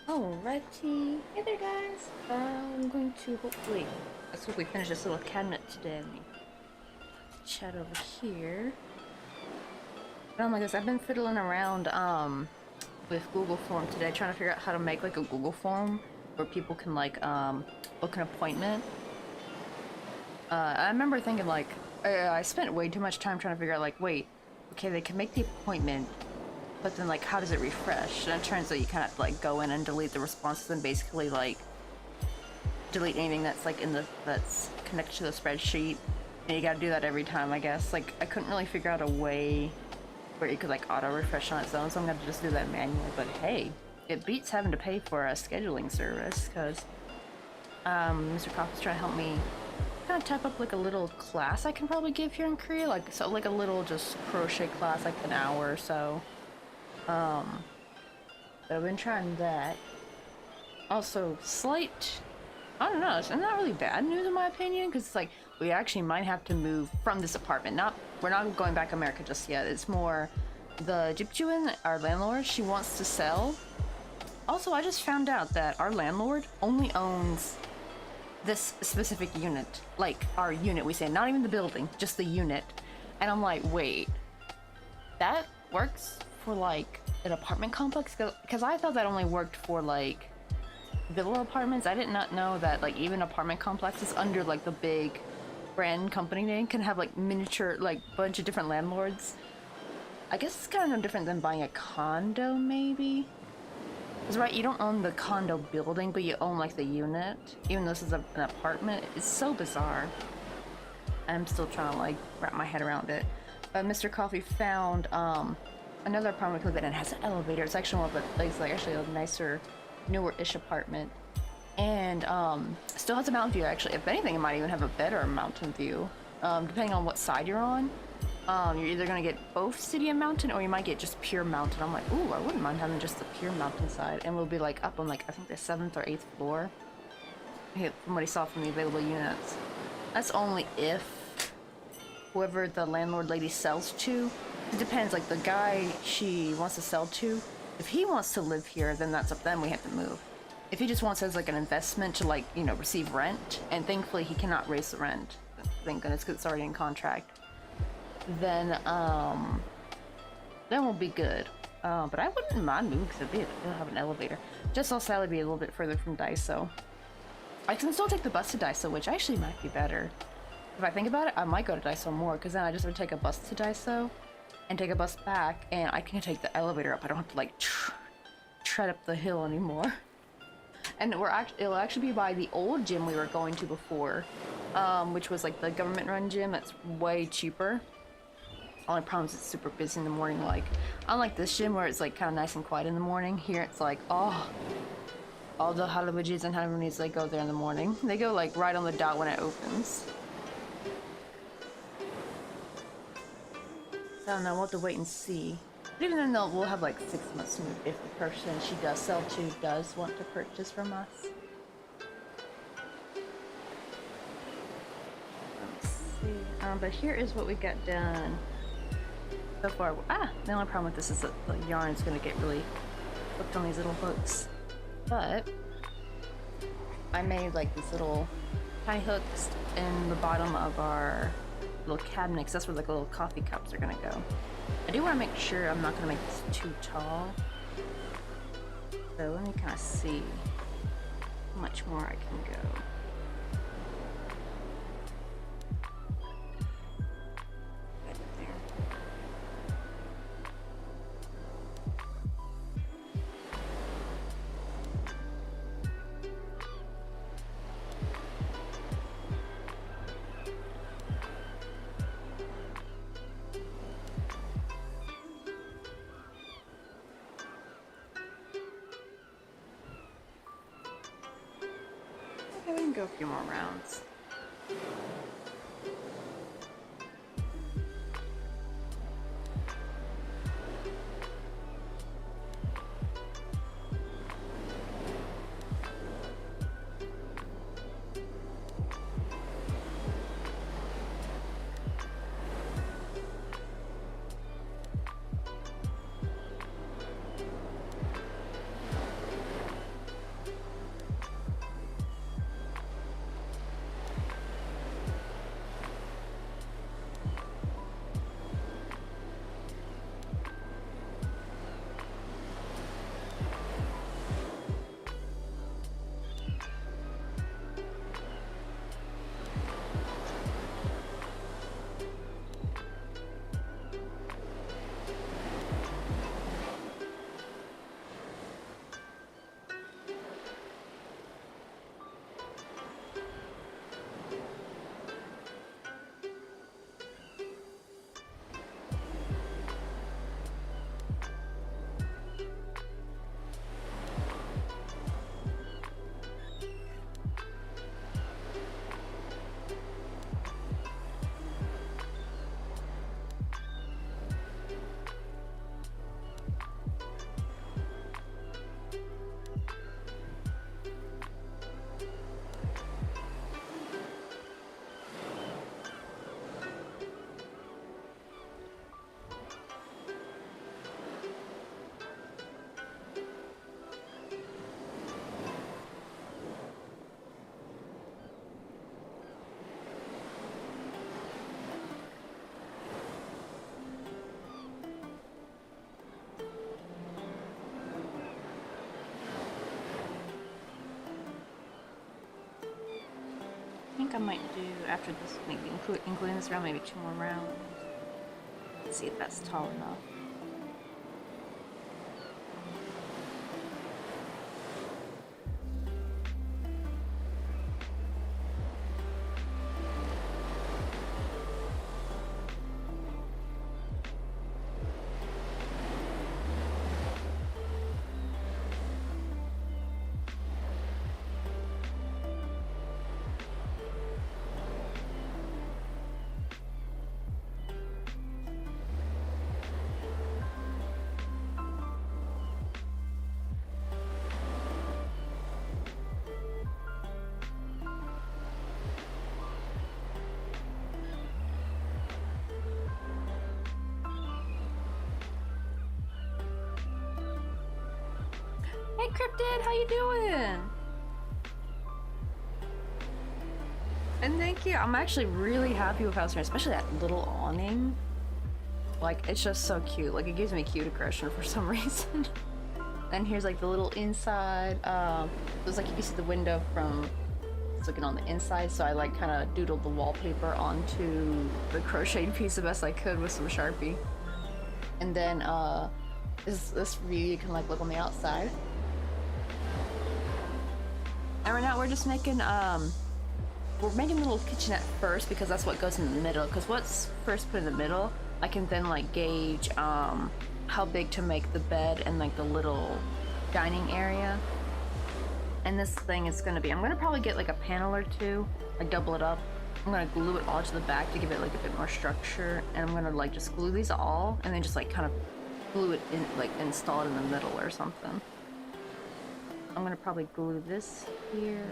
Alrighty, hey there guys. I'm going to hopefully finish this little cabinet today. Let me chat over here. But oh my goodness, I've been fiddling around with Google Form today, trying to figure out how to make like a Google Form where people can like book an appointment. I remember thinking like I spent way too much time trying to figure out like, wait, okay, they can make the appointment, but then like how does it refresh? And it turns out you kind of have to like go in and delete the responses and basically like delete anything that's like that's connected to the spreadsheet, and you gotta do that every time, I guess. Like I couldn't really figure out a way where you could like auto refresh on its own, so I'm gonna just do that manually. But hey, it beats having to pay for a scheduling service, because Mr. Coffee's trying to help me kind of type up like a little class I can probably give here in Korea, like like a little just crochet class, like an hour or so. But I've been trying that. Also, slight, I don't know, it's not really bad news in my opinion, because it's like we actually might have to move from this apartment. We're not going back to America just yet. It's more the Jipjuan, our landlord, she wants to sell. Also, I just found out that our landlord only owns this specific unit, like our unit, we say, not even the building, just the unit. And I'm like, wait, that works for like an apartment complex? Because I thought that only worked for like villa apartments. I did not know that like even apartment complexes under like the big brand company name can have like miniature, like bunch of different landlords. I guess it's kind of no different than buying a condo, maybe. Because right, you don't own the condo building, but you own like the unit, even though this is an apartment. It's so bizarre. I'm still trying to like wrap my head around it. Mr. Coffee found another apartment that it has an elevator. It's actually one of the, it's like actually a nicer, newer-ish apartment, and still has a mountain view. Actually, if anything, it might even have a better mountain view, depending on what side you're on. You're either gonna get both city and mountain, or you might get just pure mountain. I'm like, ooh, I wouldn't mind having just the pure mountain side, and we'll be like up on like I think the 7th or 8th floor. From what I saw from the available units, that's only if whoever the landlord lady sells to. It depends, like the guy she wants to sell to, if he wants to live here, then that's up to them, we have to move. If he just wants it as like an investment to like, you know, receive rent, and thankfully he cannot raise the rent, thank goodness, because it's already in contract, then we'll be good. But I wouldn't mind moving because it'll have an elevator. Just I'll sadly be a little bit further from Daiso. I can still take the bus to Daiso, which actually might be better. If I think about it, I might go to Daiso more, because then I just would take a bus to Daiso and take a bus back, and I can take the elevator up. I don't have to like tread up the hill anymore. And it'll actually be by the old gym we were going to before, which was like the government-run gym. It's way cheaper. Only problem is it's super busy in the morning. Like, unlike this gym where it's like kind of nice and quiet in the morning, here it's like, oh, all the halabajis and hanamis, they go there in the morning. They go like right on the dot when it opens. So I don't know, we'll have to wait and see. But even then, we'll have like 6 months to move if the person she does sell to does want to purchase from us. Let's see. But here is what we got done so far. The only problem with this is that the yarn's gonna get really hooked on these little hooks. But I made like these little tiny hooks in the bottom of our little cabinet, because that's where like little coffee cups are gonna go. I do want to make sure I'm not gonna make this too tall, so let me kind of see. I might much more I can go. Right there. Okay, we can go a few more rounds. I think I might do, after this, maybe including this round, maybe 2 more rounds. Let's see if that's tall enough. Hey Cryptid, how you doing? And thank you. I'm actually really happy with how it's made, especially that little awning. Like, it's just so cute. Like, it gives me cute aggression for some reason. And here's like the little inside. It's like you can see the window from it's looking on the inside, so I like kind of doodled the wallpaper onto the crocheted piece the best I could with some Sharpie. And then this view you can like look on the outside. And right now we're just making we're making a little kitchenette first because that's what goes in the middle. Because what's first put in the middle, I can then like gauge how big to make the bed and like the little dining area. And this thing is gonna be, I'm gonna probably get like a panel or two, like double it up. I'm gonna glue it all to the back to give it like a bit more structure. And I'm gonna like just glue these all and then just like kind of glue it in, like install it in the middle or something. I'm gonna probably glue this here.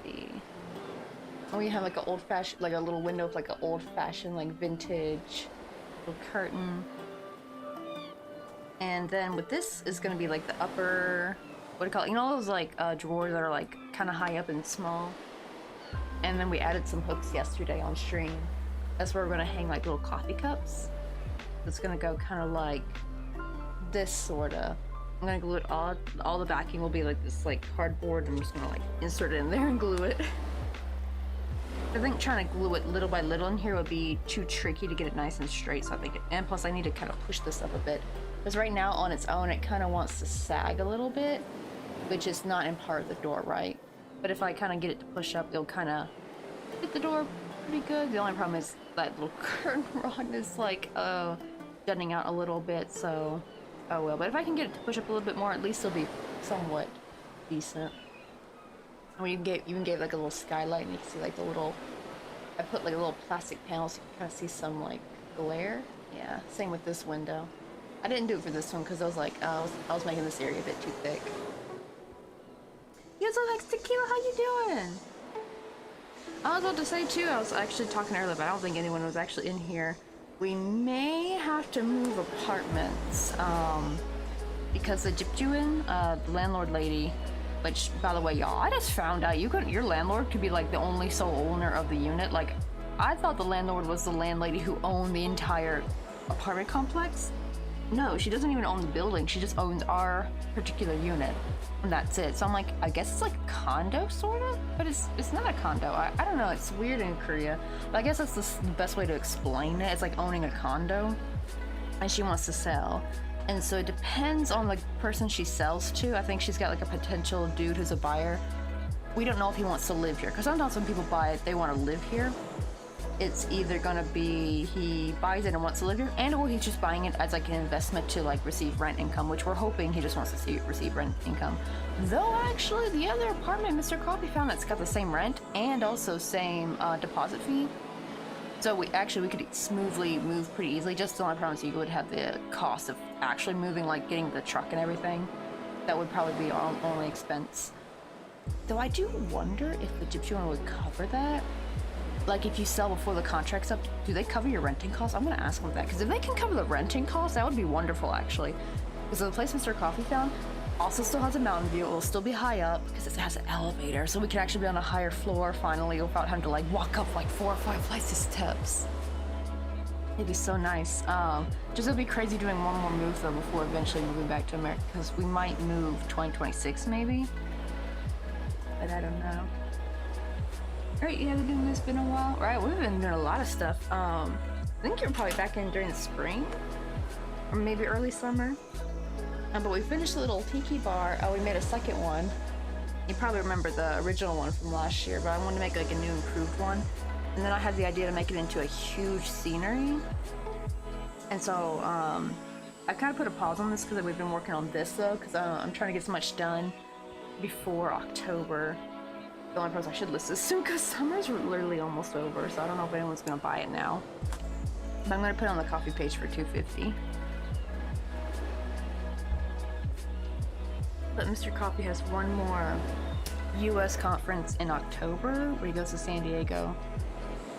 Let's see. Oh, we have like an old-fashioned, like a little window with like an old-fashioned, like vintage little curtain. And then with this is gonna be like the upper, what do you call it? You know those like drawers that are like kind of high up and small. And then we added some hooks yesterday on stream. That's where we're gonna hang like little coffee cups. It's gonna go kind of like this sorta. I'm gonna glue it all the backing will be like this like cardboard. I'm just gonna like insert it in there and glue it. I think trying to glue it little by little in here would be too tricky to get it nice and straight, so I think and plus I need to kind of push this up a bit. Because right now on its own it kind of wants to sag a little bit, which is not in part of the door, right? But if I kind of get it to push up, it'll kind of hit the door pretty good. The only problem is that little curtain rod is like jutting out a little bit, so oh well. But if I can get it to push up a little bit more, at least it'll be somewhat decent. And we even gave like a little skylight, and you can see like the little, I put like a little plastic panel so you can kind of see some like glare. Yeah, same with this window. I didn't do it for this one because I was like, I was making this area a bit too thick. You look like Tequila, how you doing? I was about to say too, I was actually talking earlier, but I don't think anyone was actually in here. We may have to move apartments, because the Gyptuan, the landlord lady, which, by the way, y'all, I just found out your landlord could be like the only sole owner of the unit. Like, I thought the landlord was the landlady who owned the entire apartment complex. No, she doesn't even own the building. She just owns our particular unit, and that's it. So I'm like, I guess it's like a condo, sort of, but it's not a condo. I don't know. It's weird in Korea, but I guess that's the best way to explain it. It's like owning a condo, and she wants to sell. And so it depends on the person she sells to. I think she's got like a potential dude who's a buyer. We don't know if he wants to live here, because sometimes when people buy it, they want to live here. It's either gonna be he buys it and wants to live here, and or he's just buying it as like an investment to like receive rent income, which we're hoping he just wants to receive rent income. Though actually the other apartment Mr. Coffee found that's got the same rent and also same deposit fee. So we could smoothly move pretty easily. Just the only problem is you would have the cost of actually moving, like getting the truck and everything. That would probably be our only expense. Though I do wonder if the Gypsy one would cover that. Like if you sell before the contract's up, do they cover your renting costs? I'm gonna ask them that, because if they can cover the renting costs, that would be wonderful actually. Because the place Mr. Coffee found also still has a mountain view. It will still be high up because it has an elevator, so we can actually be on a higher floor finally without having to like walk up like 4 or 5 flights of steps. It'd be so nice. Just it'll be crazy doing one more move though before eventually moving back to America, because we might move 2026 maybe, but I don't know. Right, yeah, we've been doing this, been a while. Right, we've been doing a lot of stuff. I think you're probably back in during the spring, or maybe early summer. But we finished the little tiki bar. Oh, we made a second one. You probably remember the original one from last year, but I wanted to make like a new improved one. And then I had the idea to make it into a huge scenery. And so I kind of put a pause on this because we've been working on this though, because I'm trying to get so much done before October. The only problem I should list this soon because summer's literally almost over, so I don't know if anyone's gonna buy it now. But I'm gonna put it on the coffee page for $2.50. But Mr. Coffee has one more US conference in October where he goes to San Diego.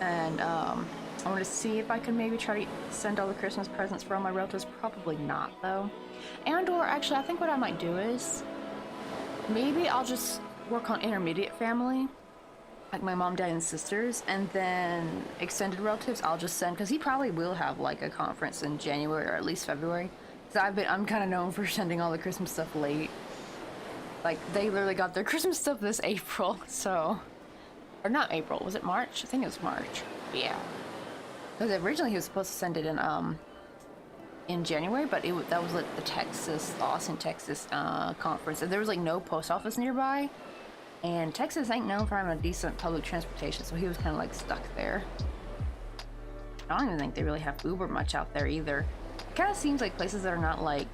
And I want to see if I can maybe try to send all the Christmas presents for all my relatives. Probably not though. And or actually I think what I might do is maybe I'll just work on intermediate family, like my mom, dad, and sisters, and then extended relatives I'll just send, because he probably will have like a conference in January or at least February. Because I'm kind of known for sending all the Christmas stuff late. Like they literally got their Christmas stuff this April, so, or not April, was it March? I think it was March. Yeah, because originally he was supposed to send it in January, but that was like the Austin, Texas conference, and there was like no post office nearby. And Texas ain't known for having a decent public transportation, so he was kind of like stuck there. I don't even think they really have Uber much out there either. It kind of seems like places that are not like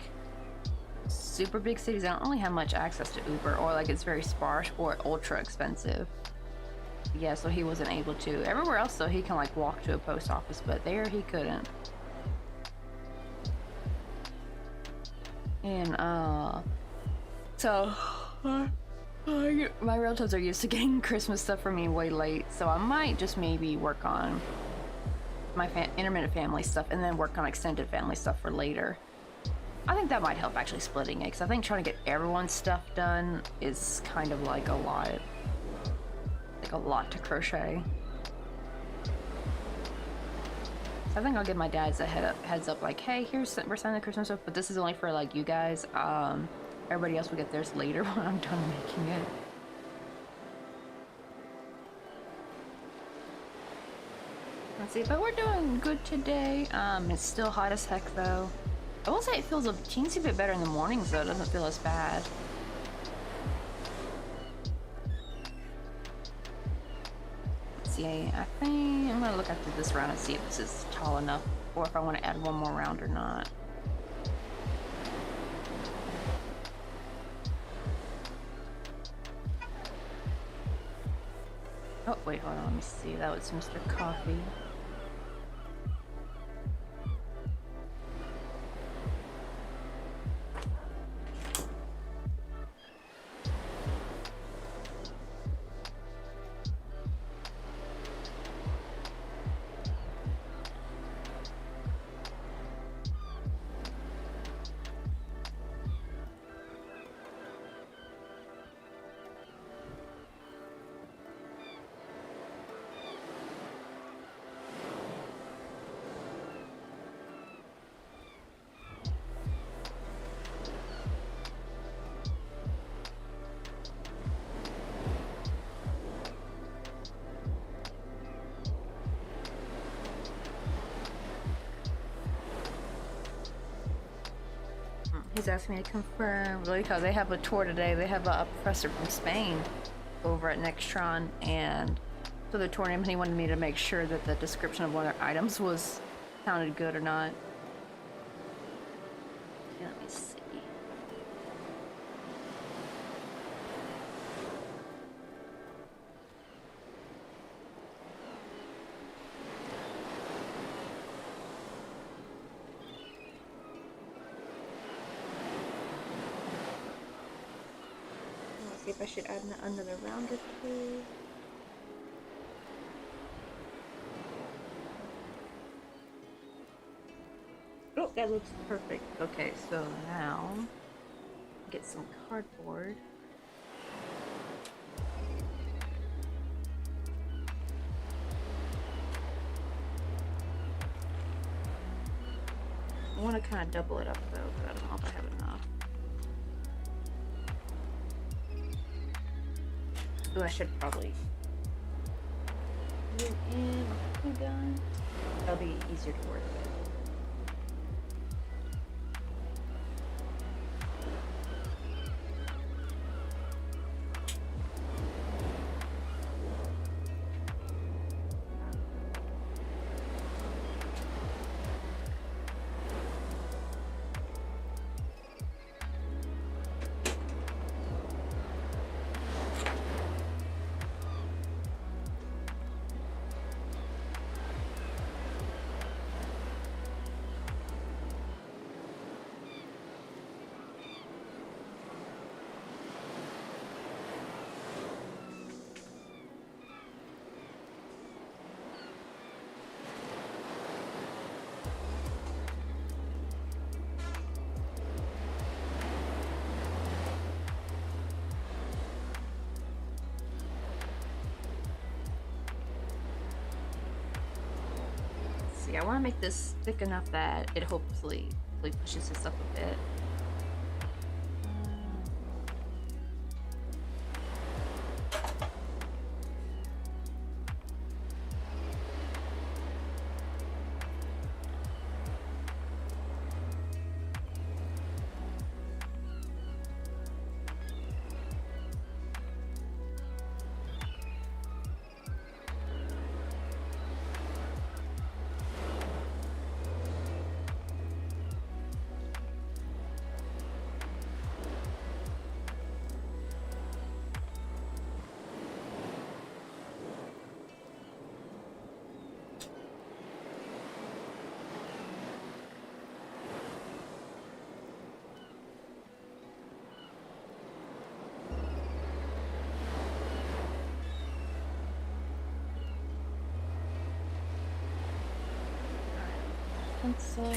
super big cities, they don't really have much access to Uber, or like it's very sparse or ultra expensive. Yeah, so he wasn't able to. Everywhere else though, he can like walk to a post office, but there he couldn't. And so my relatives are used to getting Christmas stuff for me way late, so I might just maybe work on my intermittent family stuff and then work on extended family stuff for later. I think that might help actually splitting it, because I think trying to get everyone's stuff done is kind of like a lot to crochet. So I think I'll give my dads a heads up, like, hey, we're signing the Christmas stuff, but this is only for like you guys. Everybody else will get theirs later when I'm done making it. Let's see, but we're doing good today. It's still hot as heck though. I will say it feels a teensy bit better in the mornings though. It doesn't feel as bad. Let's see, I think I'm gonna look after this round and see if this is tall enough, or if I want to add one more round or not. Oh, wait, hold on, let me see. That was Mr. Coffee. He's asking me to confirm, because they have a tour today. They have a professor from Spain over at Nextron, and so they're touring him, and he wanted me to make sure that the description of one of their items sounded good or not. Yeah, let me see. If I should add another round or two. Oh, that looks perfect. Okay, so now get some cardboard. I want to kind of double it up though, but I don't know if I have enough. Oh, I should probably put it in when I'm done. That'll be easier to work with. I want to make this thick enough that it hopefully pushes this up a bit. Pencil.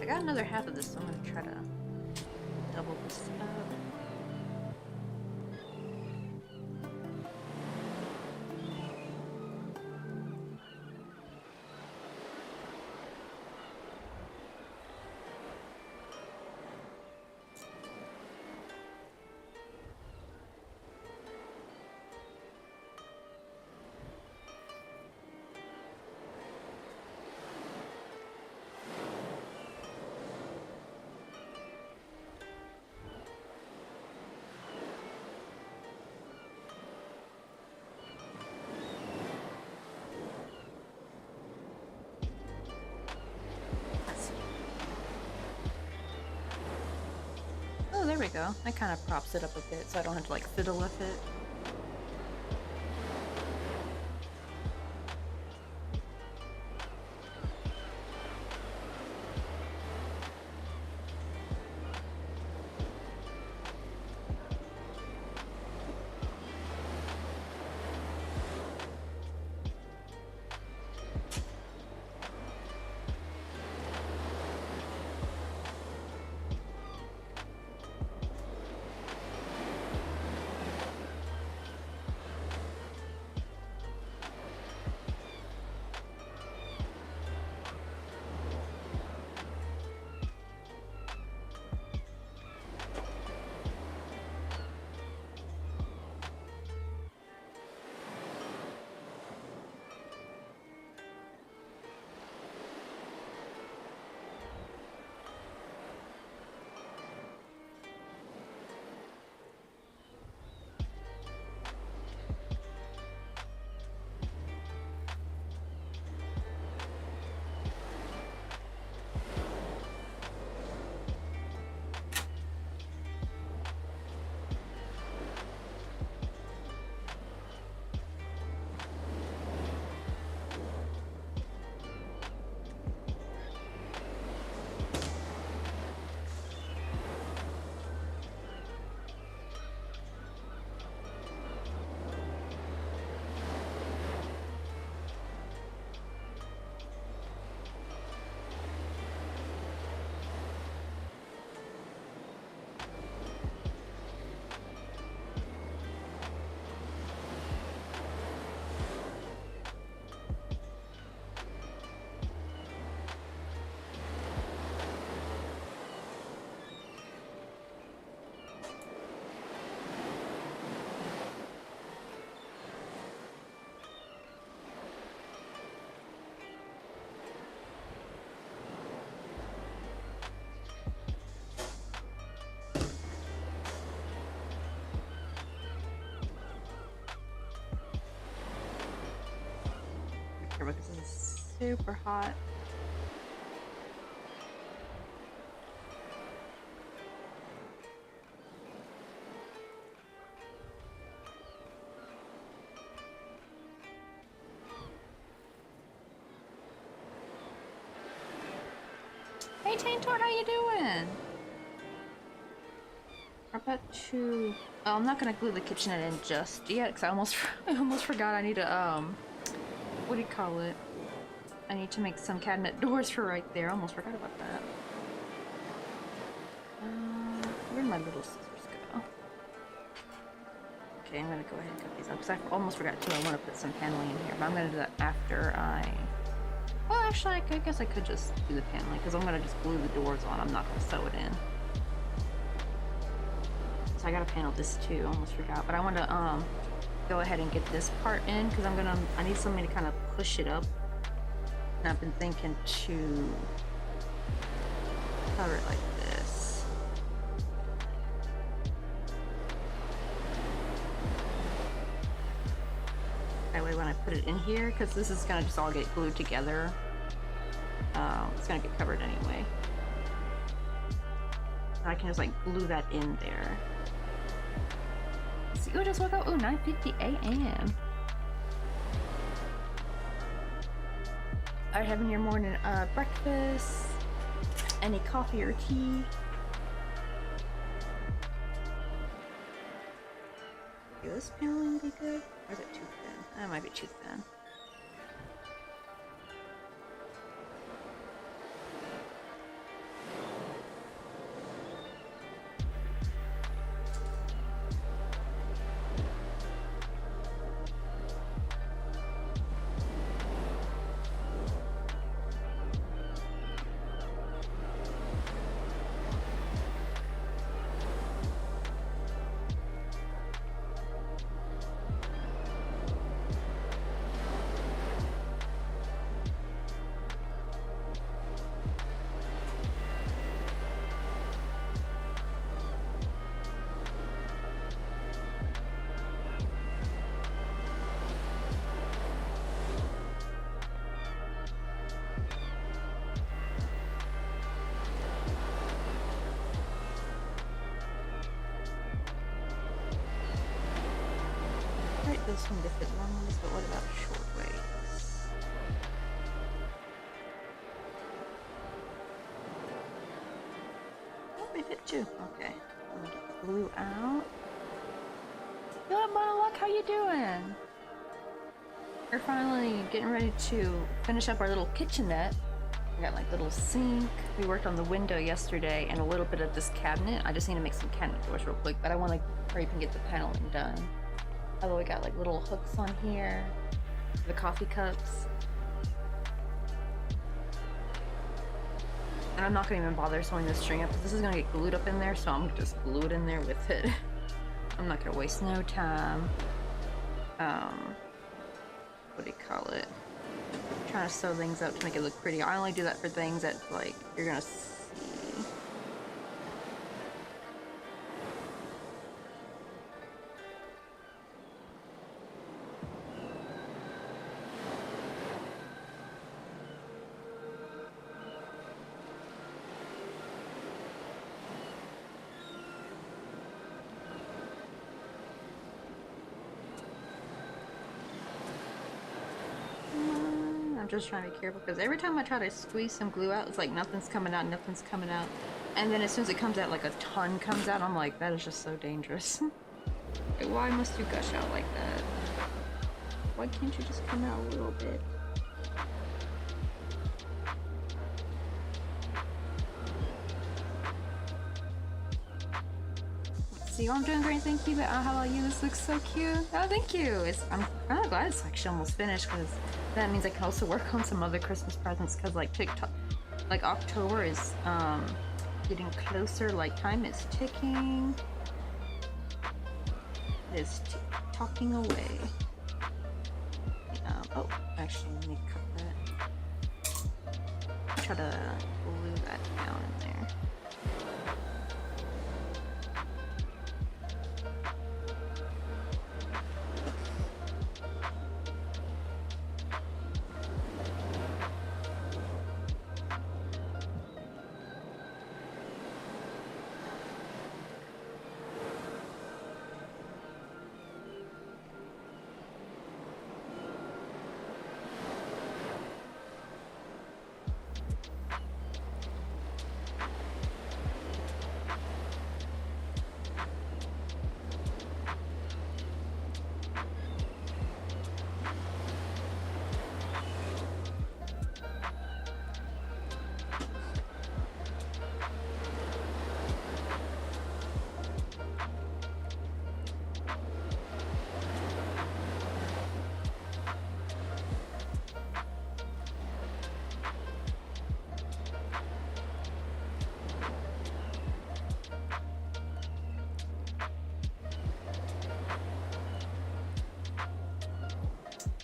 got another half of this, so I'm gonna try to double this up. Oh, there we go. That kind of props it up a bit so I don't have to like fiddle with it. Because this is super hot. Hey Taintor, how you doing? We're about to... Oh, I'm not gonna glue the kitchenette in just yet, because I almost forgot I need to, what do you call it? I need to make some cabinet doors for right there. I almost forgot about that. Where'd my little scissors go? Okay, I'm gonna go ahead and cut these up, because I almost forgot too. I want to put some paneling in here, but I'm gonna do that after I... Well, actually, I guess I could just do the paneling, because I'm gonna just glue the doors on. I'm not gonna sew it in. So I gotta panel this too. Almost forgot, but I want to go ahead and get this part in, because I need something to kind of push it up. And I've been thinking to cover it like this. That way when I put it in here, because this is gonna just all get glued together, it's gonna get covered anyway. I can just like glue that in there. Let's see, oh, just woke up. Oh, 9:50 a.m. Are you having your morning breakfast? Any coffee or tea? Will this paneling be good? Or is it too thin? That might be too thin. Right, those seem to fit long ways, but what about short ways? Oh, they fit too. Okay. I'm gonna get the glue out. Good, Luck, how you doing? We're finally getting ready to finish up our little kitchenette. I got like little sink. We worked on the window yesterday and a little bit of this cabinet. I just need to make some cabinet doors real quick, but I want to hurry up and get the paneling done. Although we got like little hooks on here, the coffee cups. And I'm not gonna even bother sewing this string up because this is gonna get glued up in there, so I'm gonna just glue it in there with it. I'm not gonna waste no time. What do you call it? Trying to sew things up to make it look pretty. I only do that for things that like you're gonna see. I'm just trying to be careful because every time I try to squeeze some glue out, it's like nothing's coming out, nothing's coming out. And then as soon as it comes out, like a ton comes out, I'm like, that is just so dangerous. Like, why must you gush out like that? Why can't you just come out a little bit? See, I'm doing great, thank you. But how about you? This looks so cute. Oh, thank you. I'm kind of glad it's actually almost finished because that means I can also work on some other Christmas presents because like TikTok, like October is getting closer. Like time is ticking. It is talking away. Oh, actually, let me cut that. Try to glue that down in there.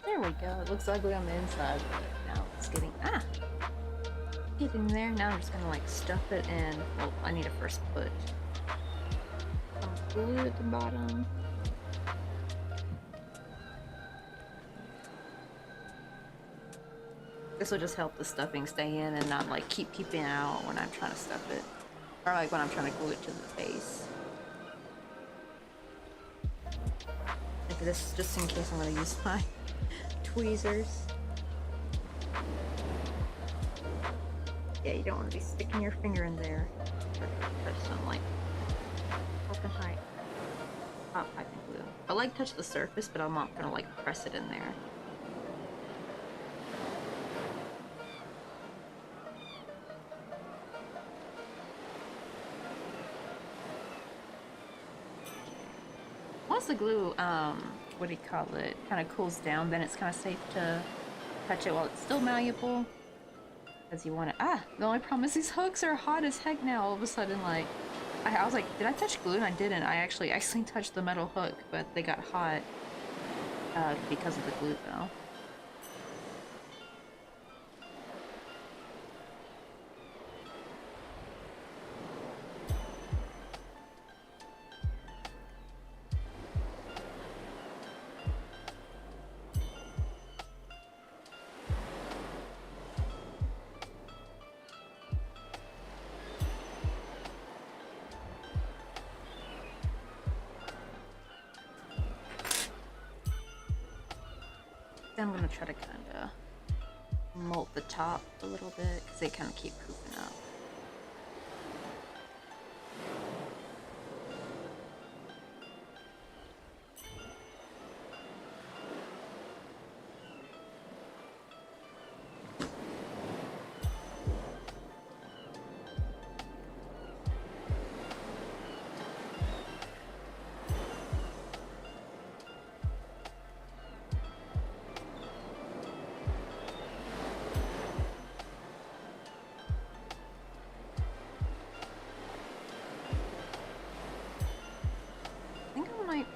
There we go. It looks ugly on the inside, but now it's getting getting there. Now I'm just gonna like stuff it in. Well, I need to first put some glue at the bottom. This will just help the stuffing stay in and not like keep peeping out when I'm trying to stuff it, or like when I'm trying to glue it to the base. And this, just in case, I'm gonna use my tweezers. Yeah, you don't want to be sticking your finger in there. Touch some like open height top piping glue. I like touch the surface, but I'm not gonna like press it in there. Once the glue, what do you call it, kind of cools down, then it's kind of safe to touch it while it's still malleable. Because you want to, the only problem is these hooks are hot as heck now. All of a sudden, like, I was like, did I touch glue? And I didn't. I actually accidentally touched the metal hook, but they got hot because of the glue, though. I'm gonna try to kind of molt the top a little bit because they kind of keep pooping up.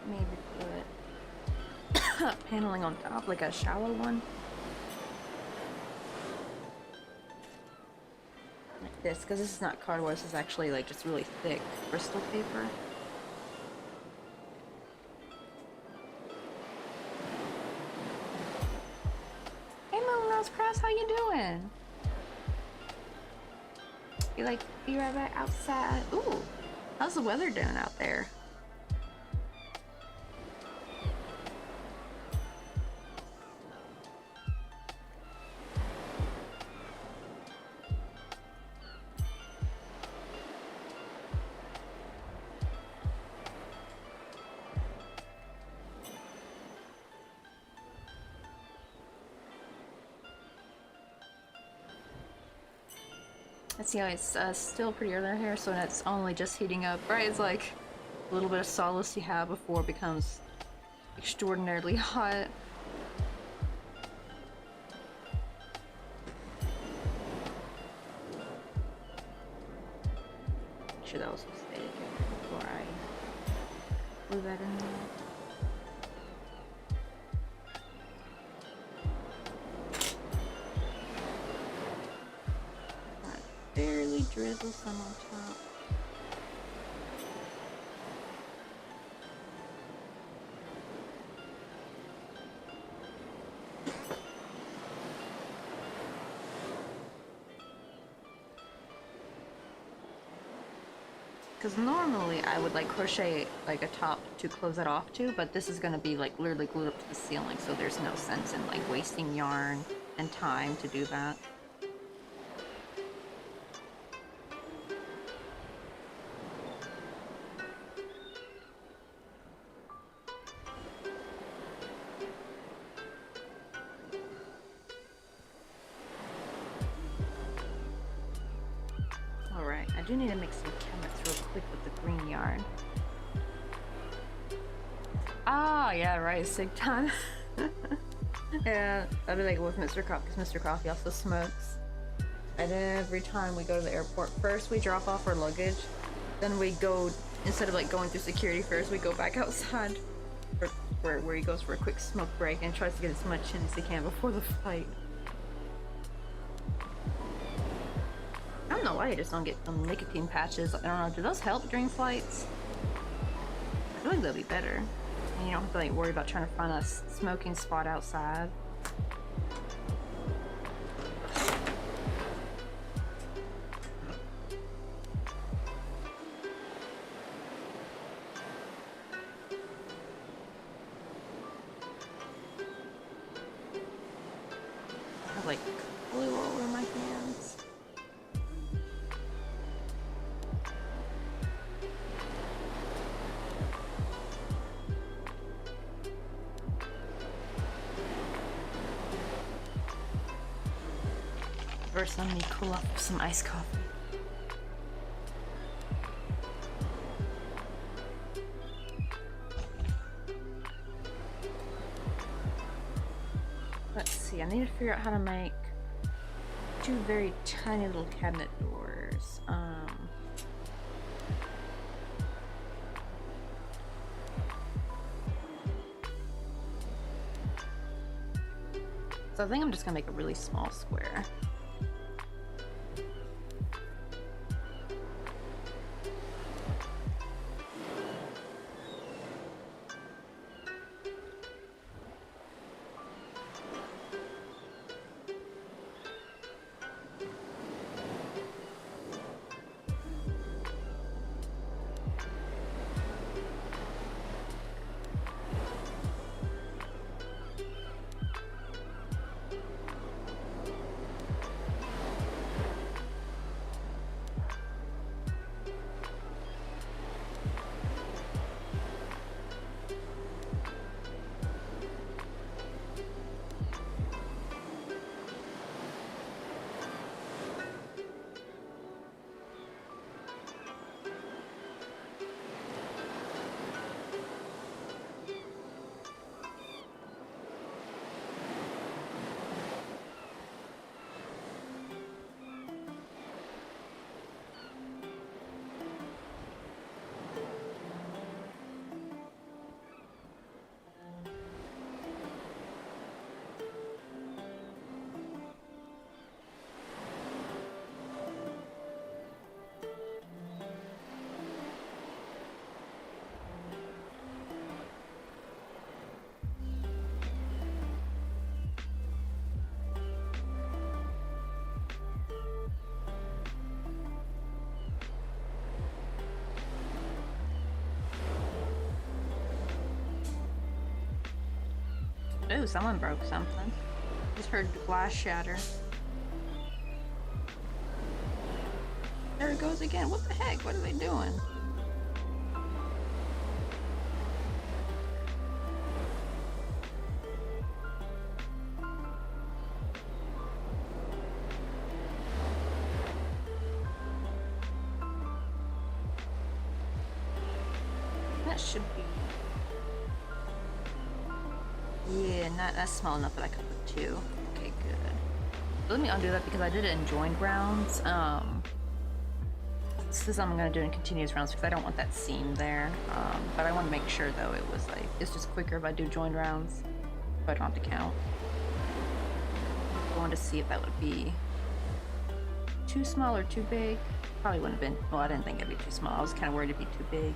Maybe put paneling on top, like a shallow one. Like this, because this is not cardboard, this is actually like just really thick Bristol paper. Hey Moonrose Cross, how you doing? You like be right back outside. Ooh, how's the weather doing out there? Let's see how it's still pretty early here, so it's only just heating up, right? It's like a little bit of solace you have before it becomes extraordinarily hot. Make sure that was mistake before I glue that in there. Barely drizzle some on top. Because normally I would like crochet like a top to close it off to, but this is going to be like literally glued up to the ceiling, so there's no sense in like wasting yarn and time to do that. I do need to make some cabinets real quick with the green yarn. Ah, yeah, right, sick time. Yeah, that'd be like with Mr. Coffee, because Mr. Coffee also smokes. And every time we go to the airport, first we drop off our luggage, then we go, instead of like going through security first, we go back outside where he goes for a quick smoke break and tries to get as much in as he can before the flight. I don't know why you just don't get some nicotine patches. I don't know, do those help during flights? I feel like they'll be better. And you don't have to like worry about trying to find a smoking spot outside. I have like glue all over my hands. First, let me cool off with some iced coffee. Let's see, I need to figure out how to make two very tiny little cabinet doors. So I think I'm just gonna make a really small square. Oh, someone broke something. Just heard the glass shatter. There it goes again. What the heck? What are they doing? That should be... Yeah, that's small enough that I could put 2. Okay, good. Let me undo that because I did it in joined rounds. This is I'm gonna do in continuous rounds because I don't want that seam there. But I want to make sure though it was like, it's just quicker if I do joined rounds. So I don't have to count. I wanted to see if that would be too small or too big. Probably wouldn't have been, well, I didn't think it'd be too small. I was kind of worried it'd be too big.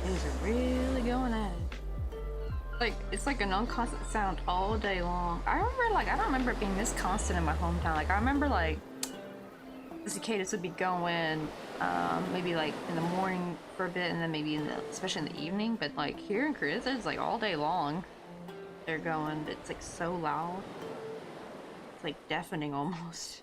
Are really going at it. Like, it's like a non-constant sound all day long. I don't remember it being this constant in my hometown. Like, I remember, like, the cicadas would be going, maybe, like, in the morning for a bit, and then maybe especially in the evening. But, like, here in Korea, it's, like, all day long. They're going. It's, like, so loud. It's, like, deafening almost.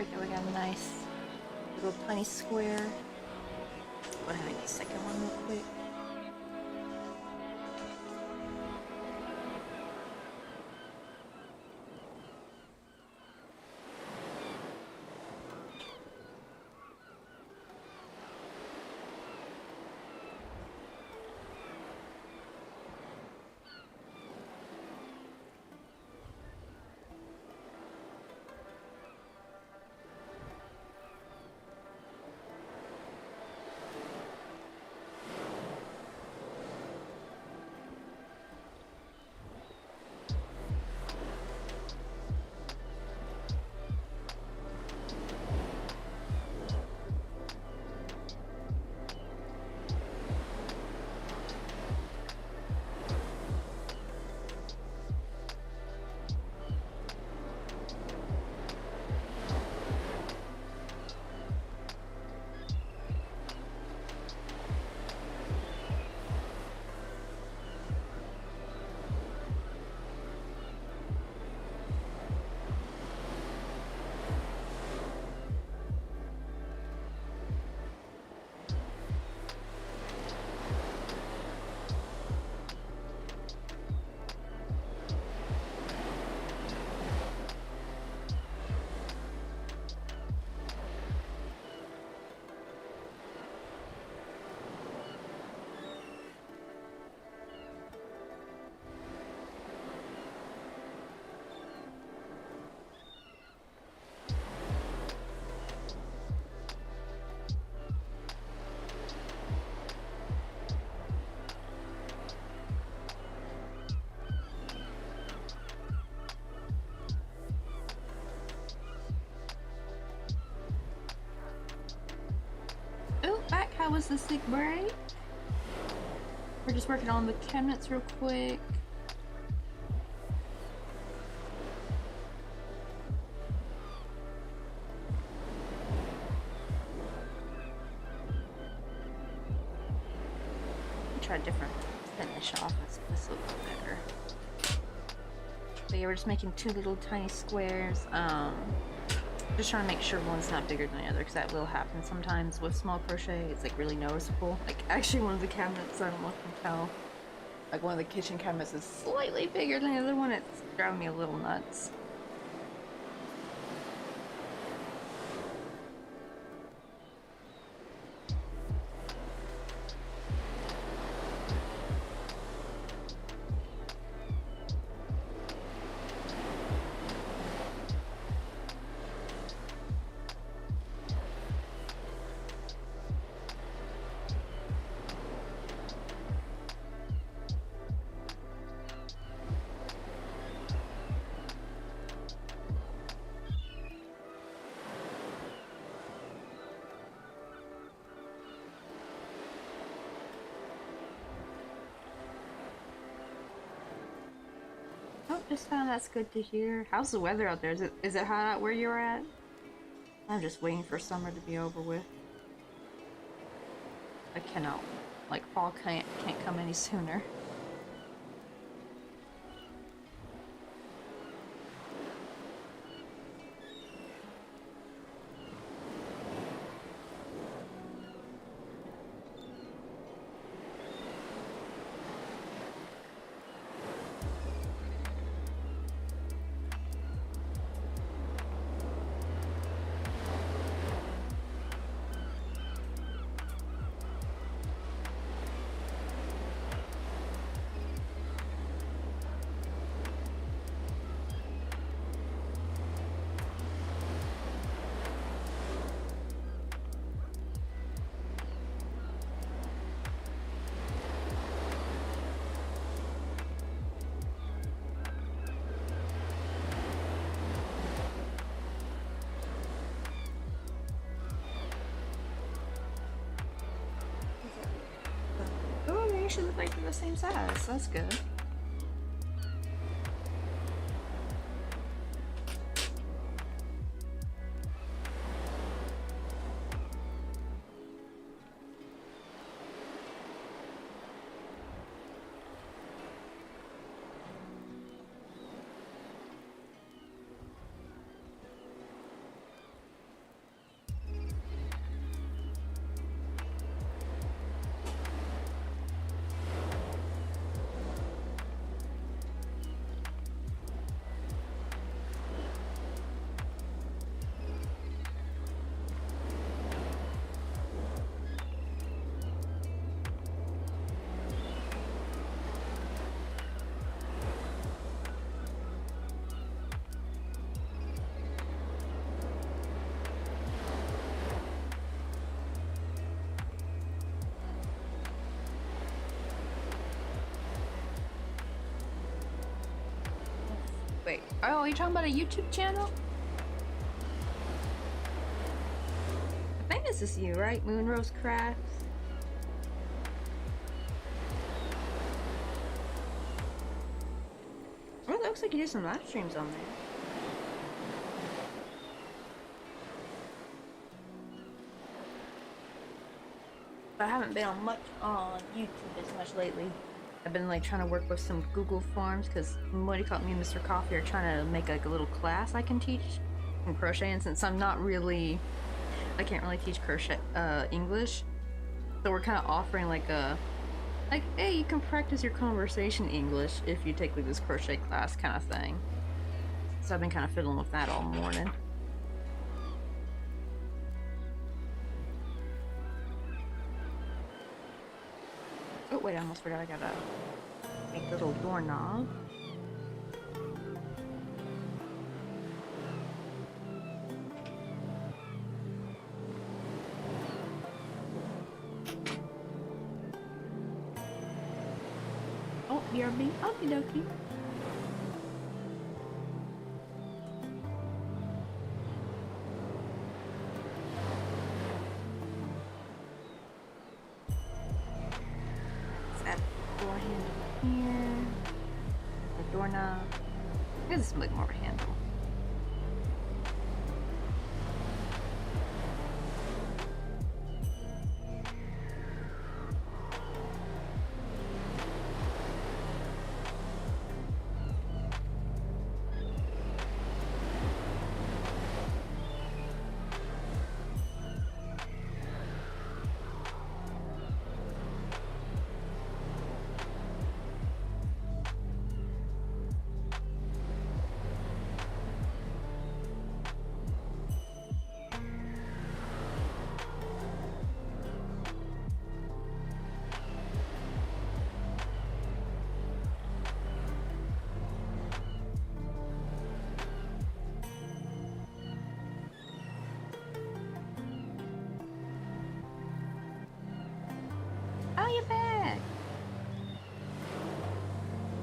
we go, we got a nice little tiny square. Go ahead and make the second one real quick. Oh, back. How was the sick break? We're just working on the cabinets real quick. Try a different finish off. Let's see if this looks better. But yeah, we're just making two little tiny squares. Just trying to make sure one's not bigger than the other, because that will happen sometimes with small crochet. It's like really noticeable. Like actually one of the cabinets, I don't know if you can tell, like one of the kitchen cabinets is slightly bigger than the other one. It's driving me a little nuts. Oh, just found that's good to hear. How's the weather out there? Is it hot out where you're at? I'm just waiting for summer to be over with. I cannot, like fall can't come any sooner. Oh, they actually look like they're the same size. That's good. Oh, you talking about a YouTube channel? I think this is you, right? Moonrose Crafts. Oh, it looks like you do some live streams on there. But I haven't been on much on YouTube as much lately. I've been like trying to work with some Google Forms because me and Mr. Coffee are trying to make like a little class I can teach in crochet, and since I'm not really, I can't really teach crochet English, so we're kind of offering like a, like, hey, you can practice your conversation English if you take like this crochet class kind of thing. So I've been kind of fiddling with that all morning. Oh wait, I almost forgot I gotta make the little doorknob. Oh, BRB, okie dokie. Doorknob. This is like more of a handle.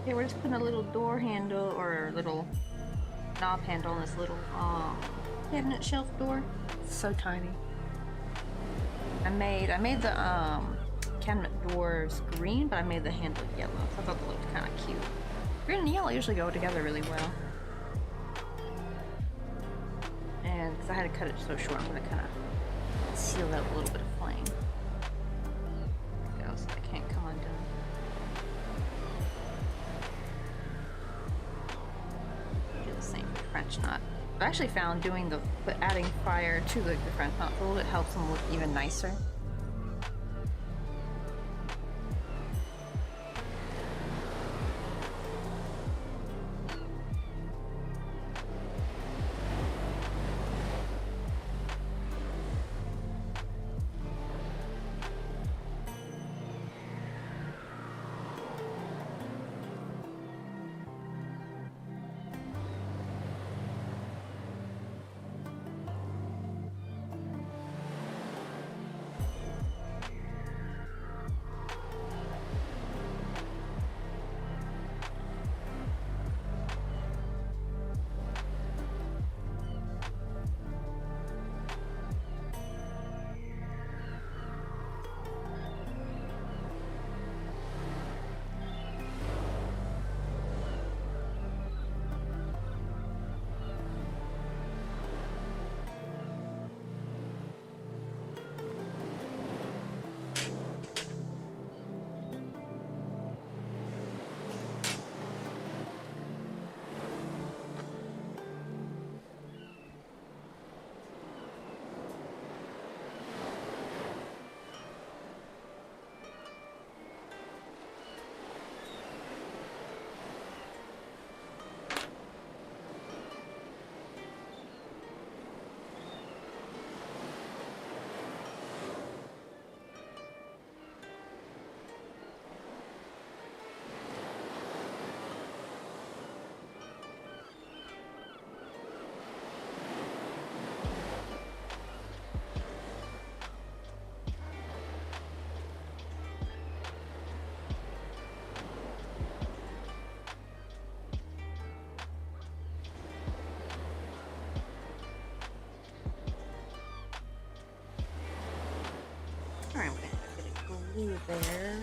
Okay, we're just putting a little door handle or a little knob handle on this little cabinet shelf door. It's so tiny. I made the cabinet doors green, but I made the handle yellow. So I thought they looked kind of cute. Green and yellow usually go together really well. And because I had to cut it so short, I'm gonna kind of seal that with a little bit of flame. There we go, so that can't come undone. Do the same with French knot. I actually found doing adding fire to the French knot tool, it helps them look even nicer. glue there.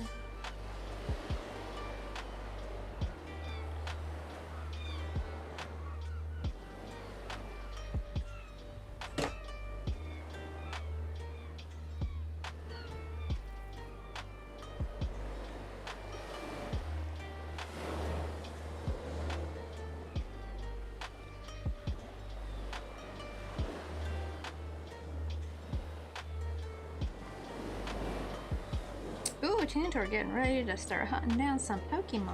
Ooh, Chantor getting ready to start hunting down some Pokemon.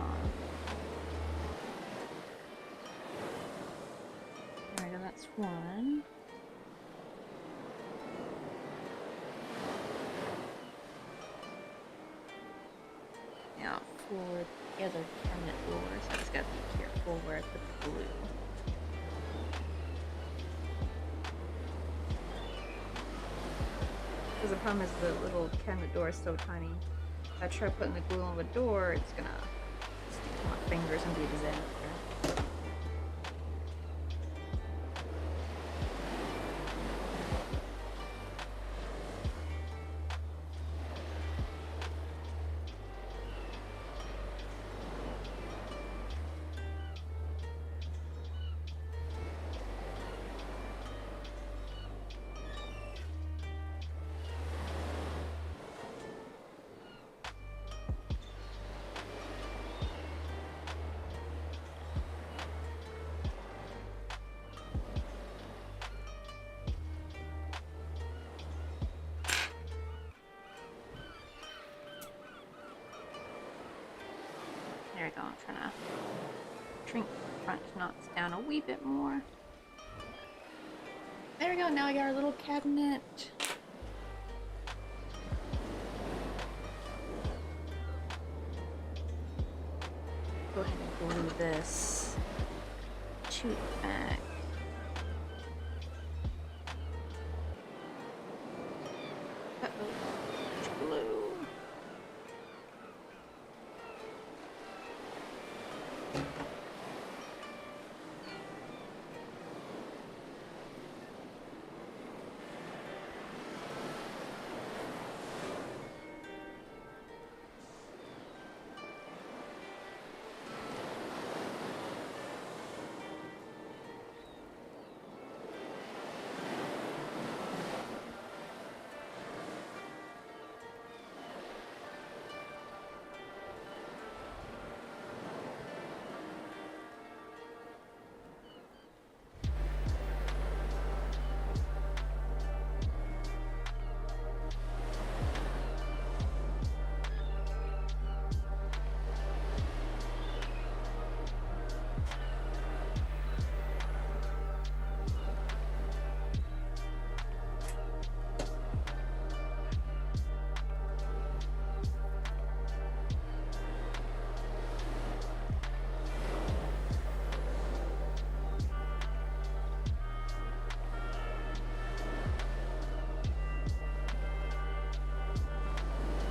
There we go, that's one. Now for the other cabinet doors, I just gotta be careful where I put the glue. Because the problem is the little cabinet door is so tiny. If I try putting the glue on the door, it's gonna stick to my fingers and be a disaster. There we go, I'm trying to shrink the front knots down a wee bit more. There we go, now I got our little cabinet. Go ahead and glue this chute back. Uh-oh, glue.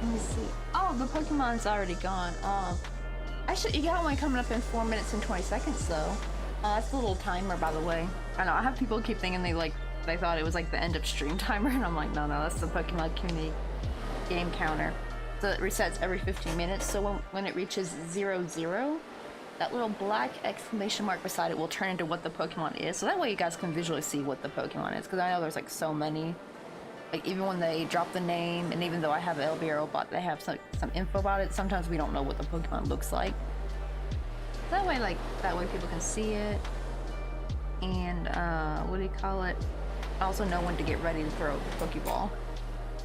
Let me see. Oh, the Pokemon's already gone. Actually, you got one coming up in 4 minutes and 20 seconds, though. That's a little timer, by the way. I know, I have people keep thinking they thought it was like the end of stream timer, and I'm like, no, that's the Pokemon community game counter. So it resets every 15 minutes, so when it reaches 0-0, that little black exclamation mark beside it will turn into what the Pokemon is. So that way you guys can visually see what the Pokemon is, because I know there's like so many. Like, even when they drop the name, and even though I have an LBRO bot, they have some info about it, sometimes we don't know what the Pokemon looks like. That way people can see it, and, what do you call it? Also know when to get ready to throw the Pokeball.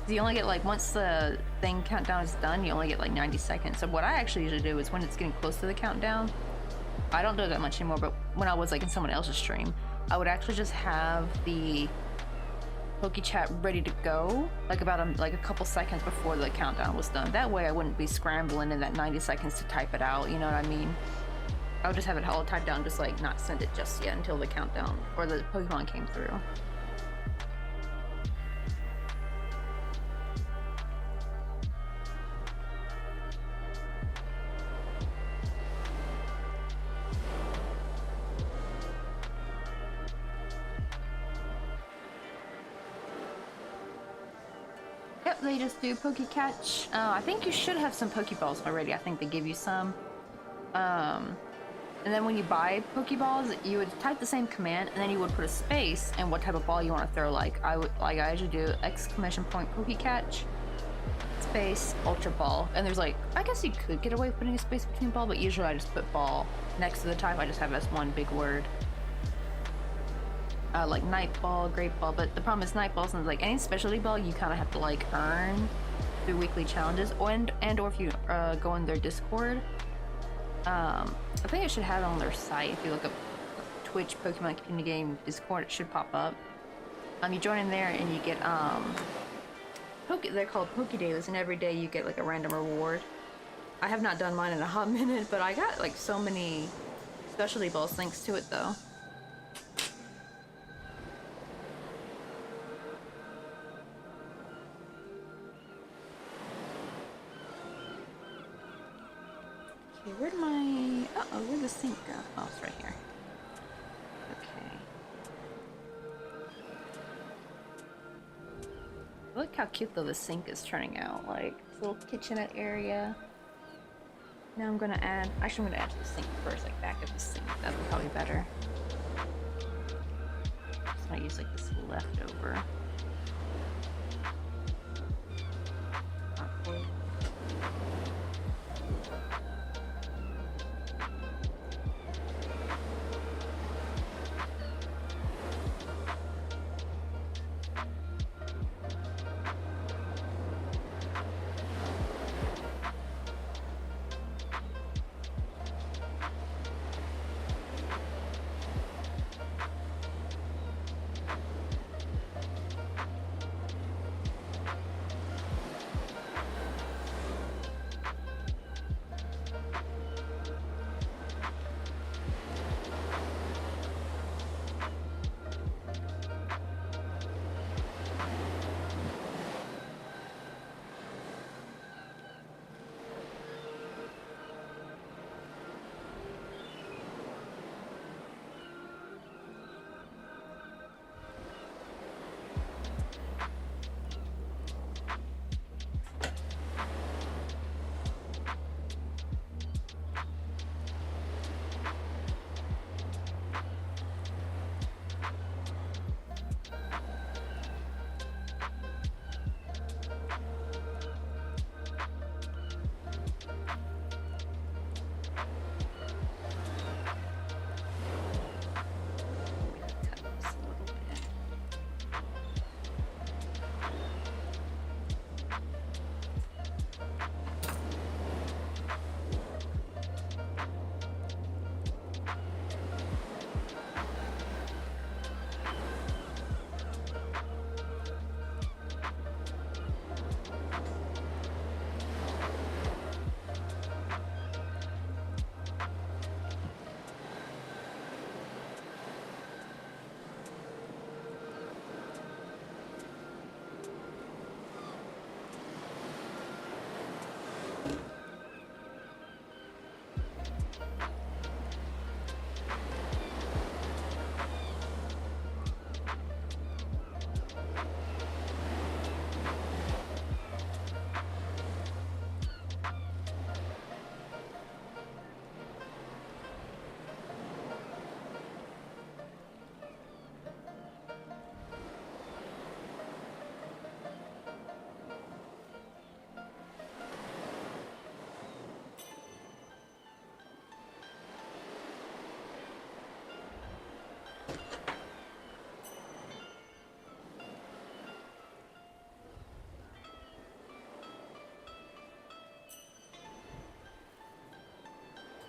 You only get, like, once the thing countdown is done, you only get, like, 90 seconds. So what I actually usually do is when it's getting close to the countdown, I don't do it that much anymore, but when I was, like, in someone else's stream, I would actually just have the PokeChat ready to go, like about a couple seconds before the countdown was done. That way I wouldn't be scrambling in that 90 seconds to type it out, you know what I mean? I would just have it all typed down, just like not send it just yet until the countdown or the Pokemon came through. Yep, they just do Catch. I think you should have some Pokeballs already. I think they give you some. And then when you buy Pokeballs, you would type the same command, and then you would put a space and what type of ball you want to throw. Like I usually do !! Catch, space, Ultra Ball. And there's like, I guess you could get away with putting a space between ball, but usually I just put ball next to the type. I just have it as one big word. Like Night Ball, Great Ball, but the problem is Night Balls and like any specialty ball you kind of have to like earn through weekly challenges, or if you go in their Discord. I think it should have it on their site. If you look up Twitch Pokemon Community Game Discord, it should pop up. You join in there and you get they're called Poke Dailies, and every day you get like a random reward. I have not done mine in a hot minute, but I got like so many specialty balls thanks to it though. Okay, where'd my... Uh-oh, where'd the sink go? Oh, it's right here. Okay. Look how cute though the sink is turning out. Like, little kitchenette area. Now I'm gonna add... Actually, I'm gonna add to the sink first, like back of the sink. That'll be probably better. Just might use like this leftover. Awkward.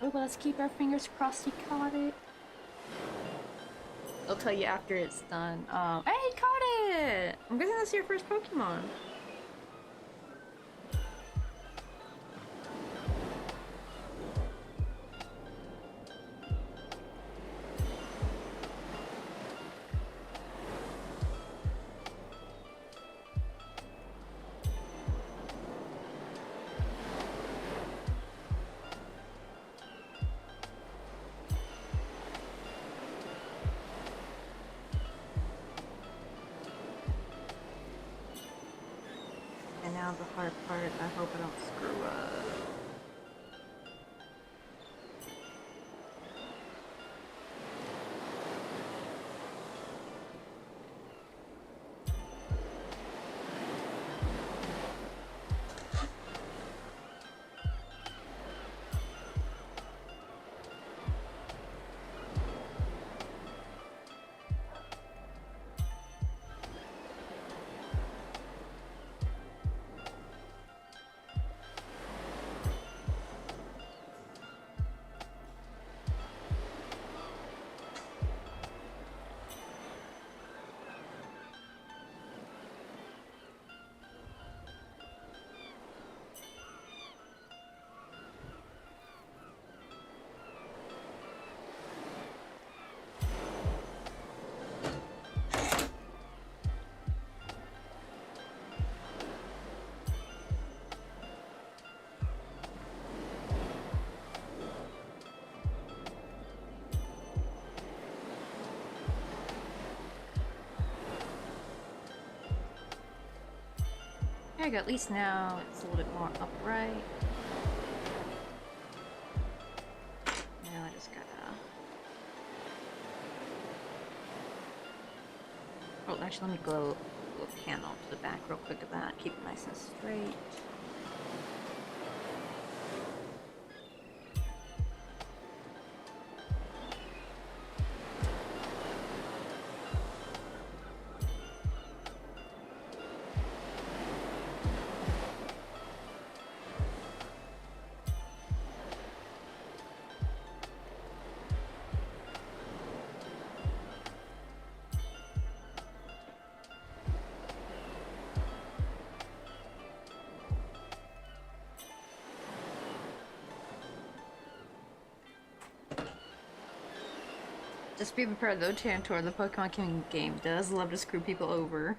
Oh, well, let's keep our fingers crossed he caught it. I'll tell you after it's done. Hey, he caught it! I'm guessing that's your first Pokemon. There you go, at least now it's a little bit more upright. Now I just gotta... Oh, actually, let me glue a little panel to the back real quick of that. Keep it nice and straight. Just be prepared though, Tantor, the Pokemon King game does love to screw people over.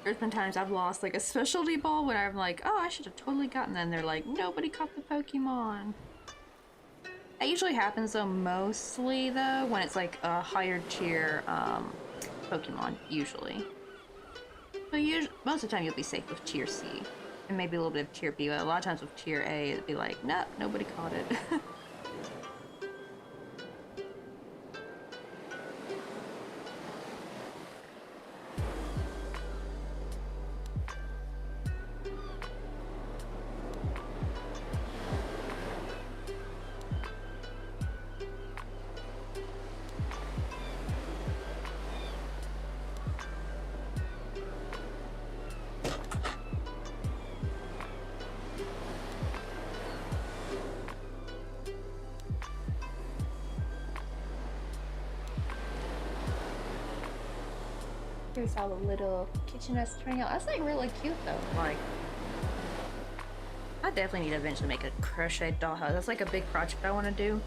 There's been times I've lost like a specialty ball when I'm like, oh, I should have totally gotten that, and they're like, nobody caught the Pokemon. That usually happens though, mostly though, when it's like a higher tier Pokemon, usually. So most of the time you'll be safe with tier C. And maybe a little bit of tier B, but a lot of times with tier A, it'd be like, nope, nobody caught it. Here's all the little kitchenettes turning out. That's like really cute though. Like, I definitely need to eventually make a crochet dollhouse. That's like a big project I want to do.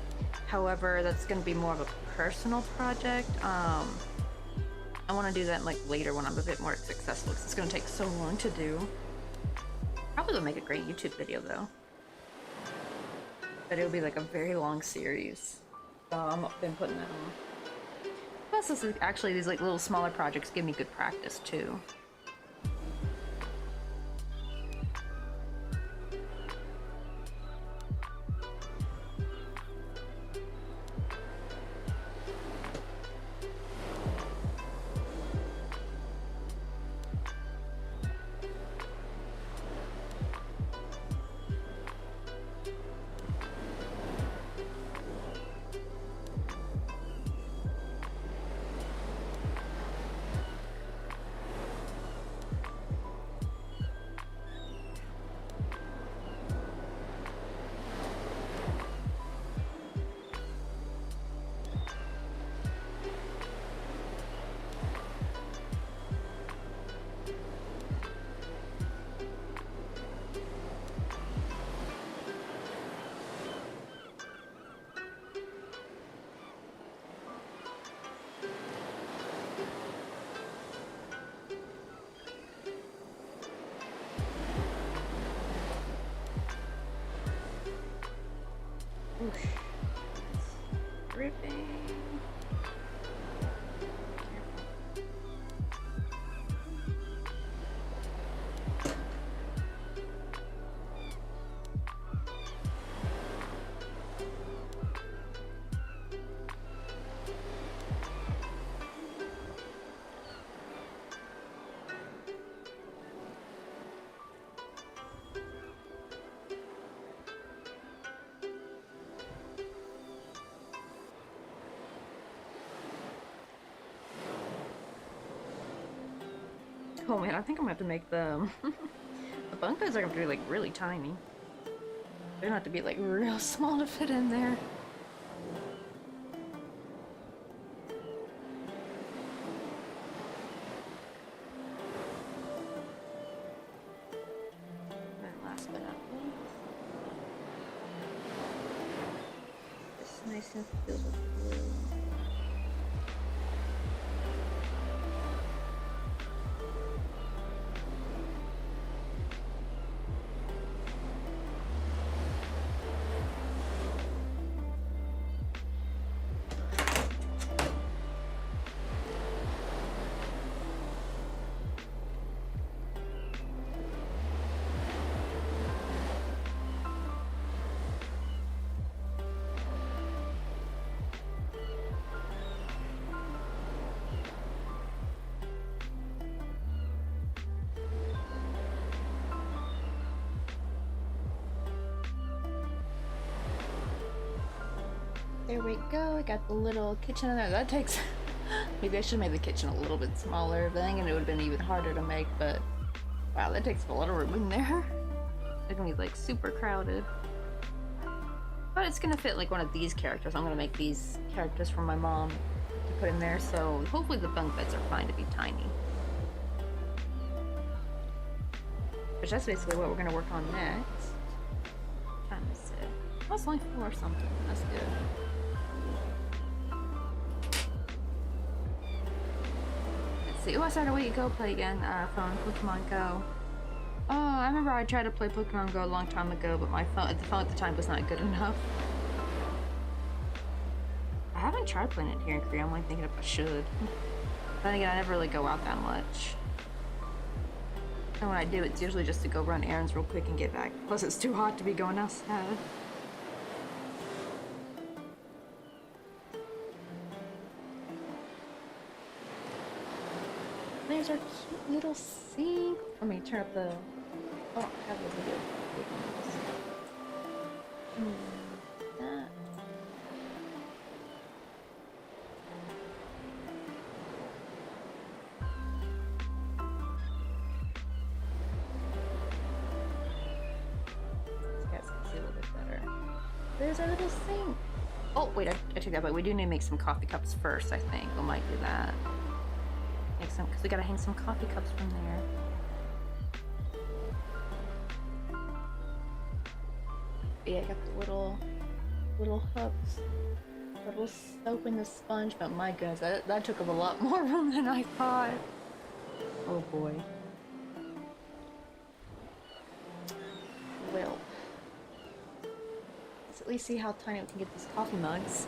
However, that's going to be more of a personal project. I want to do that like later when I'm a bit more successful because it's going to take so long to do. Probably will make a great YouTube video though. But it'll be like a very long series. So I've been putting that on. Plus, this is actually these like little smaller projects give me good practice too. Ripping. Oh man, I think I'm gonna have to make the the bunk beds are gonna be like really tiny. They're gonna have to be like real small to fit in there. And last but not least, just nice and filled with glue. There we go. I got the little kitchen in there. That takes... Maybe I should have made the kitchen a little bit smaller. But I think it would have been even harder to make, but... Wow, that takes a lot of room in there. It's gonna be like super crowded. But it's gonna fit like one of these characters. I'm gonna make these characters for my mom to put in there, so hopefully the bunk beds are fine to be tiny. Which that's basically what we're gonna work on next. Time is it? Oh, it's only 4 or something. That's good. Let's see. Oh, I started a week ago play again from Pokemon Go. Oh, I remember I tried to play Pokemon Go a long time ago, but the phone at the time was not good enough. I haven't tried playing it here in Korea. I'm like thinking if I should. Then again, I never really go out that much. And when I do, it's usually just to go run errands real quick and get back. Plus, it's too hot to be going outside. There's our cute little sink. Let me turn up the... Oh, I have the video. That. You guys can see a little bit better. There's our little sink. Oh, wait, I took that back. We do need to make some coffee cups first, I think. We might do that. Make some, because we gotta hang some coffee cups from there. Yeah, I got the little hooks. A little soap in the sponge, but my goodness, that took up a lot more room than I thought. Oh boy. Well, let's at least see how tiny we can get these coffee mugs.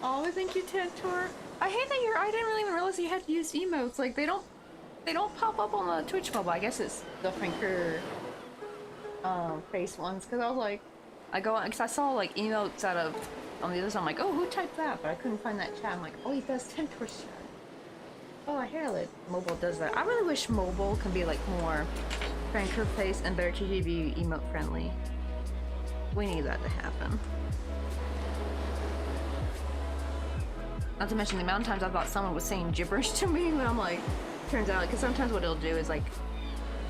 Oh, thank you, Tentor. I hate that I didn't really even realize you had to use emotes. Like, they don't pop up on the Twitch mobile. I guess it's the Franker face ones. Cause I was like, cause I saw like emotes out of on the other side. I'm like, oh, who typed that? But I couldn't find that chat. I'm like, oh, he does Tentor's chat. Oh, I hear that mobile does that. I really wish mobile can be like more Franker face and better TGV emote friendly. We need that to happen. Not to mention the amount of times I thought someone was saying gibberish to me, but I'm like, turns out, because sometimes what it'll do is like,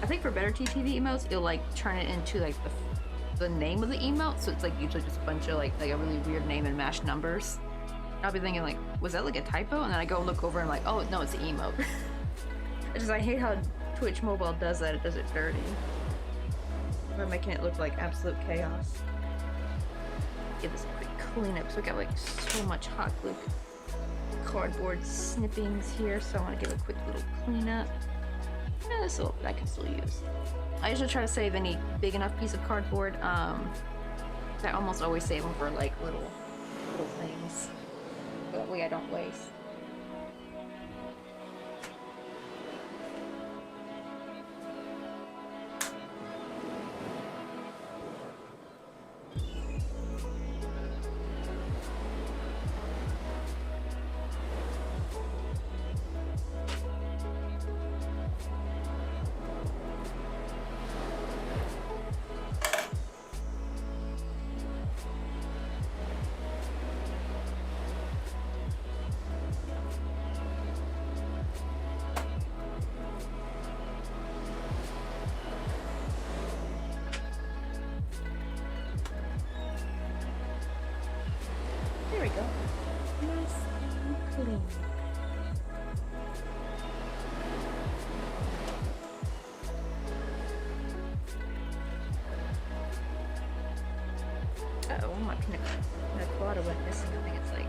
I think for better TTV emotes, it'll like turn it into like the name of the emote, so it's like usually just a bunch of like a really weird name and mashed numbers. I'll be thinking like, was that like a typo? And then I go look over and I'm like, oh no, it's an emote. I hate how Twitch mobile does that. It does it dirty. We're making it look like absolute chaos. Give this a quick cleanup. So we got like so much hot glue cardboard snippings here, so I want to give a quick little cleanup. Yeah, this I can still use. I usually try to save any big enough piece of cardboard. I almost always save them for like little things. That way I don't waste. There we go. Nice and clean. Uh-oh, my pina colada went missing. I think it's like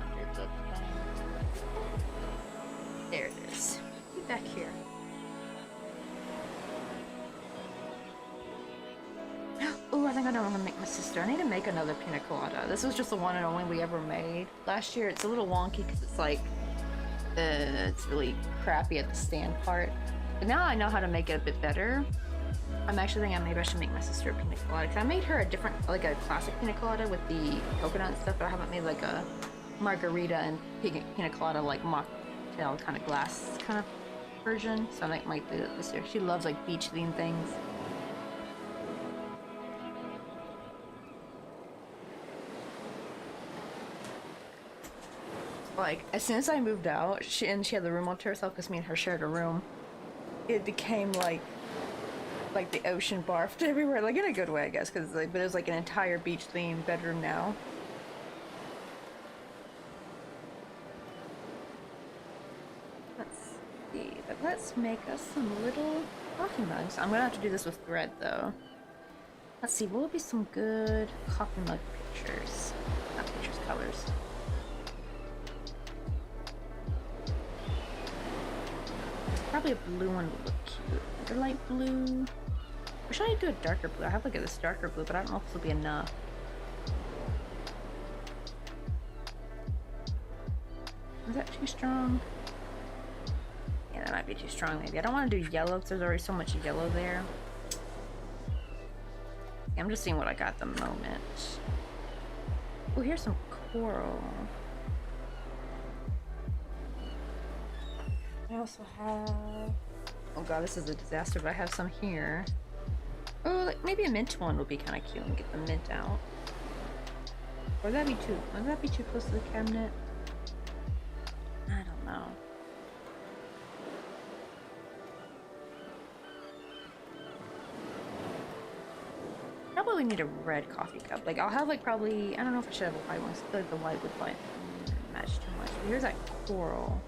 under the thing. There it is. Get back here. Oh, I think I know what I'm gonna make my sister. I need to make another pina colada. This was just the one and only we ever made. Last year, it's a little wonky because it's like, it's really crappy at the stand part. But now I know how to make it a bit better. I'm actually thinking maybe I should make my sister a pina colada. Cause I made her a different, like a classic pina colada with the coconut and stuff, but I haven't made like a margarita and pina colada like mocktail kind of glass kind of version, so I might do it this year. She loves like beach themed things. Like, as soon as I moved out, she had the room all to herself because me and her shared a room. It became like the ocean barfed everywhere, like in a good way, I guess, because like, but it was like an entire beach themed bedroom now. Let's see, but let's make us some little coffee mugs. I'm gonna have to do this with thread though. Let's see, what would be some good coffee mug pictures? Not pictures, colors. Probably a blue one would look cute. Like a light blue. Or should I do a darker blue? I have like this darker blue, but I don't know if this will be enough. Is that too strong? Yeah, that might be too strong maybe. I don't want to do yellow because there's already so much yellow there. I'm just seeing what I got at the moment. Oh, here's some coral. I also have... Oh god, this is a disaster, but I have some here. Oh, like maybe a mint one would be kind of cute and get the mint out. Or would that be too close to the cabinet? I don't know. Probably need a red coffee cup. Like I'll have like probably, I don't know if I should have a white one. I feel like the white would like match too much. But here's that coral.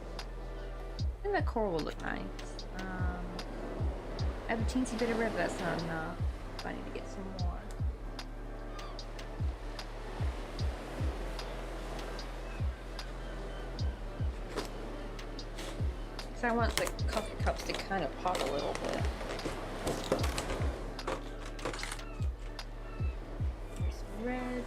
I think that coral will look nice. I have a teensy bit of red, but that's not enough. So I need to get some more. Because I want the coffee cups to kind of pop a little bit. There's some red.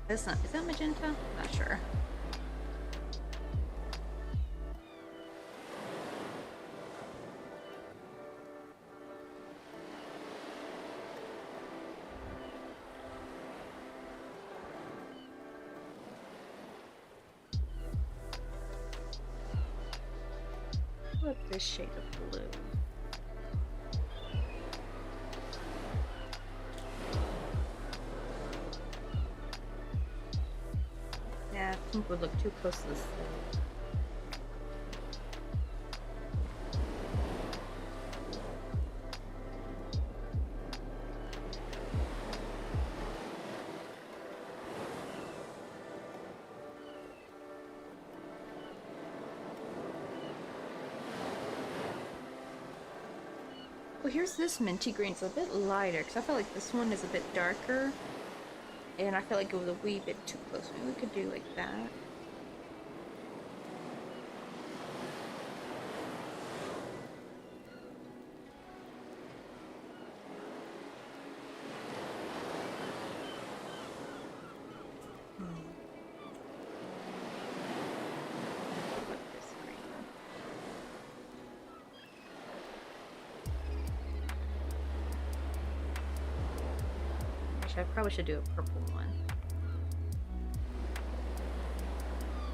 That's not, is that magenta? I'm not sure. What this shade of blue? Yeah, pink would look too close to the sleeve. Well, here's this minty green. It's a bit lighter because I feel like this one is a bit darker. And I feel like it was a wee bit too close. Maybe we could do like that. I probably should do a purple one.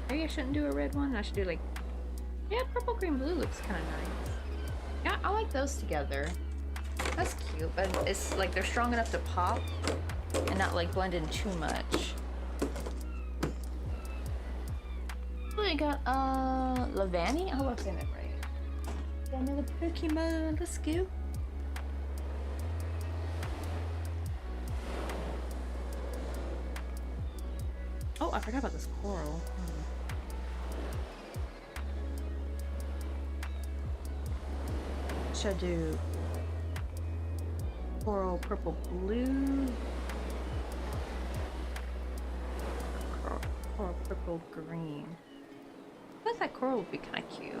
Maybe I shouldn't do a red one. I should do like, yeah, purple, green, blue looks kind of nice. Yeah, I like those together. That's cute, but it's like they're strong enough to pop and not like blend in too much. We got Lavani. I hope I'm saying that right. Got another Pokemon. Let's go. Oh, I forgot about this coral. Should I do coral, purple, blue? Coral, purple, green. I think that coral would be kind of cute.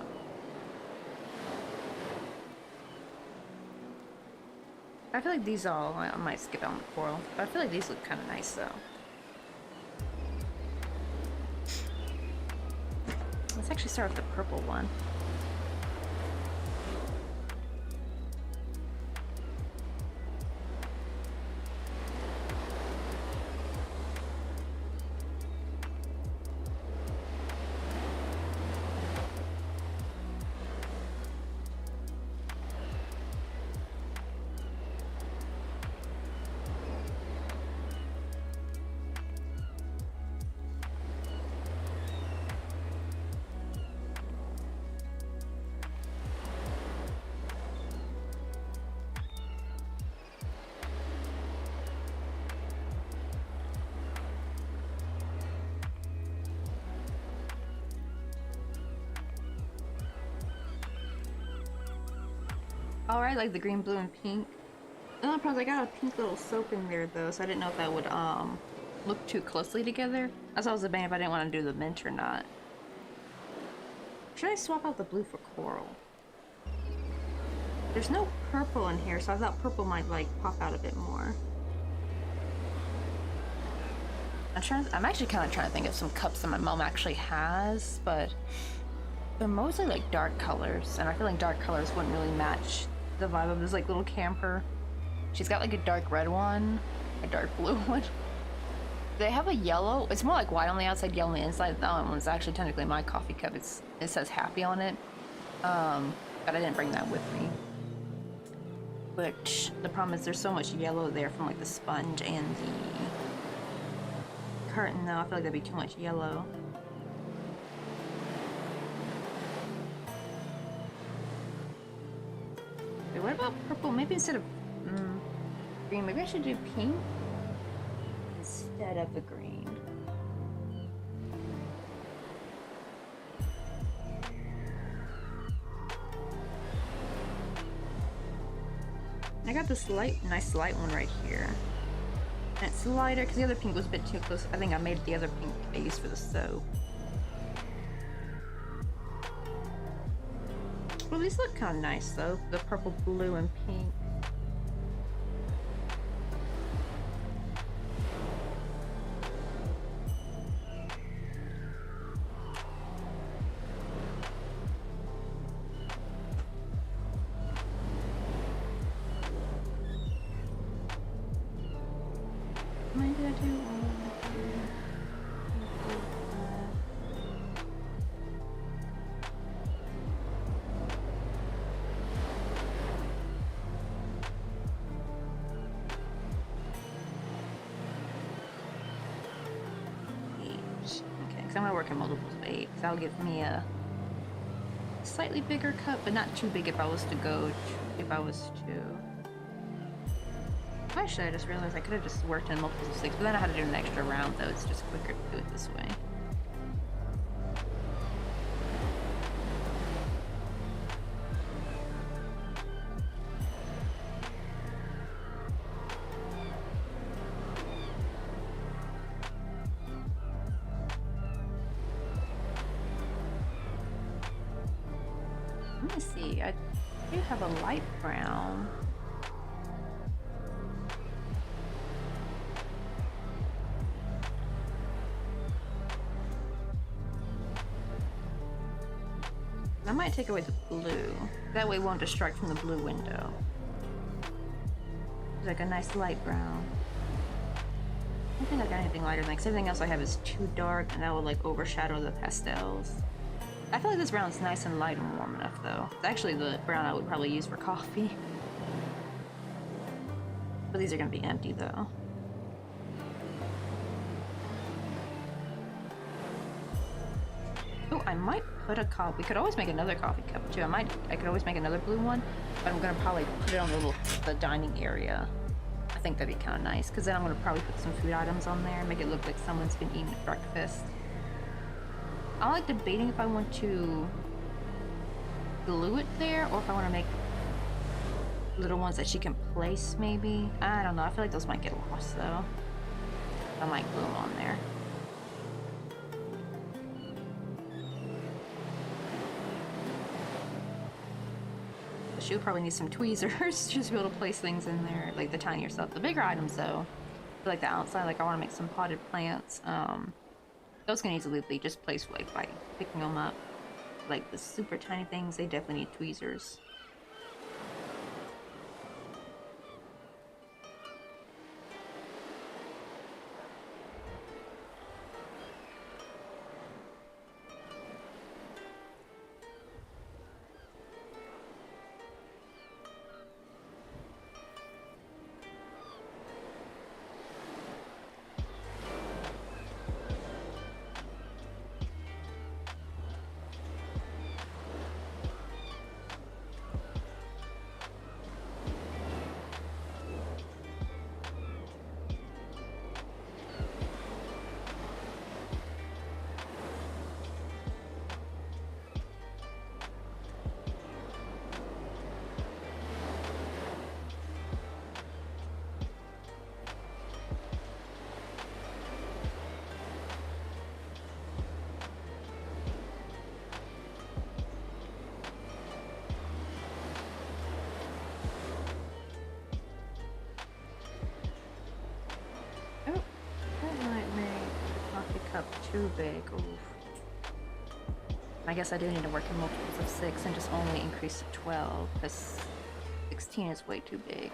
I feel like these all, I might skip out on the coral, but I feel like these look kind of nice though. actually start with the purple one. Alright, like the green, blue, and pink. The only problem is I got a pink little soap in there though, so I didn't know if that would look too closely together. That's why I was debating if I didn't want to do the mint or not. Should I swap out the blue for coral? There's no purple in here, so I thought purple might like pop out a bit more. I'm actually kind of trying to think of some cups that my mom actually has, but they're mostly like dark colors, and I feel like dark colors wouldn't really match the vibe of this like little camper. She's got like a dark red one, a dark blue one. They have a yellow. It's more like white on the outside, yellow on the inside. That one was actually technically my coffee cup. It says happy on it, but I didn't bring that with me. But the problem is there's so much yellow there from like the sponge and the curtain though. I feel like that'd be too much yellow. Wait, what about purple? Maybe instead of green, maybe I should do pink instead of the green. I got this nice light one right here. And it's lighter because the other pink was a bit too close. I think I made the other pink base for the soap. Well, these look kind of nice though. The purple, blue, and pink. I'm gonna work in multiples of 8, so that'll give me a slightly bigger cup, but not too big if I was to Actually, I just realized I could have just worked in multiples of 6, but then I had to do an extra round, though. It's just quicker to do it this way. Let me see, I do have a light brown. I might take away the blue. That way it won't distract from the blue window. It's like a nice light brown. I don't think I got anything lighter than that, 'cause everything else I have is too dark and that will like overshadow the pastels. I feel like this brown's nice and light and warm enough though. It's actually the brown I would probably use for coffee. But these are gonna be empty though. Oh, I might put a cup. We could always make another coffee cup too. I could always make another blue one, but I'm gonna probably put it on the dining area. I think that'd be kind of nice, because then I'm gonna probably put some food items on there, make it look like someone's been eating breakfast. I'm like debating if I want to glue it there or if I want to make little ones that she can place maybe. I don't know. I feel like those might get lost though. I might glue them on there. She would probably need some tweezers just to be able to place things in there, like the tinier stuff. The bigger items though, like the outside, like I want to make some potted plants. Those can easily be just placed like by picking them up. Like the super tiny things, they definitely need tweezers. Oh, that might make the coffee cup too big. Oof. I guess I do need to work in multiples of 6 and just only increase to 12 because 16 is way too big.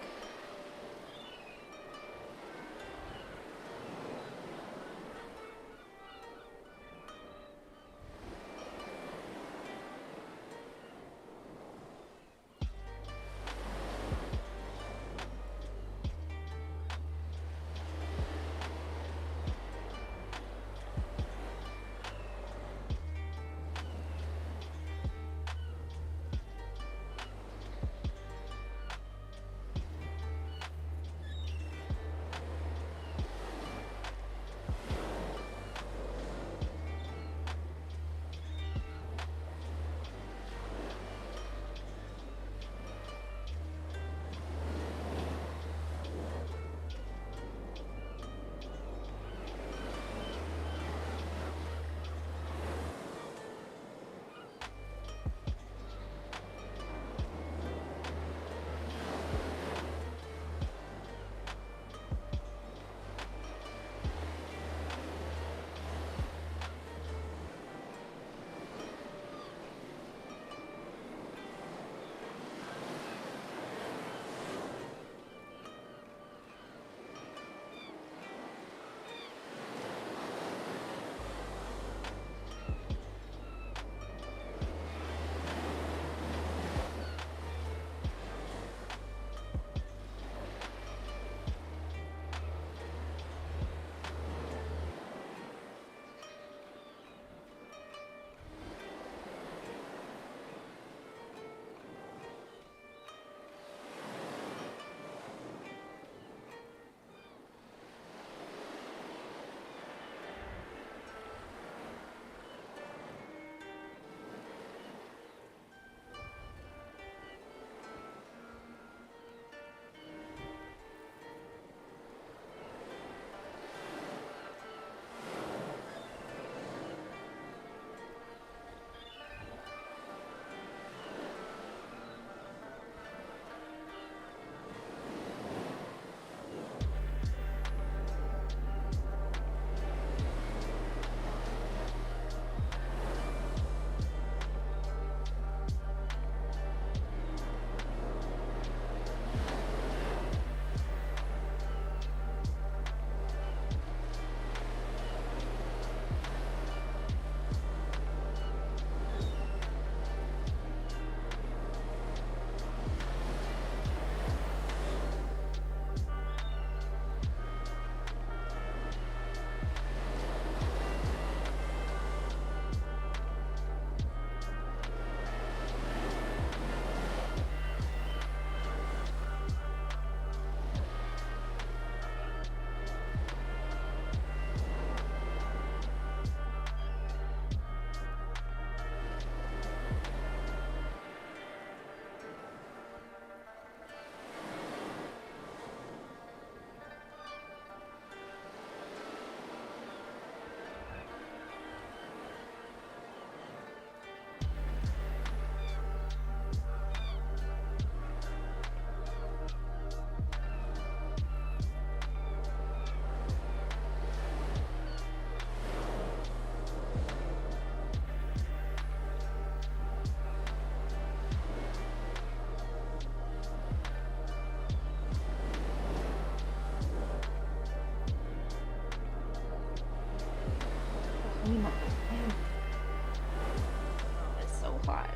Clyde.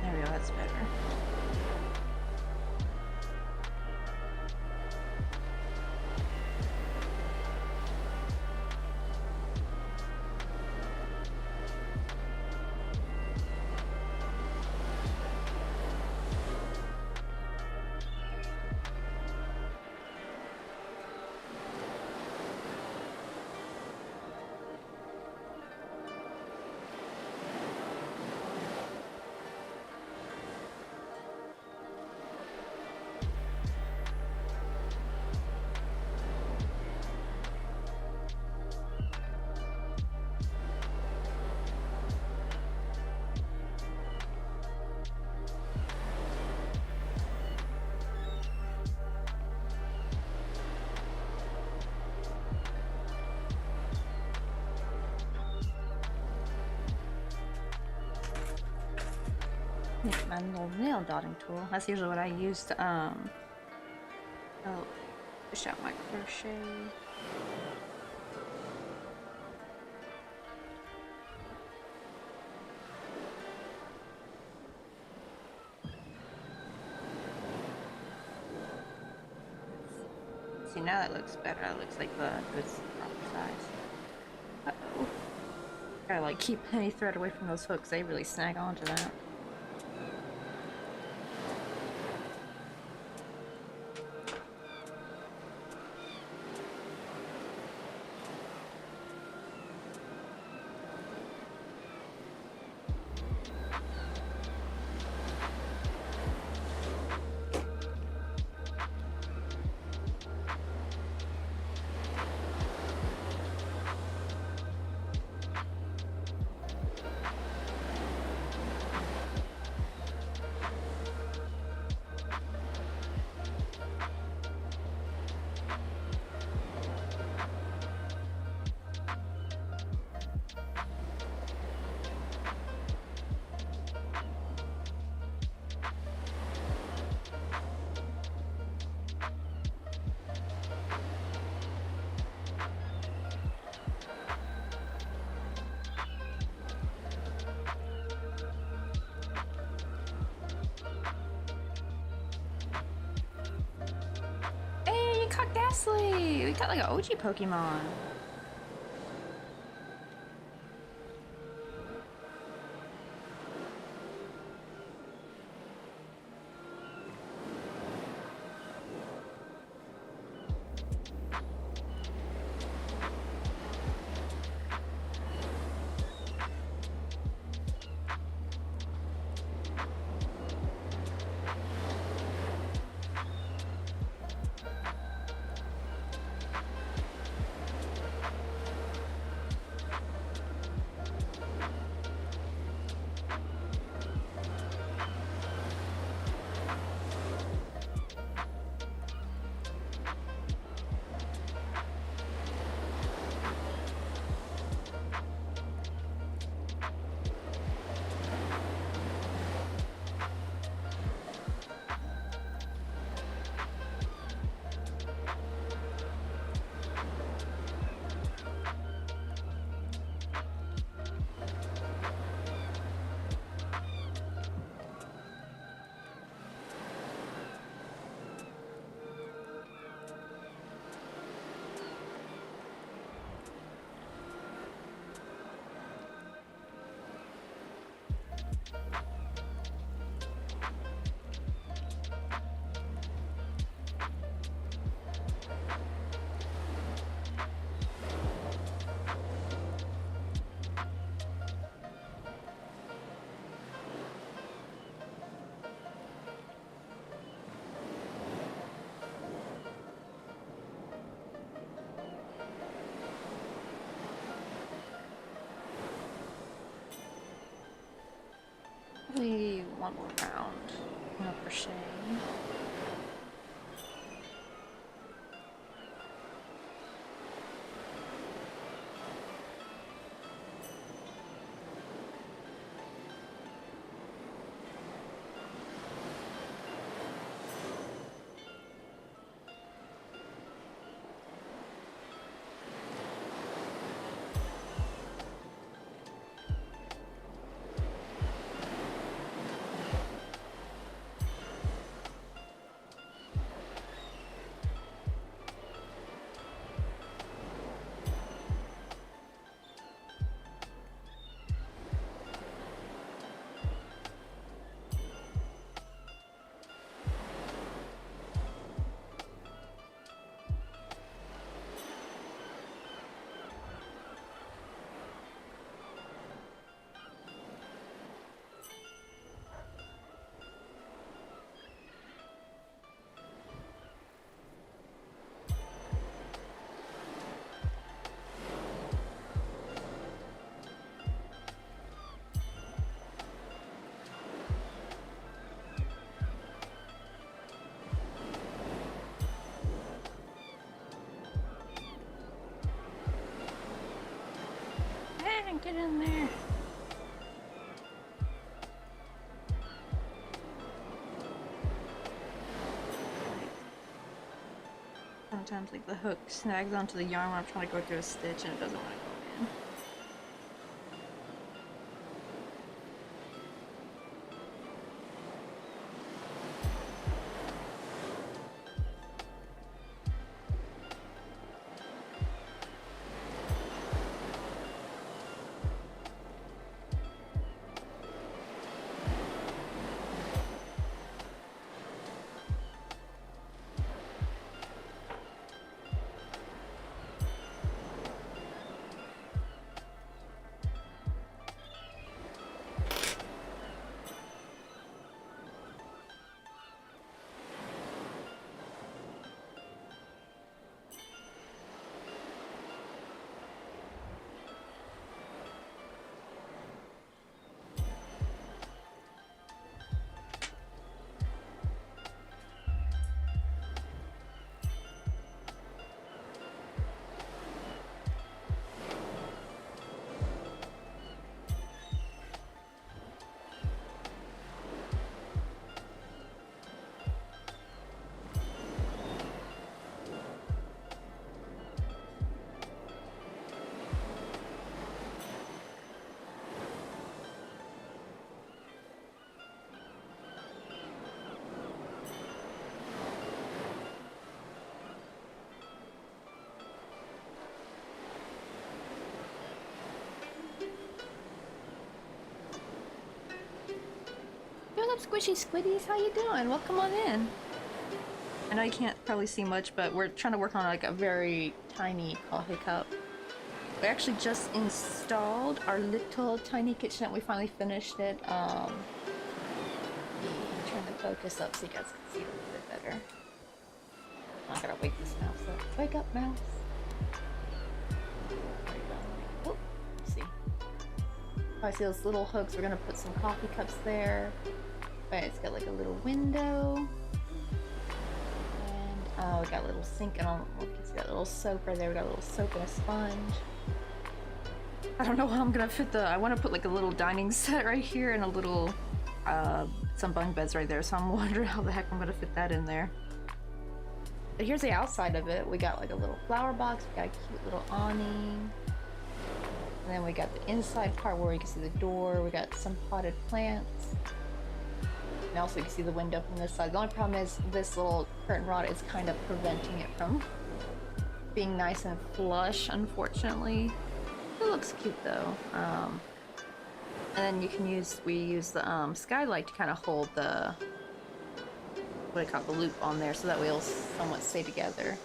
There we go, that's better. My little nail dotting tool. That's usually what I use to push out my crochet. See, now that looks better. It looks like the good proper size. Uh-oh. Gotta like keep any thread away from those hooks. They really snag onto that. Ghastly! We got like an OG Pokemon. Probably one more round. No crochet. Get in there. Sometimes like the hook snags onto the yarn when I'm trying to go through a stitch and it doesn't want to go in. What's up, squishy squiddies? How you doing? Welcome on in. I know you can't probably see much, but we're trying to work on like a very tiny coffee cup. We actually just installed our little tiny kitchenette. We finally finished it. Turn the focus up so you guys can see it a little bit better. I gotta wake this mouse up. Wake up, mouse. There you go. Oh, let's see. I see those little hooks. We're gonna put some coffee cups there. Right, it's got like a little window. And oh, we got a little sink. I don't know if you can see that little soap right there. We got a little soap and a sponge. I don't know how I'm gonna fit the. I want to put like a little dining set right here and a little, some bunk beds right there. So I'm wondering how the heck I'm gonna fit that in there. But here's the outside of it. We got like a little flower box. We got a cute little awning. And then we got the inside part where you can see the door. We got some potted plants. And also you can see the window from this side. The only problem is this little curtain rod is kind of preventing it from being nice and flush, unfortunately. It looks cute though. And then you can use, we use the skylight to kind of hold the, what do you call it, the loop on there, so that way it'll somewhat stay together.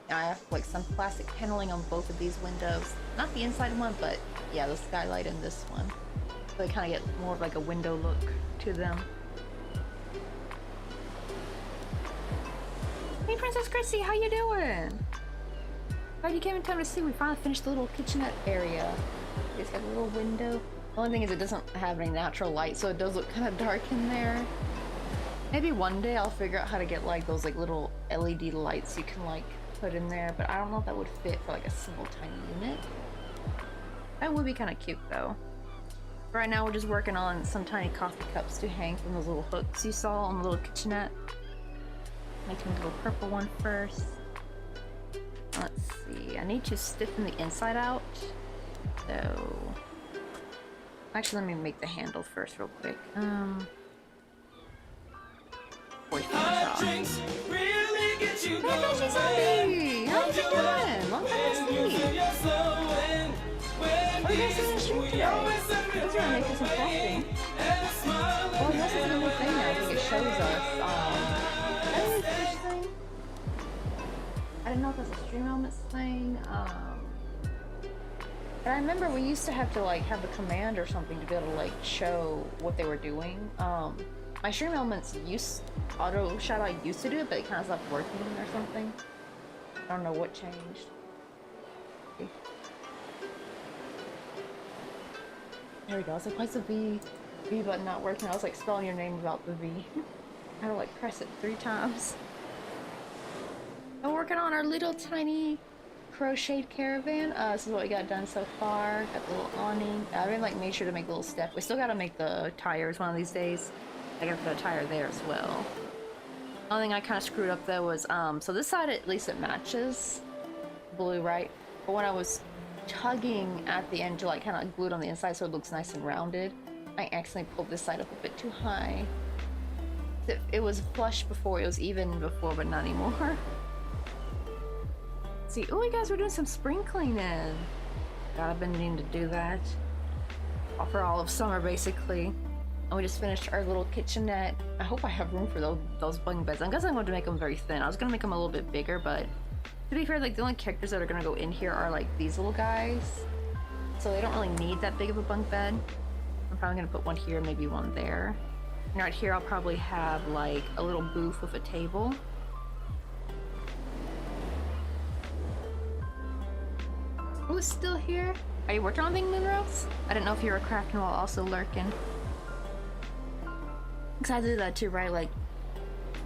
And I have like some plastic paneling on both of these windows. Not the inside one, but yeah, the skylight and this one. So they kind of get more of like a window look to them. Hey Princess Chrissy, how you doing? Glad you came in time to see. We finally finished the little kitchenette area. It's got a little window. The only thing is it doesn't have any natural light, so it does look kind of dark in there. Maybe one day I'll figure out how to get like those like little LED lights you can like put in there, but I don't know if that would fit for like a single tiny unit. That would be kind of cute though. Right now we're just working on some tiny coffee cups to hang from those little hooks you saw on the little kitchenette. Making a little purple one first. Let's see, I need to stiffen the inside out. So, actually let me make the handle first real quick. Hey, Fishy Zombie! How you doing? Long time no see! What are you guys doing in the stream today? I was gonna make you some frosting. Oh, this is a new thing now. I think it shows us, I didn't know if that's a Stream Elements thing. But I remember we used to have to like have a command or something to be able to like show what they were doing. My Stream Elements auto shout out used to do it, but it kind of stopped working or something. I don't know what changed. Okay. There we go. I was like, why's the V button not working? I was like spelling your name without the V. I had to like press it 3 times. We're working on our little tiny crocheted Caravan. This is what we got done so far. Got the little awning. I didn't like make sure to make a little step. We still gotta make the tires one of these days. I gotta put a tire there as well. Only thing I kind of screwed up though was so this side at least it matches blue, right? But when I was tugging at the end to like kind of glue it on the inside so it looks nice and rounded, I accidentally pulled this side up a bit too high. It was flush before, it was even before, but not anymore. See, oh, you guys were doing some spring cleaning. God, I've been needing to do that for all of summer, basically. And we just finished our little kitchenette. I hope I have room for those bunk beds. I guess I'm going to make them very thin. I was going to make them a little bit bigger, but to be fair, like the only characters that are going to go in here are like these little guys. So they don't really need that big of a bunk bed. I'm probably going to put one here, maybe one there. And right here, I'll probably have like a little booth with a table. Who's still here? Are you working on anything, Moonrose? I didn't know if you were crafting while also lurking. Because I do that too, right? Like,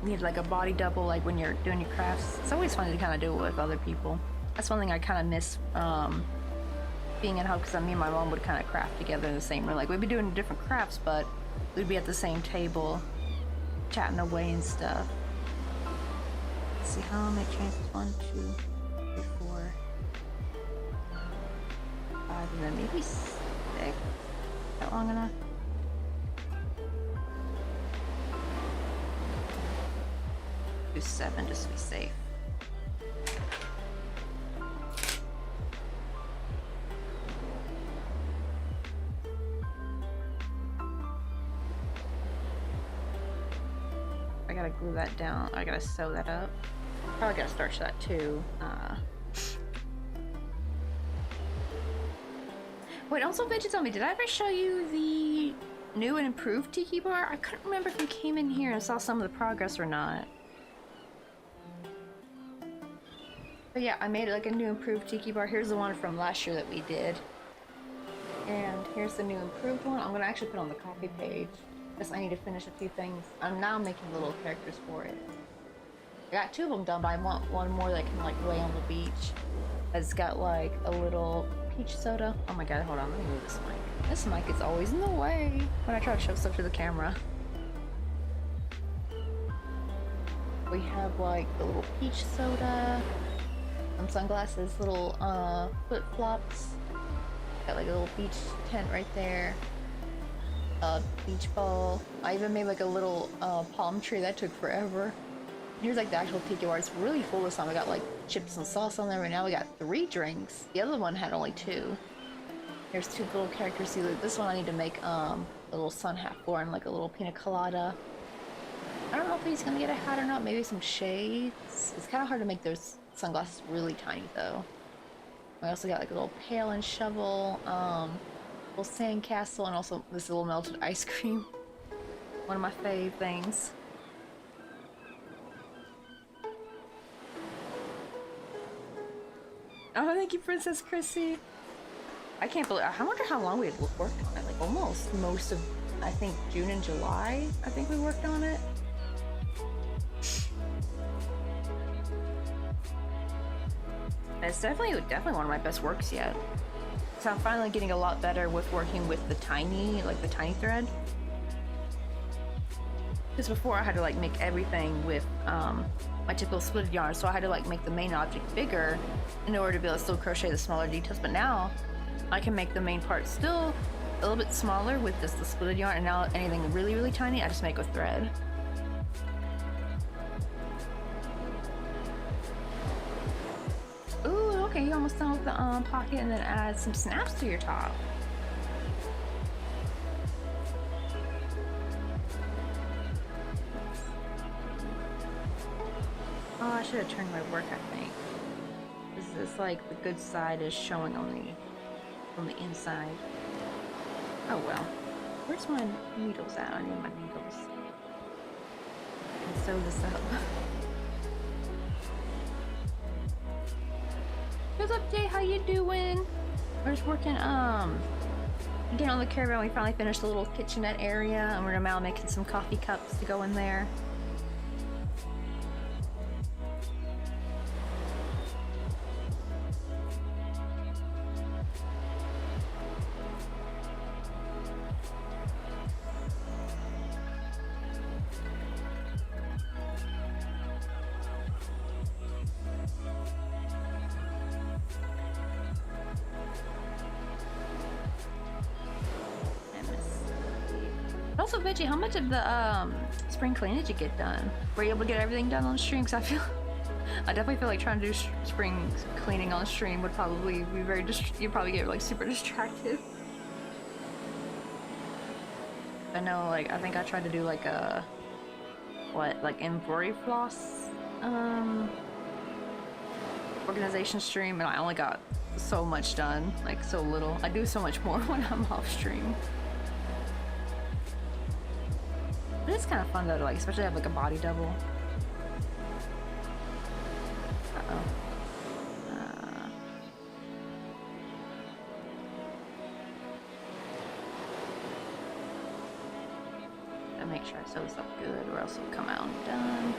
you need like a body double, like when you're doing your crafts. It's always fun to kind of do it with other people. That's one thing I kind of miss being at home, because me and my mom would kind of craft together in the same room. Like, we'd be doing different crafts, but we'd be at the same table, chatting away and stuff. Let's see, how many chances? 1, 2, 3, 4, 5, and then maybe 6. That long enough? Do 7 just to be safe. I gotta glue that down. I gotta sew that up. Probably gotta starch that too. Wait, also Veggie, tell me, did I ever show you the new and improved tiki bar? I couldn't remember if you came in here and saw some of the progress or not. But yeah, I made like a new improved tiki bar. Here's the one from last year that we did. And here's the new improved one. I'm gonna actually put on the copy page. Because I need to finish a few things. I'm now making little characters for it. I got 2 of them done, but I want one more that can like lay on the beach. It's got like a little peach soda. Oh my god, hold on, let me move this mic. This mic is always in the way when I try to show stuff to the camera. We have like the little peach soda, some sunglasses, little flip-flops. Got like a little beach tent right there. A beach ball. I even made like a little palm tree. That took forever. Here's like the actual tiki bar. It's really full this time. We got like chips and sauce on there. Right now we got 3 drinks. The other one had only 2. Here's 2 little characters. See, like, this one I need to make a little sun hat for, and like a little pina colada. I don't know if he's gonna get a hat or not. Maybe some shades. It's kind of hard to make those sunglasses really tiny though. I also got like a little pail and shovel. Little sand castle, and also this little melted ice cream. One of my fave things. Oh, thank you, Princess Chrissy. I can't believe. I wonder how long we had worked on it. Like almost most of, I think, June and July. I think we worked on it. It's definitely one of my best works yet. So I'm finally getting a lot better with working with the tiny thread. Because before I had to like make everything with my typical split yarn, so I had to like make the main object bigger in order to be able to still crochet the smaller details. But now I can make the main part still a little bit smaller with just the split yarn, and now anything really, really tiny I just make with thread. Ooh, okay, you're almost done with the pocket, and then add some snaps to your top. Oh, I should have turned my work, I think. This is like the good side is showing on the inside. Oh well. Where's my needles at? I need my needles. I can sew this up. What's up, Jay? How you doing? We're just working, again on the Caravan. We finally finished the little kitchenette area, and we're now making some coffee cups to go in there. Also, Veggie, how much of the spring clean did you get done? Were you able to get everything done on stream? Because I definitely feel like trying to do spring cleaning on stream would probably be very you'd probably get like super distracted. I know, like, I think I tried to do like a like embroidery floss organization stream, and I only got so much done, like so little. I do so much more when I'm off stream. But it's kind of fun though to like, especially have like a body double. Uh-oh. Gotta make sure I sew this up good, or else it'll come out undone.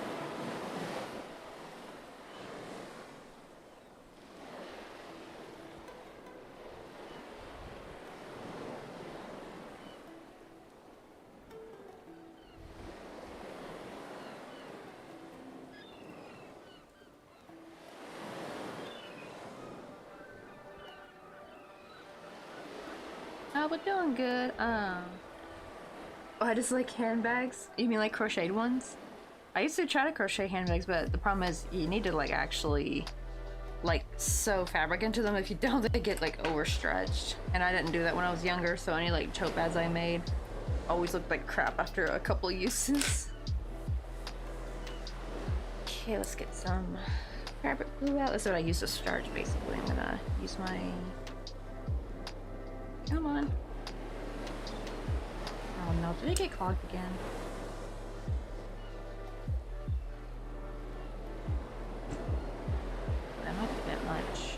We're doing good. Oh, I just like handbags. You mean like crocheted ones? I used to try to crochet handbags, but the problem is you need to like actually like sew fabric into them. If you don't, they get like overstretched. And I didn't do that when I was younger, so any like tote bags I made always looked like crap after a couple uses. Okay, let's get some fabric glue out. That's what I use to starch, basically. I'm gonna use my... Come on. Oh no, did it get clogged again? That might be a bit much.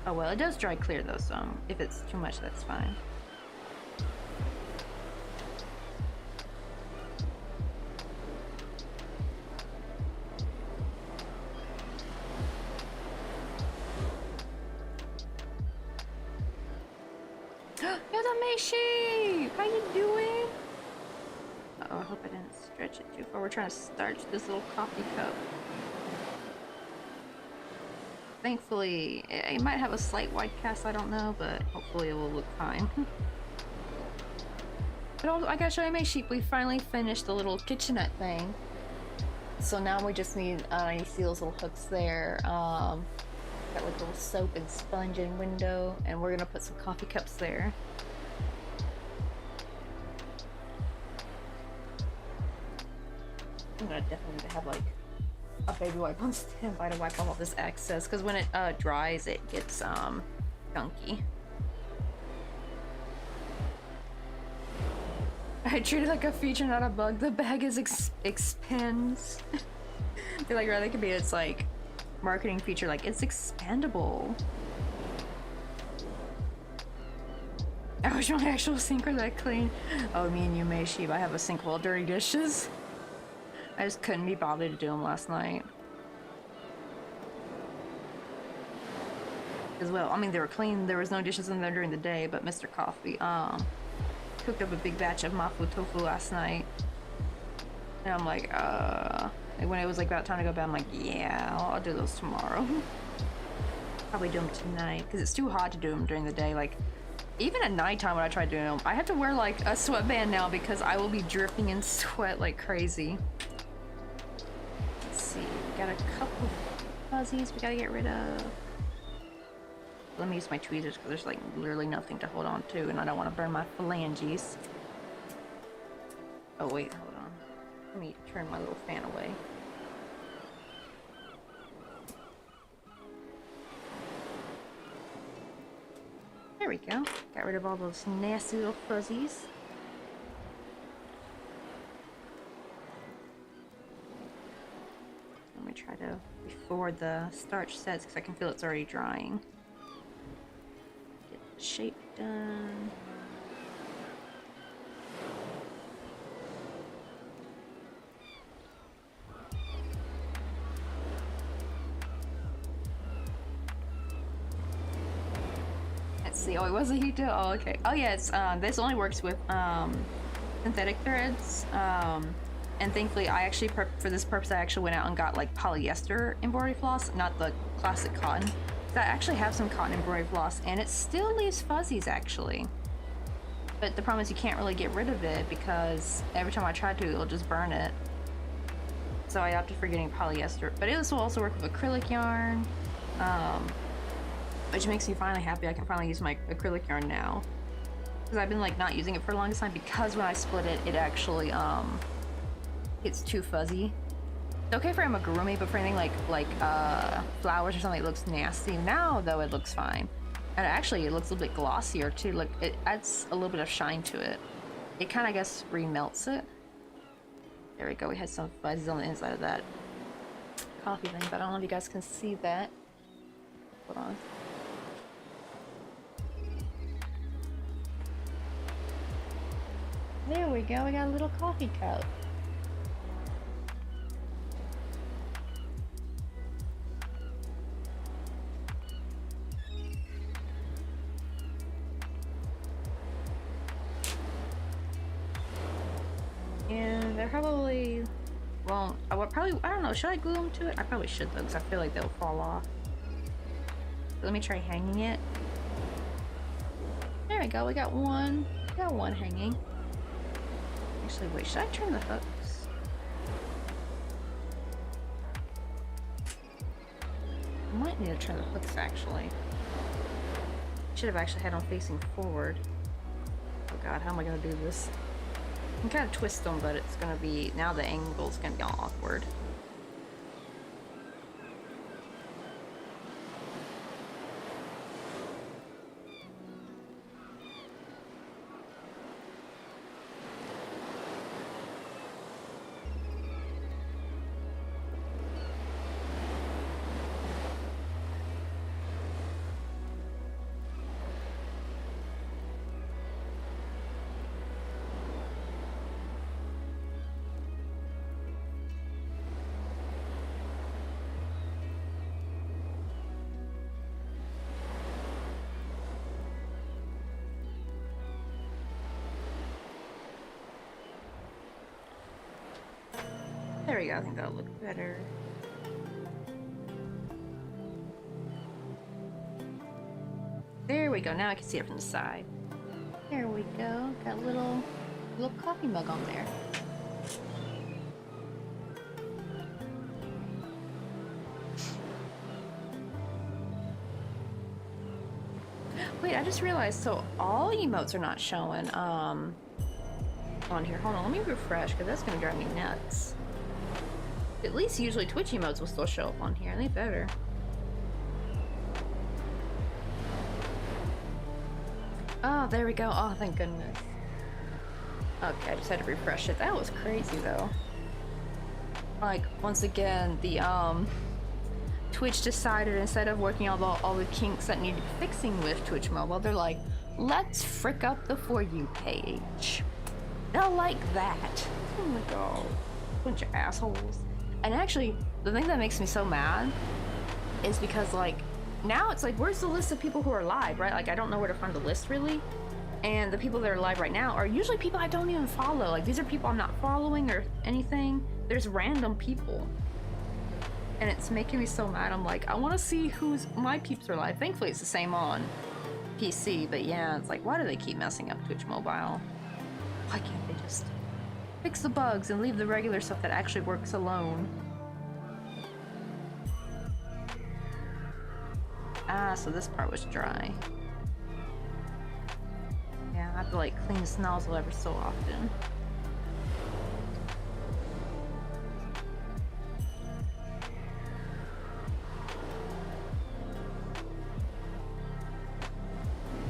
Oh well, it does dry clear though, so if it's too much, that's fine. Sheep! How you doing? Uh-oh, I hope I didn't stretch it too far. We're trying to starch this little coffee cup. Thankfully, it might have a slight white cast, I don't know, but hopefully it will look fine. But also, I gotta show you my sheep. We finally finished the little kitchenette thing. So now we just need, you see those little hooks there. Got like a little soap and sponge and window, and we're gonna put some coffee cups there. I'm gonna definitely have like a baby wipe on standby to wipe off all this excess, because when it dries it gets gunky. I treat it like a feature, not a bug. The bag is expands. I feel like rather could be its like marketing feature, like it's expandable. I wish my actual sink were that clean. Oh, me and you, May Sheep. I have a sink full of dirty dishes. I just couldn't be bothered to do them last night. As well, I mean, they were clean. There was no dishes in there during the day, but Mr. Coffee cooked up a big batch of mafu tofu last night. And I'm like, when it was like about time to go bed, I'm like, yeah, I'll do those tomorrow. Probably do them tonight, because it's too hot to do them during the day. Like, even at nighttime when I try doing them, I have to wear like a sweatband now because I will be dripping in sweat like crazy. Let's see, we got a couple of fuzzies we gotta get rid of. Let me use my tweezers because there's like literally nothing to hold on to, and I don't want to burn my phalanges. Oh wait, hold on. Let me turn my little fan away. There we go. Got rid of all those nasty little fuzzies. Let me try to, before the starch sets, because I can feel it's already drying. Get the shape done. See, oh, it was a heat too? Oh, okay. Oh, yeah, it's, this only works with, synthetic threads, and thankfully, I actually, for this purpose, I actually went out and got, like, polyester embroidery floss, not the classic cotton. So I actually have some cotton embroidery floss, and it still leaves fuzzies, actually. But the problem is you can't really get rid of it because every time I try to, it'll just burn it. So I opted for getting polyester. But this will also work with acrylic yarn, which makes me finally happy I can finally use my acrylic yarn now. Because I've been like not using it for the longest time because when I split it, it actually gets too fuzzy. It's okay for amigurumi, but for anything like flowers or something, it looks nasty. Now though, it looks fine. And actually, it looks a little bit glossier too. Look, it adds a little bit of shine to it. It kind of, I guess, remelts it. There we go. We had some fuzzies on the inside of that coffee thing, but I don't know if you guys can see that. Hold on. There we go. We got a little coffee cup. And they're probably won't. I don't know. Should I glue them to it? I probably should though, because I feel like they'll fall off. Let me try hanging it. There we go. We got one. We got one hanging. Actually, wait. Should I turn the hooks? I might need to turn the hooks actually. Should have actually had them facing forward. Oh God, how am I gonna do this? I can kind of twist them, but it's gonna be, now the angle's gonna be all awkward. There we go, I think that'll look better. There we go, now I can see it from the side. There we go, got a little coffee mug on there. Wait, I just realized, so all emotes are not showing on here. Hold on, let me refresh, because that's gonna drive me nuts. At least usually Twitch emotes will still show up on here. They better. Oh, there we go. Oh, thank goodness. Okay, I just had to refresh it. That was crazy, though. Like, once again, the, Twitch decided instead of working on all the kinks that needed fixing with Twitch Mobile, they're like, let's frick up the For You page. They'll like that. Oh my god. Bunch of assholes. And actually, the thing that makes me so mad is because, like, now it's like, where's the list of people who are live, right? Like, I don't know where to find the list, really. And the people that are live right now are usually people I don't even follow. Like, these are people I'm not following or anything. There's random people. And it's making me so mad. I'm like, I want to see who's my peeps are live. Thankfully, it's the same on PC. But yeah, it's like, why do they keep messing up Twitch Mobile? Why can't they just fix the bugs and leave the regular stuff that actually works alone? Ah, so this part was dry. Yeah, I have to like clean this nozzle ever so often.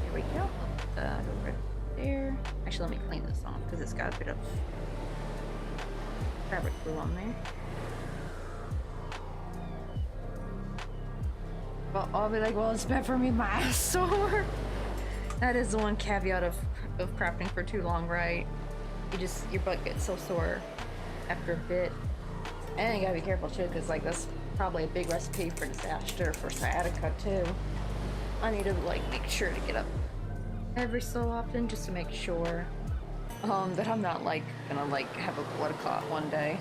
There we go. Go right there. Actually, let me clean this off because it's got a bit of fabric glue on there. Well, I'll be like, well, it's bad for me, my ass sore. That is the one caveat of crafting for too long, right? Your butt gets so sore after a bit. And you gotta be careful too, because like that's probably a big recipe for disaster for sciatica too. I need to like make sure to get up every so often just to make sure that I'm not like gonna like have a blood clot one day.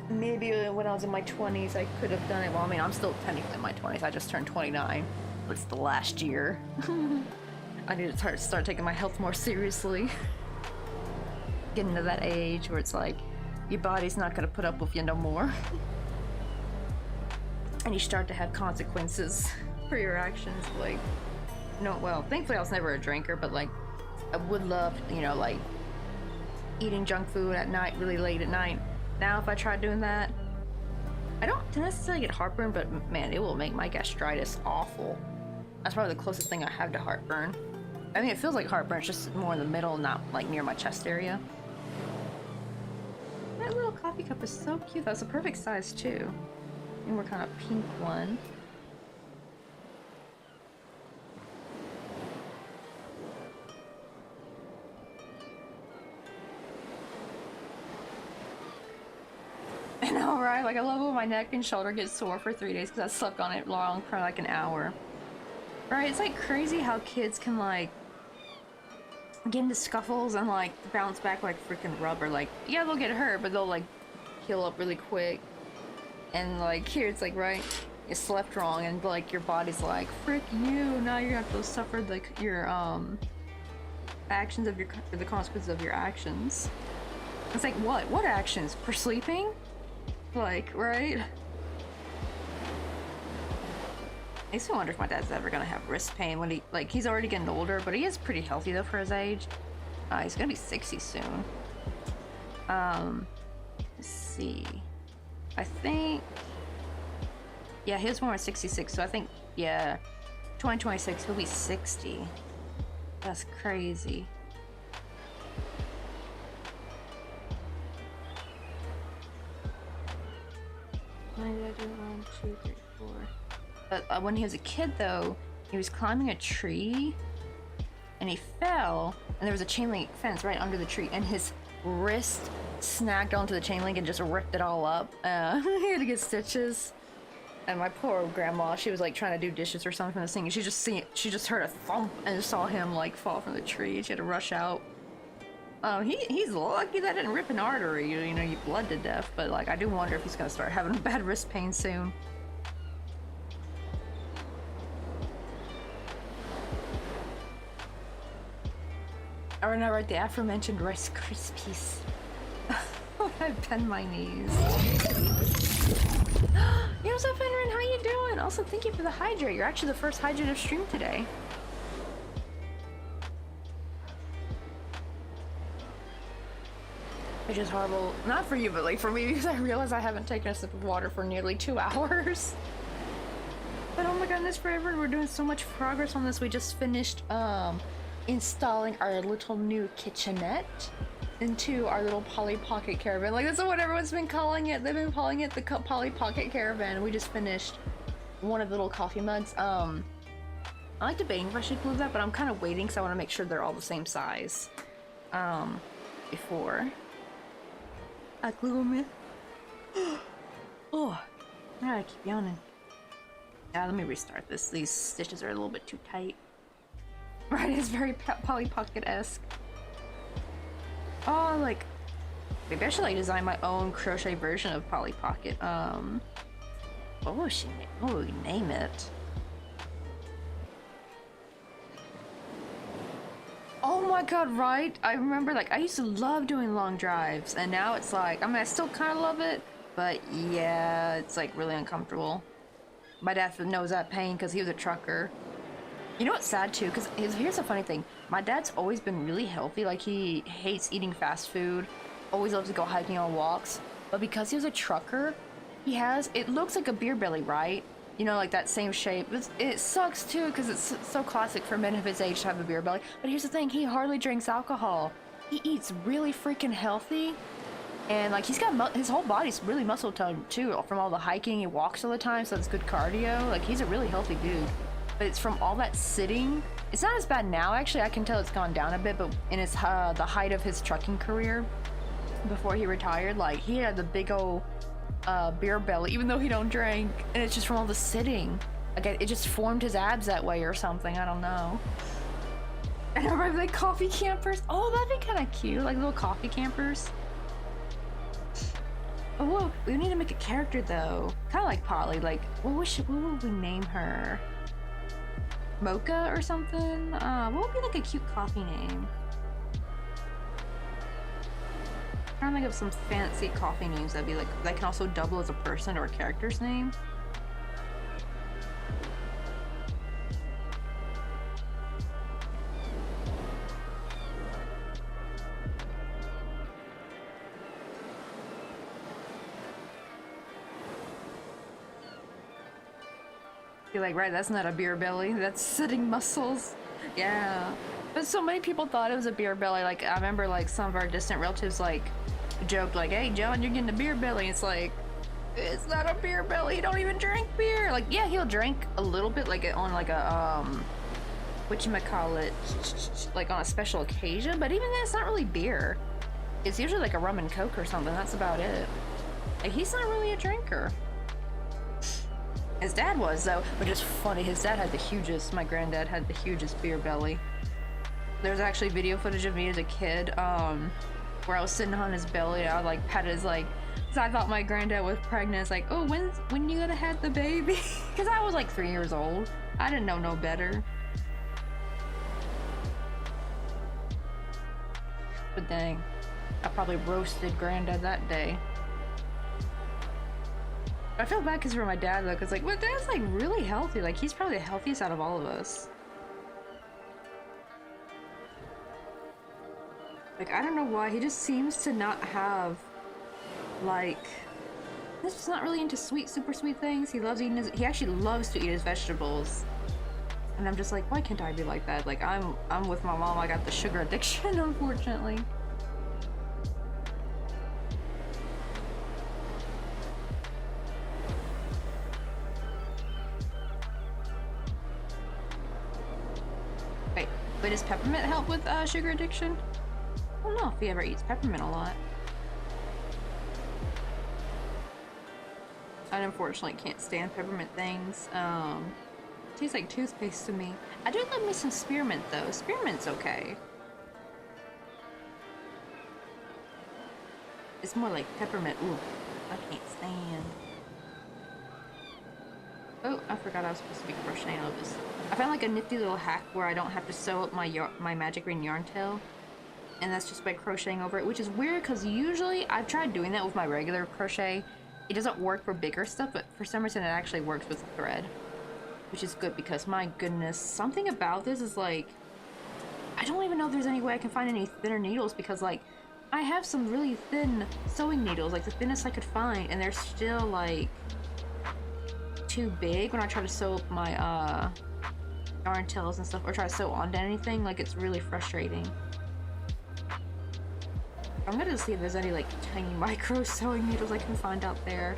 Maybe when I was in my 20s, I could have done it. Well, I mean, I'm still technically in my 20s. I just turned 29. It's the last year. I need to start taking my health more seriously. Getting to that age where it's like, your body's not gonna put up with you no more. And you start to have consequences for your actions, like, no, well, thankfully I was never a drinker, but like, I would love, you know, like, eating junk food at night, really late at night. Now if I try doing that, I don't necessarily get heartburn, but man, it will make my gastritis awful. That's probably the closest thing I have to heartburn. I mean, it feels like heartburn, it's just more in the middle, not like near my chest area. That little coffee cup is so cute. That's a perfect size too. And we're kind of pink one. I know, right? Like, I love when my neck and shoulder get sore for 3 days because I slept on it long for like an hour. Right? It's like crazy how kids can like get into scuffles and like bounce back like freaking rubber. Like, yeah, they'll get hurt, but they'll like heal up really quick. And like here, it's like, right, you slept wrong, and like your body's like, frick you! Now you have to suffer like your actions of the consequences of your actions. It's like, what? What actions? For sleeping? Like, right? I used to wonder if my dad's ever gonna have wrist pain when he, like, he's already getting older, but he is pretty healthy though for his age. He's gonna be 60 soon. Let's see. I think, yeah, he was born at 66, so I think, yeah, 2026 he'll be 60. That's crazy. Why did I do 1, 2, 3, 4? But when he was a kid, though, he was climbing a tree, and he fell, and there was a chain link fence right under the tree, and his wrist snagged onto the chain link and just ripped it all up. He had to get stitches. And my poor grandma, she was like trying to do dishes or something from this thing, and she just heard a thump and just saw him like fall from the tree. She had to rush out. He's lucky that didn't rip an artery, you know, you bled to death, but like I do wonder if he's gonna start having bad wrist pain soon. Or not, right, the aforementioned Rice Krispies. I bend my knees. Yo, what's up, Fenrin? How you doing? Also, thank you for the hydrate. You're actually the first hydrated stream today. Which is horrible. Not for you, but like for me, because I realize I haven't taken a sip of water for nearly 2 hours. But oh my goodness, forever, we're doing so much progress on this. We just finished installing our little new kitchenette into our little Polly Pocket Caravan. Like, that's what everyone's been calling it. They've been calling it the Polly Pocket Caravan. We just finished one of the little coffee mugs. I like debating if I should glue that, but I'm kind of waiting because I want to make sure they're all the same size before I glue them in. Oh, I gotta keep yawning. Yeah, let me restart this. These stitches are a little bit too tight. Right, it's very Polly Pocket-esque. Oh, like, maybe I should like design my own crochet version of Polly Pocket. What would we name it? Oh my god, right? I remember, like, I used to love doing long drives, and now it's like, I mean, I still kind of love it, but yeah, it's like really uncomfortable. My dad knows that pain because he was a trucker. You know what's sad too? Because here's the funny thing. My dad's always been really healthy. Like, he hates eating fast food. Always loves to go hiking on walks. But because he was a trucker, it looks like a beer belly, right? You know, like that same shape. It sucks too because it's so classic for men of his age to have a beer belly. But here's the thing. He hardly drinks alcohol. He eats really freaking healthy. And like, he's got his whole body's really muscle toned too from all the hiking. He walks all the time, so it's good cardio. Like, he's a really healthy dude. But it's from all that sitting. It's not as bad now, actually. I can tell it's gone down a bit, but in his the height of his trucking career, before he retired, like, he had the big old beer belly, even though he don't drink, and it's just from all the sitting. Like, it just formed his abs that way or something. I don't know. And I remember like coffee campers. Oh, that'd be kind of cute, like little coffee campers. Oh, whoa, we need to make a character though, kind of like Polly. Like, what would we name her? Mocha or something? What would be like a cute coffee name? I'm trying to think of some fancy coffee names that'd be like, that can also double as a person or a character's name. You're like, right, that's not a beer belly, that's sitting muscles. Yeah. But so many people thought it was a beer belly. Like, I remember like some of our distant relatives like joked like, hey John, you're getting a beer belly. It's like, it's not a beer belly, he don't even drink beer. Like, yeah, he'll drink a little bit like on like a, whatchamacallit, like on a special occasion, but even then it's not really beer. It's usually like a rum and coke or something, that's about it. Like, he's not really a drinker. His dad was, though, which is funny. His dad had the hugest, my granddad had the hugest beer belly. There's actually video footage of me as a kid, where I was sitting on his belly and I would like pet his like, cause I thought my granddad was pregnant. It's like, oh, when you gonna have the baby? Cause I was like 3 years old. I didn't know no better. But dang, I probably roasted granddad that day. I feel bad because for my dad though, because like my dad's like really healthy. Like, he's probably the healthiest out of all of us. Like, I don't know why, he just seems to not have like, he's just not really into sweet, super sweet things. He loves eating his, he actually loves to eat his vegetables. And I'm just like, why can't I be like that? Like, I'm with my mom, I got the sugar addiction, unfortunately. But does peppermint help with sugar addiction? I don't know if he ever eats peppermint a lot. I unfortunately can't stand peppermint things. Tastes like toothpaste to me. I do love me some spearmint though. Spearmint's okay. It's more like peppermint. Ooh, I can't stand. Oh, I forgot I was supposed to be crocheting all this. I found like a nifty little hack where I don't have to sew up my magic green yarn tail. And that's just by crocheting over it, which is weird because usually I've tried doing that with my regular crochet. It doesn't work for bigger stuff, but for some reason it actually works with thread. Which is good because, my goodness, something about this is like, I don't even know if there's any way I can find any thinner needles because like, I have some really thin sewing needles, like the thinnest I could find, and they're still like too big when I try to sew up my yarn tails and stuff, or try to sew onto anything. Like, it's really frustrating. I'm gonna see if there's any like tiny micro sewing needles I can find out there.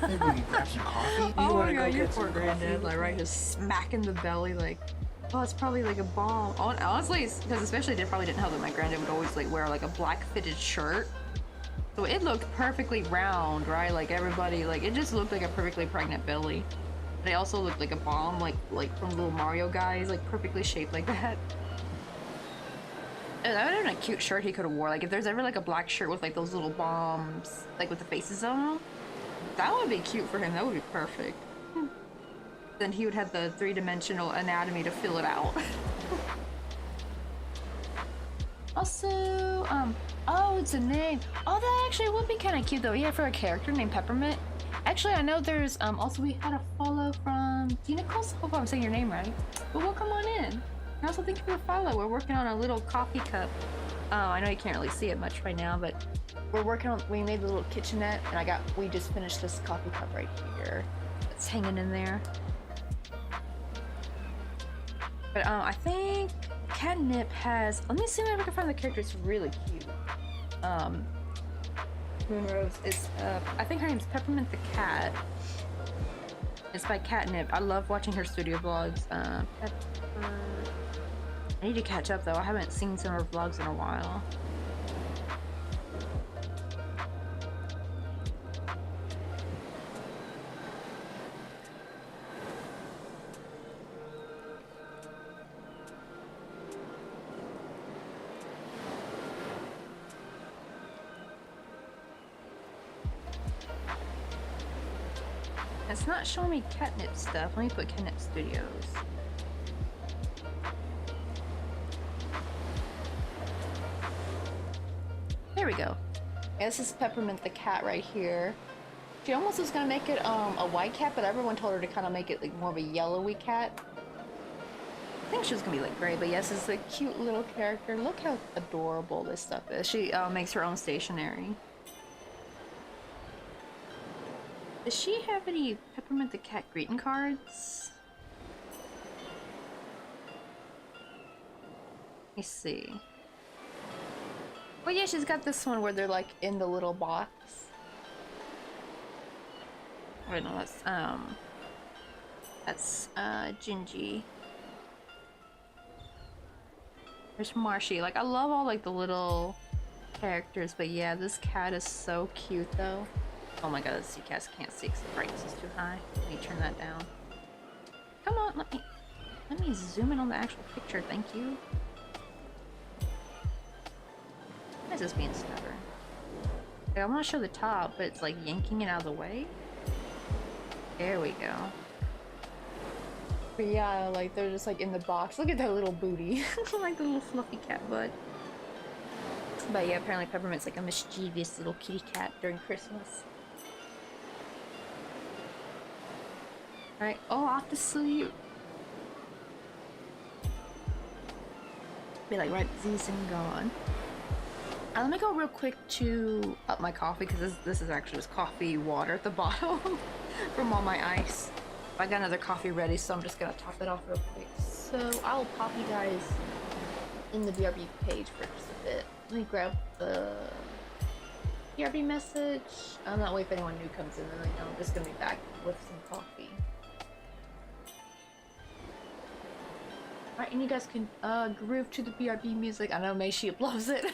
Maybe we can grab some coffee. Oh my god, your poor granddad, like right, just smacking the belly, like, oh, it's probably like a bomb. Honestly, because especially they probably didn't know that my granddad would always like wear like a black fitted shirt, so it looked perfectly round, right? Like everybody, like it just looked like a perfectly pregnant belly. But it also looked like a bomb, like from little Mario guys, like perfectly shaped like that. And that would have been a cute shirt he could have wore. Like if there's ever like a black shirt with like those little bombs, like with the faces on them. That would be cute for him. That would be perfect. Then he would have the three-dimensional anatomy to fill it out. Also, oh, it's a name. Oh, that actually would be kind of cute though. Yeah, for a character named Peppermint. Actually, I know there's, also we had a follow from Nichols. Hope I'm saying your name right. But welcome on in. And also thank you for the follow. We're working on a little coffee cup. I know you can't really see it much right now, but we're working on, we made the little kitchenette, and we just finished this coffee cup right here. It's hanging in there. But I think Catnip has, let me see if I can find the character. It's really cute. Moonrose is, I think her name's Peppermint the Cat. It's by Catnip. I love watching her studio vlogs. Pepper... I need to catch up though. I haven't seen some of her vlogs in a while. It's not showing me catnip stuff. Let me put catnip studios. There we go. Yeah, this is Peppermint the cat right here. She almost was gonna make it a white cat, but everyone told her to kind of make it like more of a yellowy cat. I think she was gonna be like gray, but yes, it's a cute little character. Look how adorable this stuff is. She makes her own stationery. Does she have any Peppermint the cat greeting cards? Let me see. Well, yeah, she's got this one where they're like in the little box. Wait, no, that's Gingy. There's Marshy. Like, I love all like the little characters, but yeah, this cat is so cute though. Oh my god, you guys can't see because the brightness is too high. Let me turn that down. Come on, let me zoom in on the actual picture, thank you. Why is this being stubborn? Okay, I want to show the top, but it's like yanking it out of the way. There we go. But yeah, like they're just like in the box. Look at that little booty. Like the little fluffy cat butt. But yeah, apparently Peppermint's like a mischievous little kitty cat during Christmas. Alright, oh, off to sleep. Be like, right, this and gone. Let me go real quick to up my coffee because this is actually just coffee water at the bottom from all my ice. I got another coffee ready, so I'm just gonna top it off real quick. So I'll pop you guys in the BRB page for just a bit. Let me grab the BRB message. That way if anyone new comes in, then they know I'm just gonna be back with some coffee. Alright, and you guys can groove to the BRB music. I know May Sheep loves it.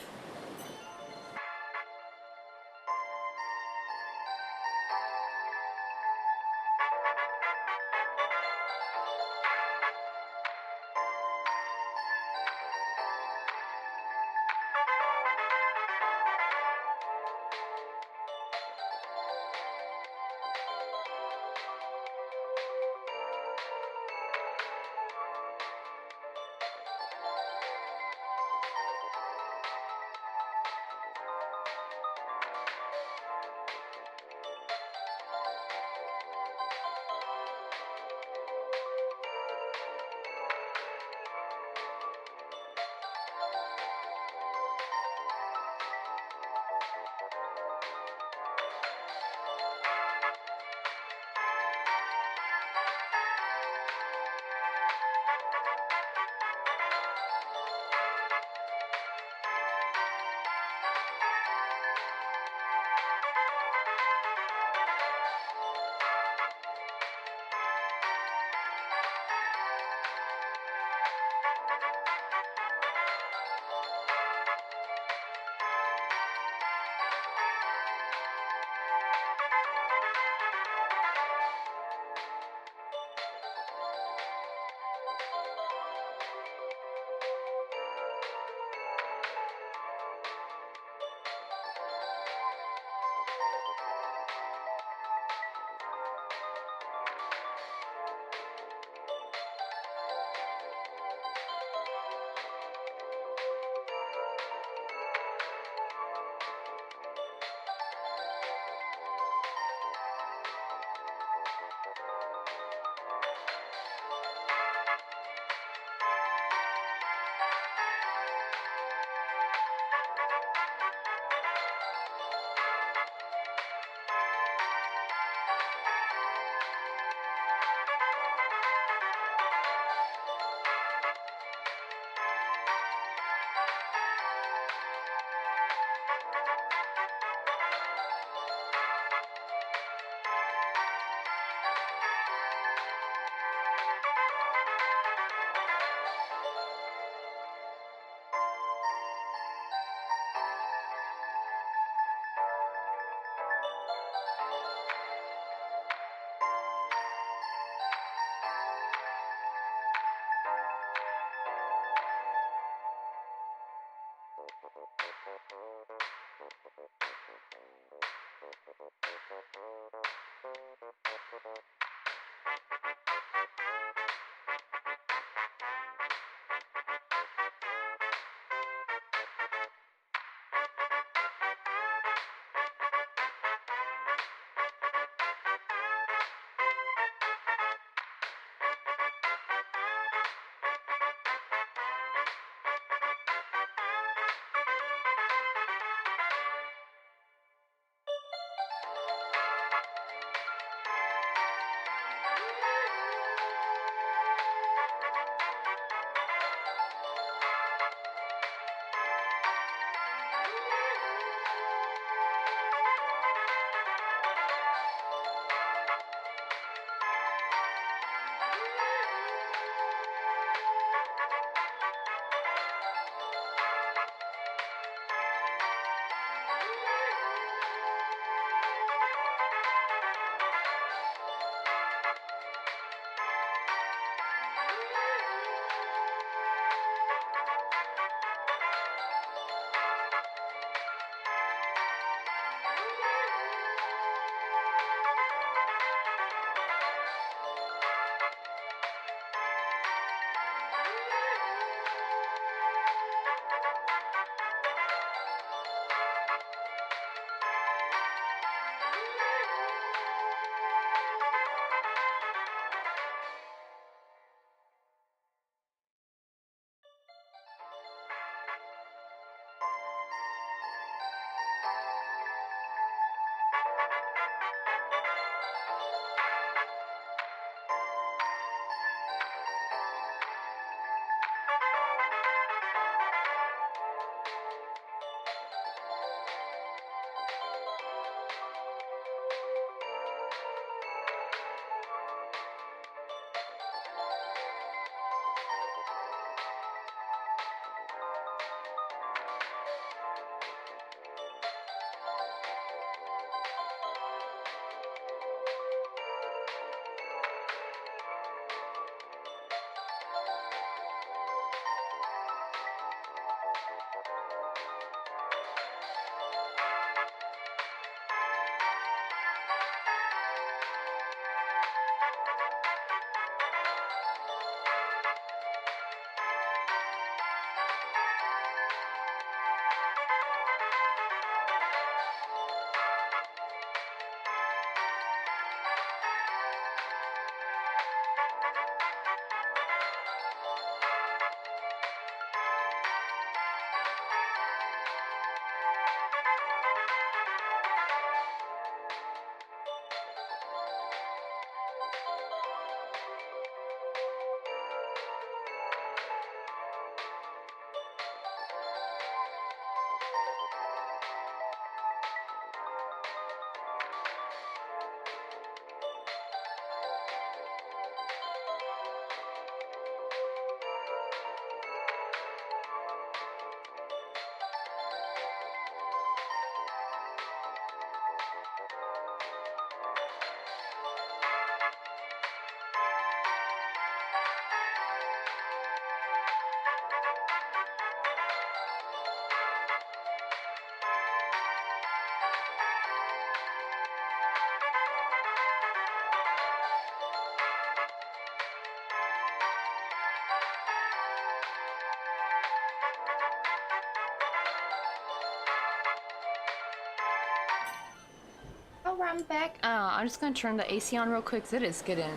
I'm back. I'm just gonna turn the AC on real quick because it is getting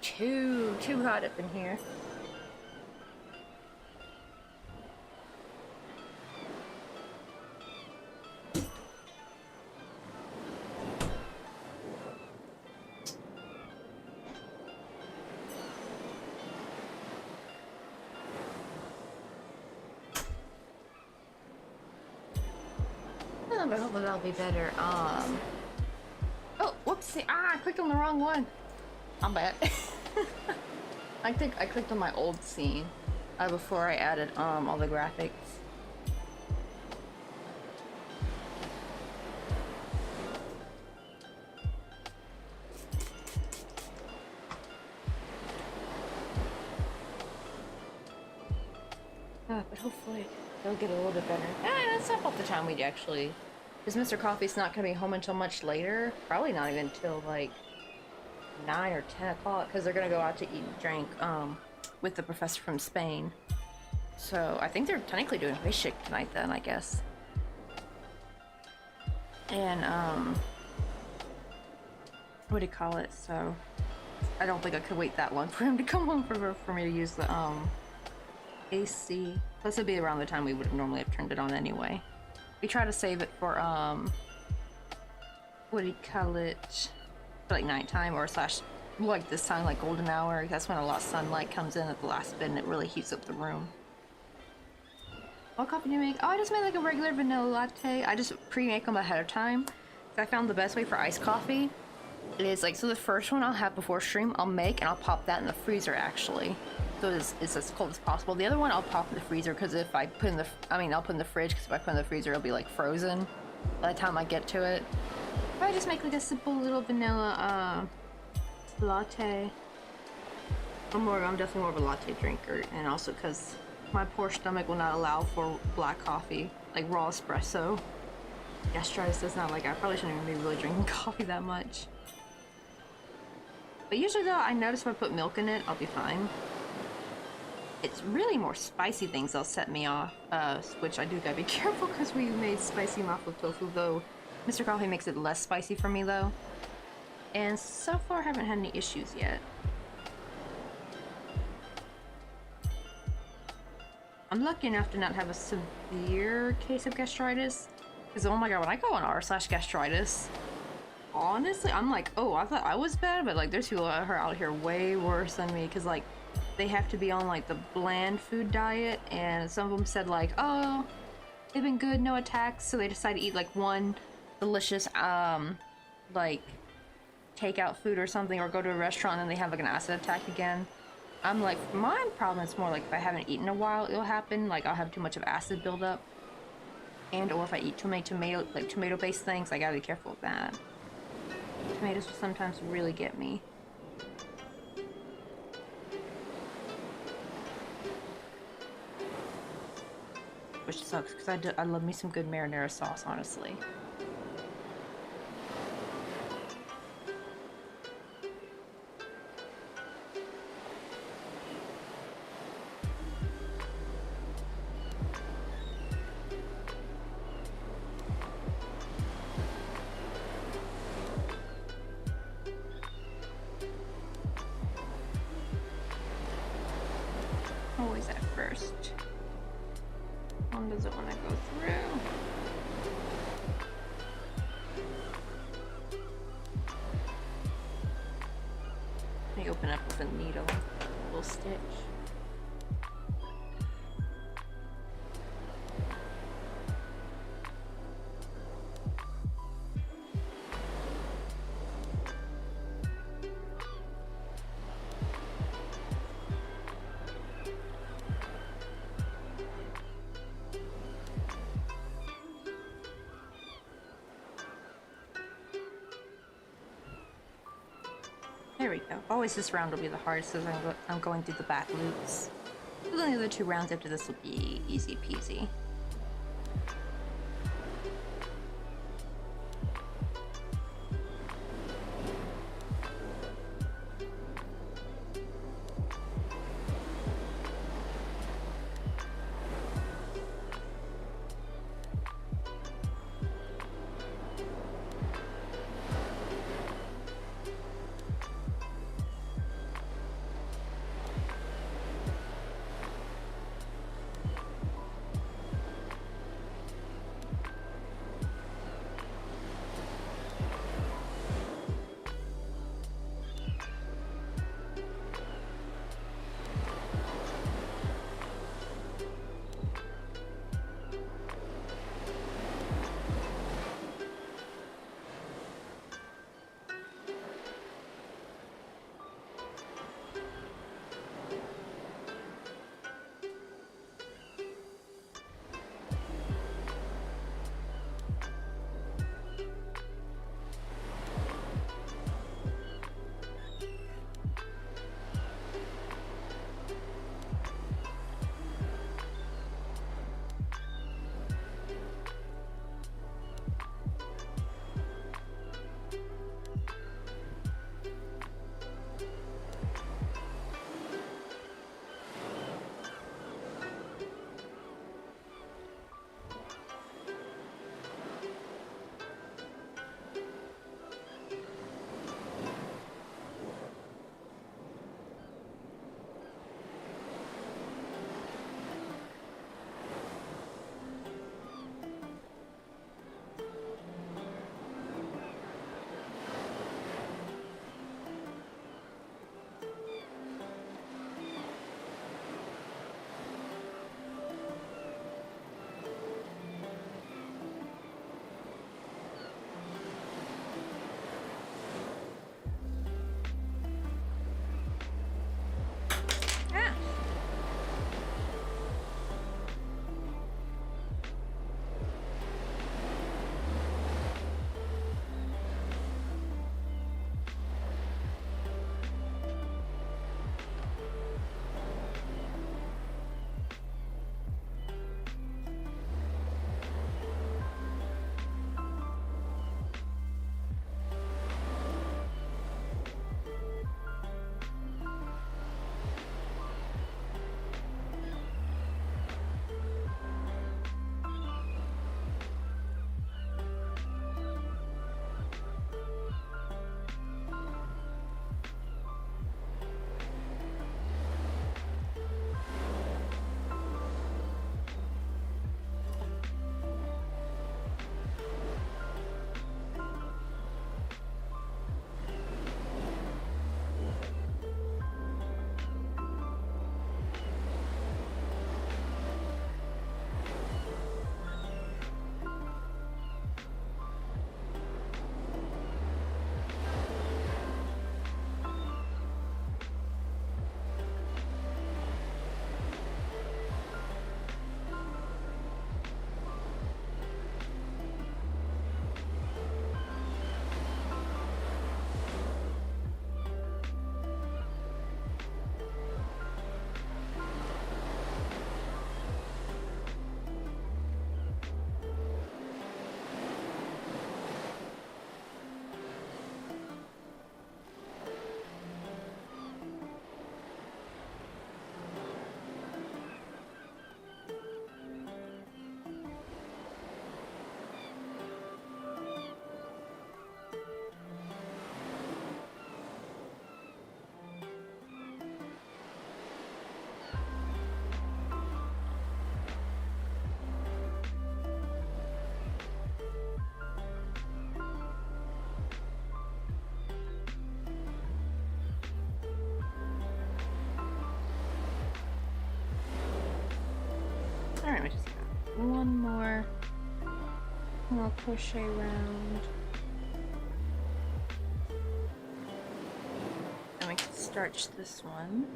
too hot up in here. But hopefully that'll be better. Oh, whoopsie! I clicked on the wrong one. I'm bad. I think I clicked on my old scene before I added all the graphics. But hopefully they'll get a little bit better. That's not about the time we'd actually. Because Mr. Coffee's not going to be home until much later. Probably not even until like 9 or 10 o'clock. Because they're going to go out to eat and drink with the professor from Spain. So I think they're technically doing fish shake tonight then, I guess. And, what do you call it? So I don't think I could wait that long for him to come home for me to use the, AC. Plus it'd be around the time we would normally have turned it on anyway. We try to save it for, what do you call it? For like nighttime or slash, like this time, like golden hour. That's when a lot of sunlight comes in at the last bit and it really heats up the room. What coffee do you make? Oh, I just made like a regular vanilla latte. I just pre-make them ahead of time. I found the best way for iced coffee is like, so the first one I'll have before stream, I'll make and I'll pop that in the freezer actually. So it's as cold as possible. The other one I'll pop in the freezer because if I put in the, I'll put in the fridge because if I put in the freezer it'll be like frozen by the time I get to it. But I just make like a simple little vanilla latte. I'm definitely more of a latte drinker, and also because my poor stomach will not allow for black coffee, like raw espresso. Gastritis does not like. I probably shouldn't even be really drinking coffee that much. But usually though, I notice if I put milk in it, I'll be fine. It's really more spicy things that'll set me off, which I do gotta be careful because we made spicy mapo tofu, though Mr. Coffee makes it less spicy for me though. And so far I haven't had any issues yet. I'm lucky enough to not have a severe case of gastritis. Because oh my god, when I go on r/gastritis, honestly, I'm like, oh, I thought I was bad, but like there's people out here way worse than me because like they have to be on like the bland food diet, and some of them said like, oh, they've been good, no attacks, so they decide to eat like one delicious like takeout food or something, or go to a restaurant and then they have like an acid attack again. I'm like, my problem is more like if I haven't eaten in a while, it'll happen. Like I'll have too much of acid buildup, and or if I eat too many tomato-based things, I gotta be careful with that. Tomatoes will sometimes really get me. Which sucks because I love me some good marinara sauce, honestly. Always at first. One doesn't want to go through. Let me open up with a needle, a little stitch. There we go. Always this round will be the hardest as I'm going through the back loops. But then the other 2 rounds after this will be easy peasy. Alright, we just got one more crochet round. And we can starch this one.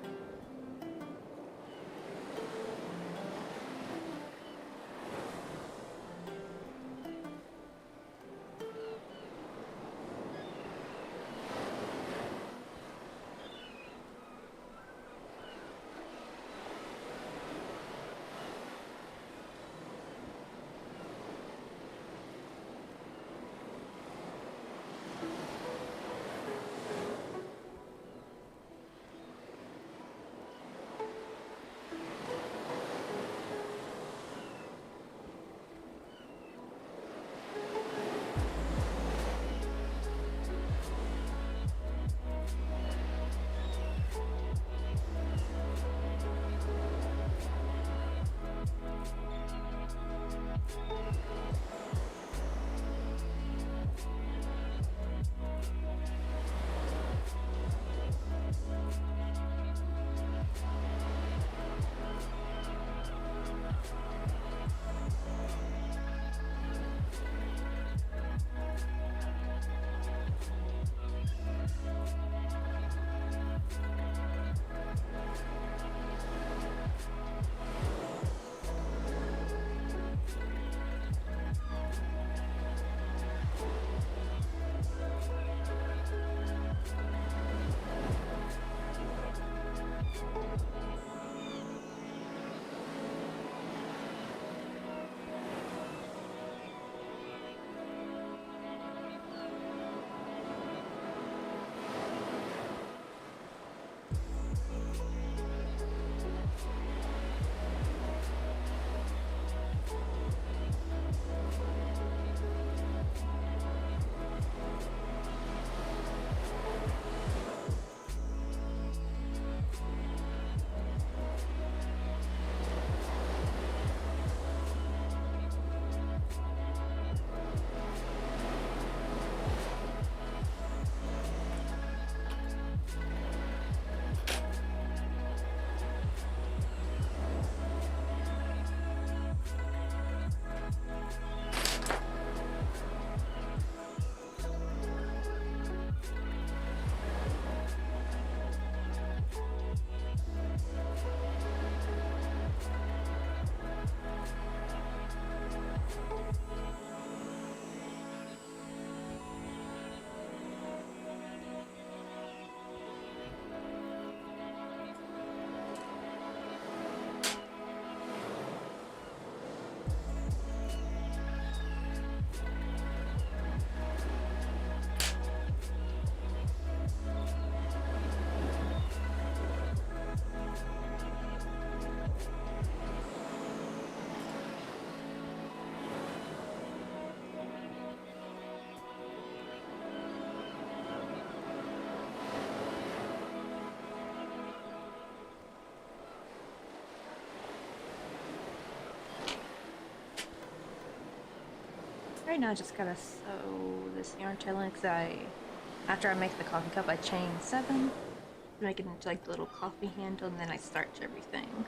Right now I just gotta sew this yarn tail in because after I make the coffee cup, I chain 7, make it into like the little coffee handle, and then I starch everything.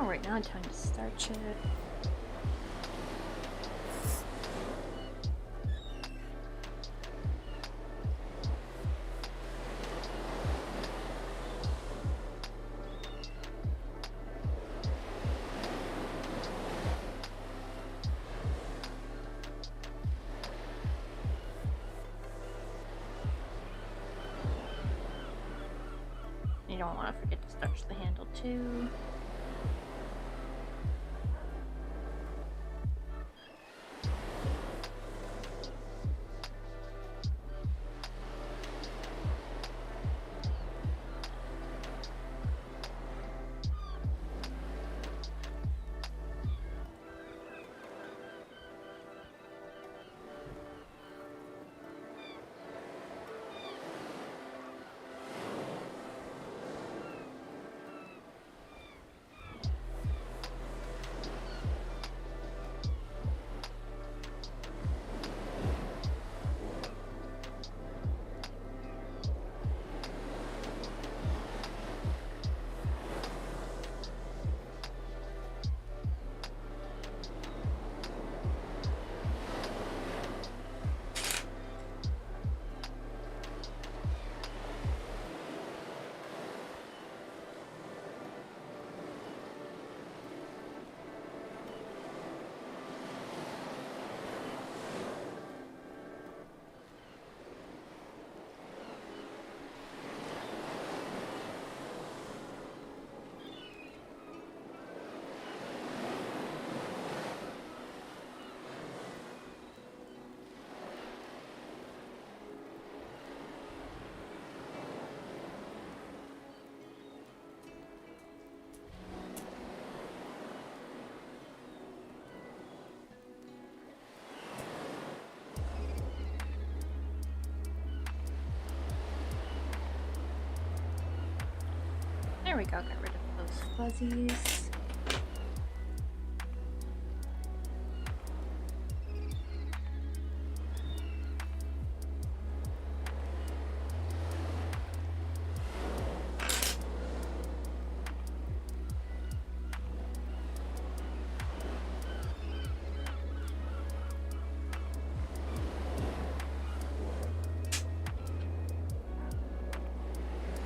right now, time to starch it. You don't want to forget to starch the handle too. There we go, got rid of those fuzzies.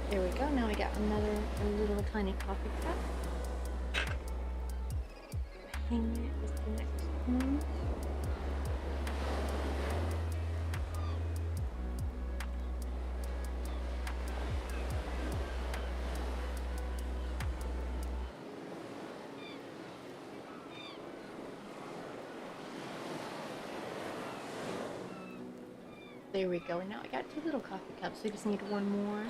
There we go, now we got another little tiny coffee cup. Hang it with the next one. There we go, and now I got 2 little coffee cups, so we just need 1 more.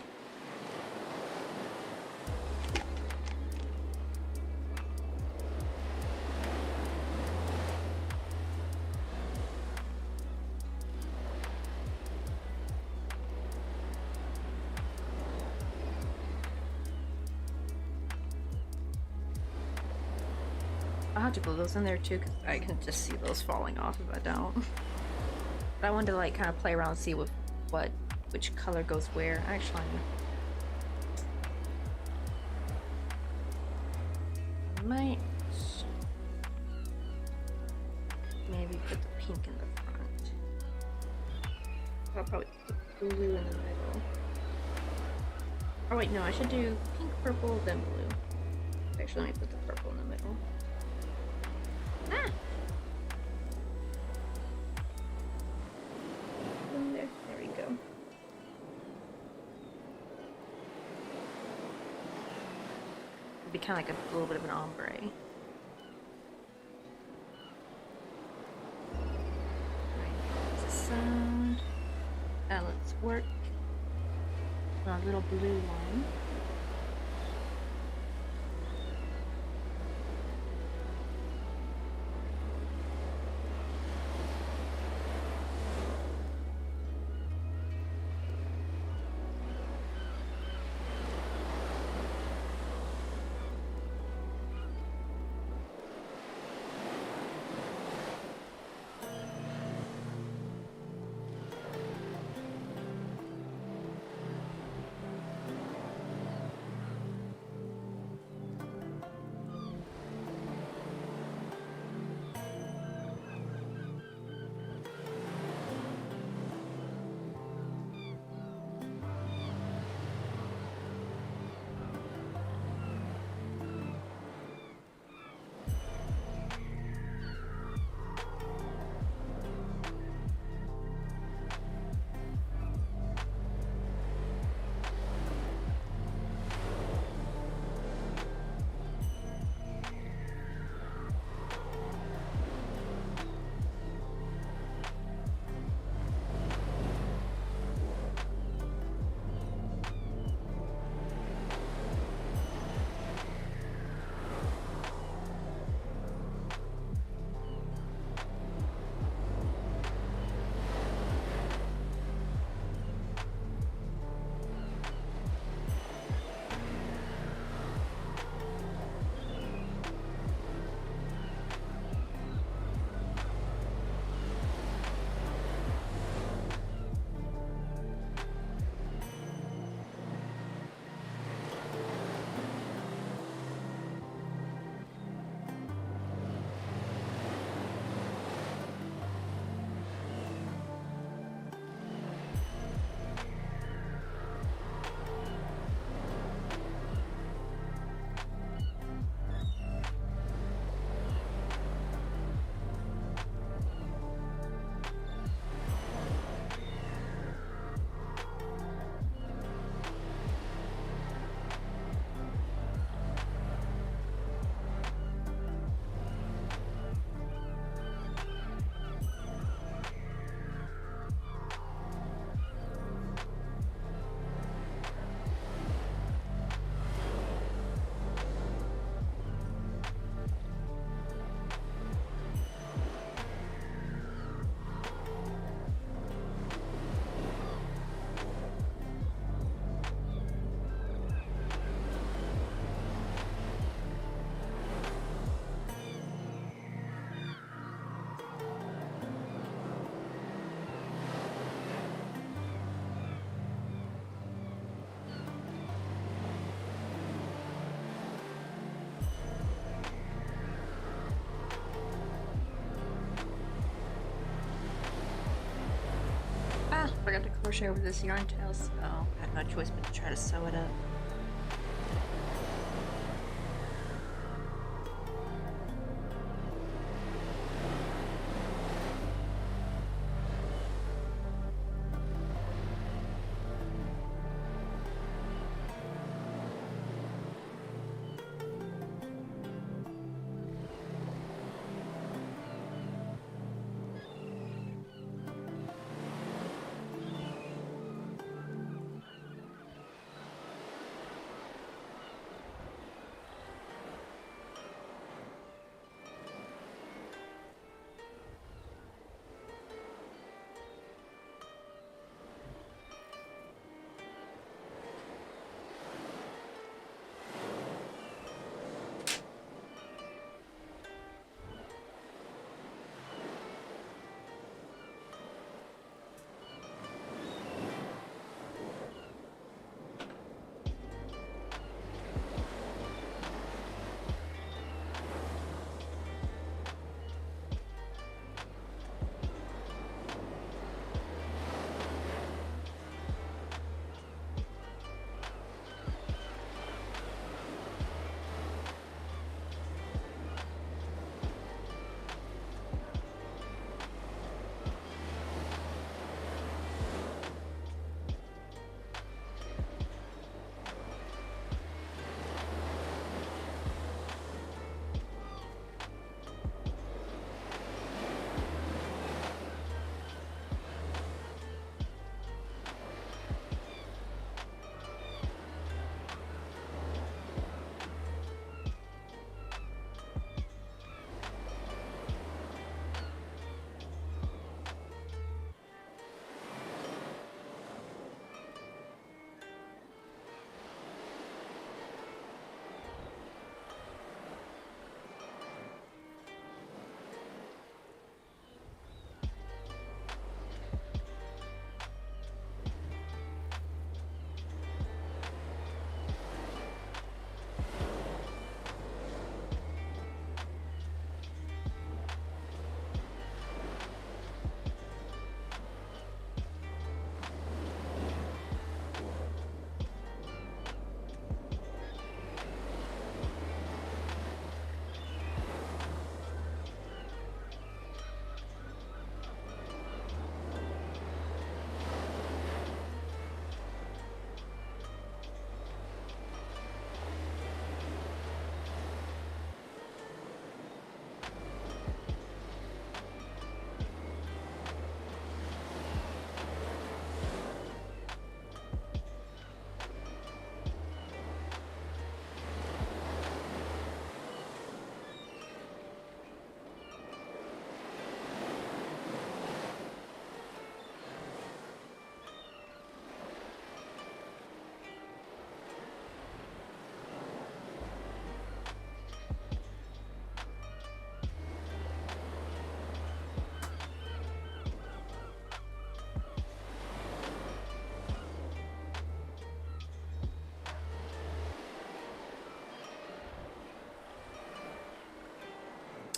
I'll have to glue those in there too, because I can just see those falling off if I don't. But I wanted to like kind of play around and see which color goes where. Actually, I might maybe put the pink in the front. I'll probably put the blue in the middle. Oh wait, no, I should do pink, purple, then blue. Actually, let me put the purple in the middle. Ah! In there. There we go. It'd be kind of like a little bit of an ombre. Right, that's the sound. Now let's work on our little blue one. Forgot to crochet over this yarn tail, so I had no choice but to try to sew it up.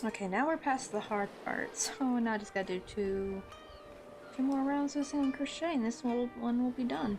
Okay, now we're past the hard part. So now I just gotta do two more rounds of single crochet and this one will be done.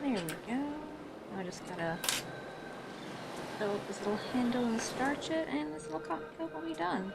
There we go. I just gotta fill up this little handle and starch it, and this little coffee cup will be done.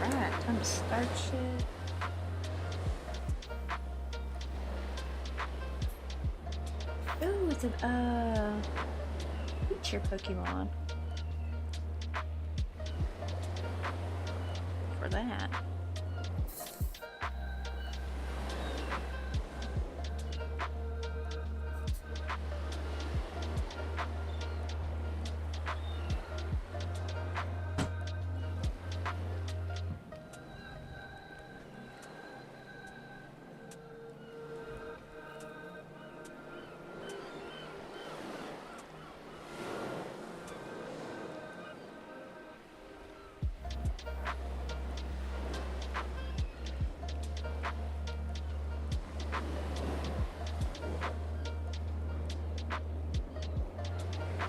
Alright, time to starch it. Ooh, it's a feature Pokemon. For that.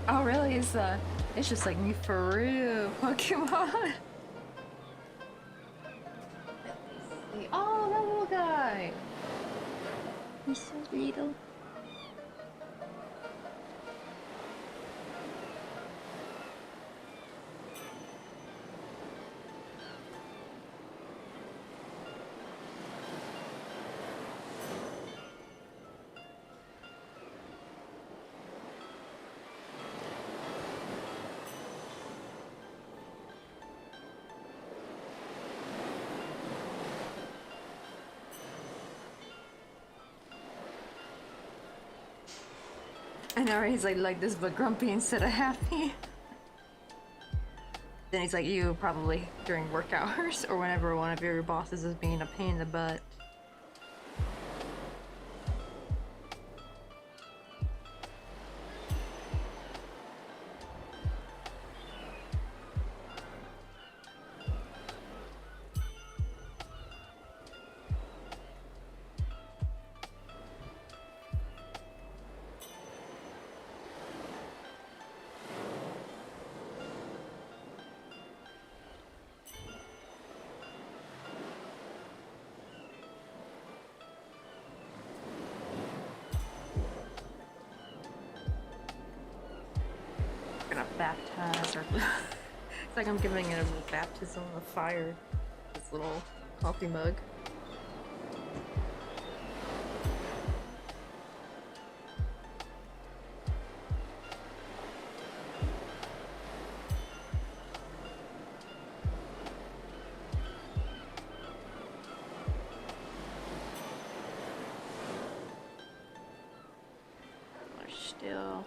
Oh really? It's just like me for real, Pokemon. Let's see. Oh, that little guy. He's so little. I know, right? He's like this, but grumpy instead of happy. Then he's like you, probably during work hours or whenever one of your bosses is being a pain in the butt. Gonna baptize her. It's like I'm giving it a baptism of fire. This little coffee mug. We're still.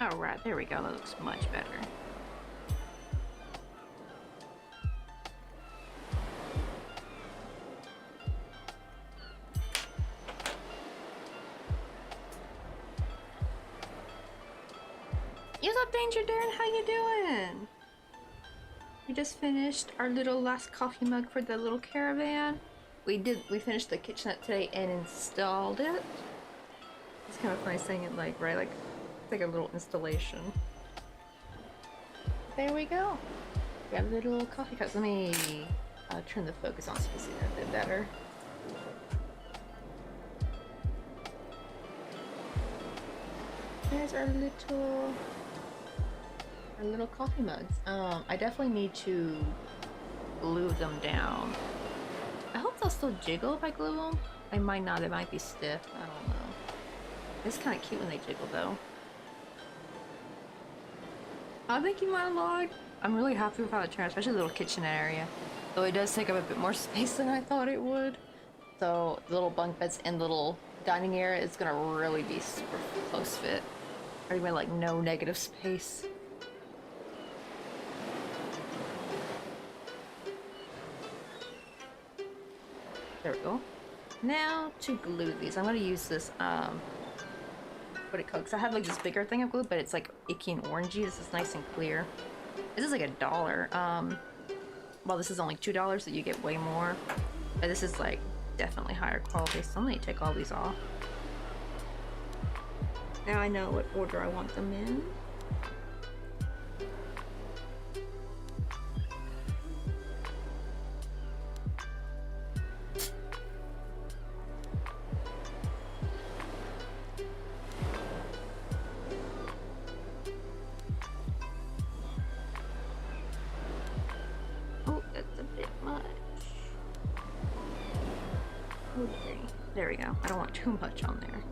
Alright, there we go. That looks much better. What's up, Danger Darren? How you doing? We just finished our little last coffee mug for the little caravan. We finished the kitchenette today and installed it. It's kind of funny saying it like, right? Like, it's like a little installation. There we go. We got a little coffee cups. Let me turn the focus on so you can see that a bit better. There's our little coffee mugs. I definitely need to glue them down. I hope they'll still jiggle if I glue them. They might not. They might be stiff. I don't know. It's kind of cute when they jiggle, though. Oh, thank you, my lord. I'm really happy with how it turned, especially the little kitchen area. Though it does take up a bit more space than I thought it would. So the little bunk beds and little dining area is gonna really be super close fit. Or even like no negative space. There we go. Now to glue these. I'm gonna use this what it called, because I have like this bigger thing of glue, but it's like icky and orangey. This is nice and clear. This is like $1. Well, this is only $2, so you get way more. But this is like definitely higher quality, so I'm gonna take all these off. Now I know what order I want them in. There we go. I don't want too much on there.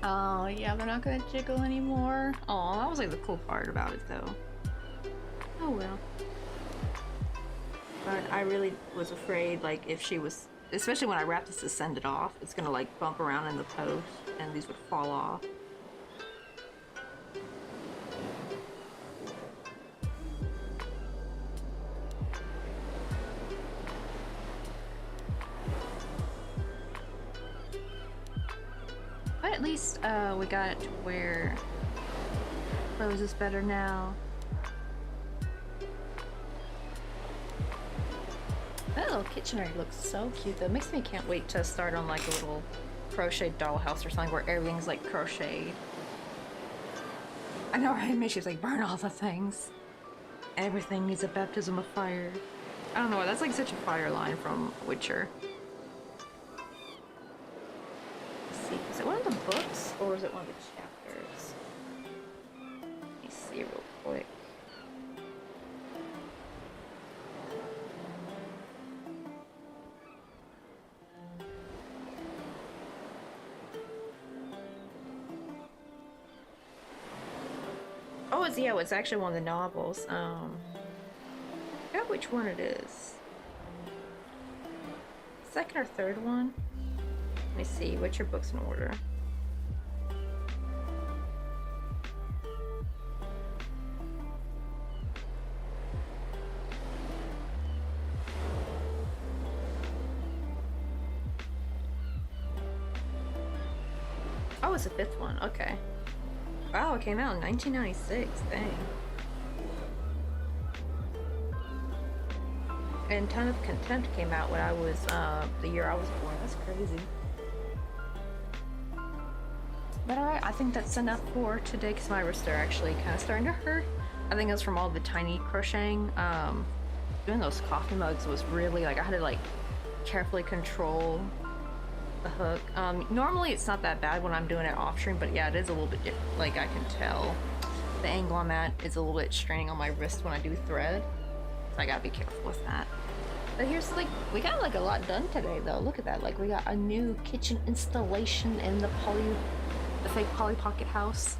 Oh, yeah, they're not gonna jiggle anymore. Oh, that was like the cool part about it, though. Oh, well. But I really was afraid, like, if she was... Especially when I wrap this to send it off, it's gonna, like, bump around in the post, and these would fall off. But at least we got it to where close is better now. That little kitchen area looks so cute though. It makes me can't wait to start on like a little crochet dollhouse or something where everything's like crocheted. I know, right? Maybe she's like, burn all the things. Everything needs a baptism of fire. I don't know why, that's like such a fire line from Witcher. Is it one of the books, or is it one of the chapters? Let me see real quick. Oh, it's actually one of the novels. I forgot which one it is. Second or third one? Let me see, what's your books in order? Oh, it's the 5th one. Okay. Wow, it came out in 1996. Dang. And Ton of Contempt came out when I was, the year I was born. That's crazy. But alright, I think that's enough for today because my wrists are actually kind of starting to hurt. I think it was from all the tiny crocheting. Doing those coffee mugs was really, like, I had to, like, carefully control the hook. Normally it's not that bad when I'm doing it off stream, but yeah, it is a little bit different. Like, I can tell the angle I'm at is a little bit straining on my wrist when I do thread. So I gotta be careful with that. But here's, like, we got, like, a lot done today, though. Look at that. Like, we got a new kitchen installation in the fake Polly Pocket house.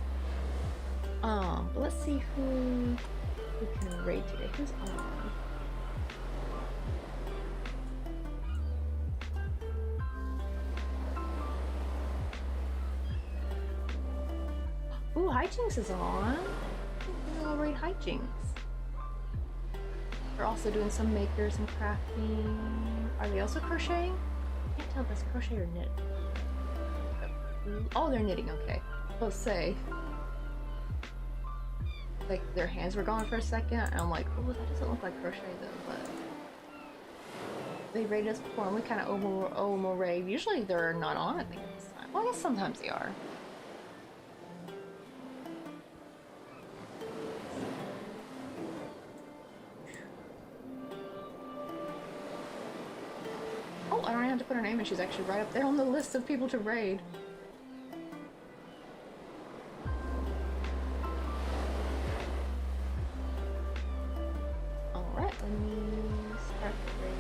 But let's see who can raid today. Who's on? Ooh, Hijinks is on. I'll raid Hijinks. They're also doing some makers and crafting. Are they also crocheting? I can't tell if that's crochet or knit. Oh, they're knitting, okay. I'll say. Like, their hands were gone for a second, and I'm like, oh, that doesn't look like crochet though, but... They raided us before, and we kind of almost raid. Usually they're not on, I think, this time. Well, I guess sometimes they are. Oh, I don't even have to put her name in. She's actually right up there on the list of people to raid. Alright, let me start the raid.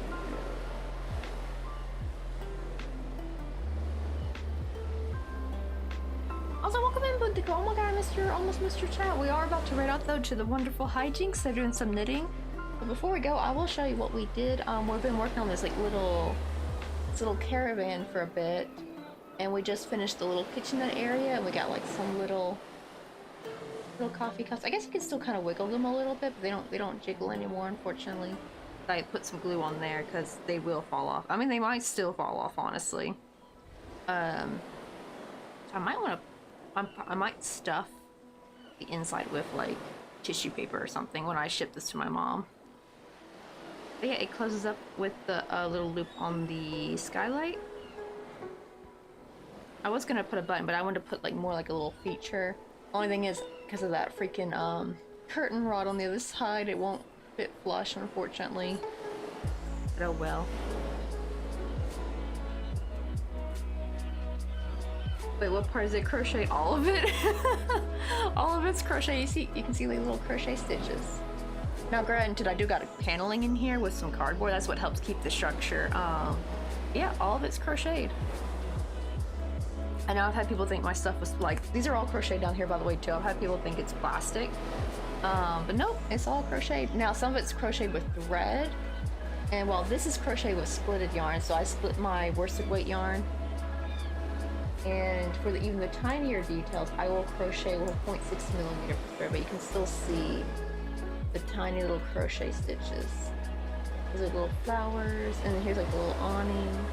Also, welcome in, Buntico. Oh my god, almost missed your chat. We are about to raid out though to the wonderful Hijinks. They're doing some knitting. But before we go, I will show you what we did. We've been working on this like little caravan for a bit, and we just finished the little kitchenette area, and we got like some little coffee cups. I guess you can still kind of wiggle them a little bit, but they don't jiggle anymore, unfortunately. I put some glue on there because they will fall off. I mean, they might still fall off, honestly. So I might want to, I might stuff the inside with like tissue paper or something when I ship this to my mom. But yeah, it closes up with the little loop on the skylight. I was gonna put a button, but I wanted to put like more like a little feature. Only thing is, because of that freaking curtain rod on the other side, it won't fit flush, unfortunately. But oh well. Wait, what part is it crochet? All of it? All of it's crochet. You can see like little crochet stitches. Now granted, I do got a paneling in here with some cardboard. That's what helps keep the structure. Yeah, all of it's crocheted. I know I've had people think my stuff was like, these are all crocheted down here by the way too. I've had people think it's plastic. But nope, it's all crocheted. Now some of it's crocheted with thread. And while this is crocheted with splitted yarn, so I split my worsted weight yarn. And for even the tinier details, I will crochet with a 0.6 millimeter thread, but you can still see the tiny little crochet stitches. Those are little flowers, and then here's like a little awning.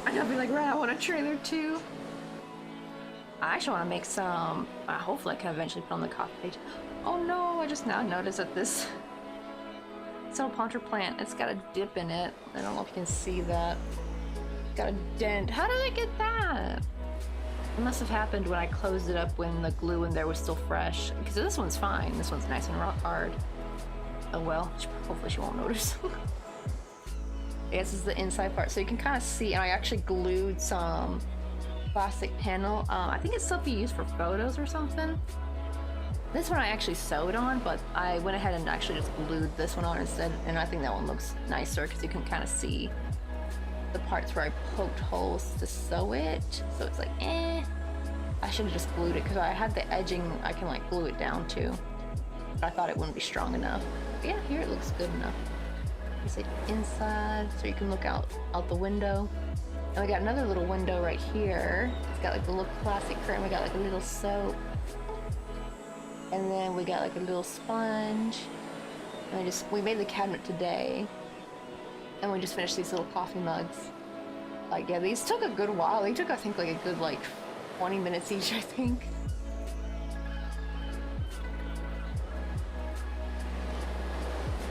I'll be like, right, I want a trailer too. I actually want to make some, hopefully I can eventually put on the coffee page. Oh no, I just now noticed that this Ponter plant, it's got a dip in it. I don't know if you can see that. It's got a dent. How did I get that? It must have happened when I closed it up when the glue in there was still fresh. Because this one's fine. This one's nice and hard. Oh well, hopefully she won't notice. Yeah, this is the inside part, so you can kind of see, and I actually glued some plastic panel. I think it's stuff you use for photos or something. This one I actually sewed on, but I went ahead and actually just glued this one on instead, and I think that one looks nicer because you can kind of see the parts where I poked holes to sew it. So it's like, I should have just glued it because I had the edging I can like glue it down to, but I thought it wouldn't be strong enough. But yeah, here it looks good enough. It's like inside, so you can look out the window. And we got another little window right here. It's got like the little plastic curtain. We got like a little soap. And then we got like a little sponge. And we made the cabinet today. And we just finished these little coffee mugs. Like, yeah, these took a good while. They took, I think, like a good, like, 20 minutes each, I think.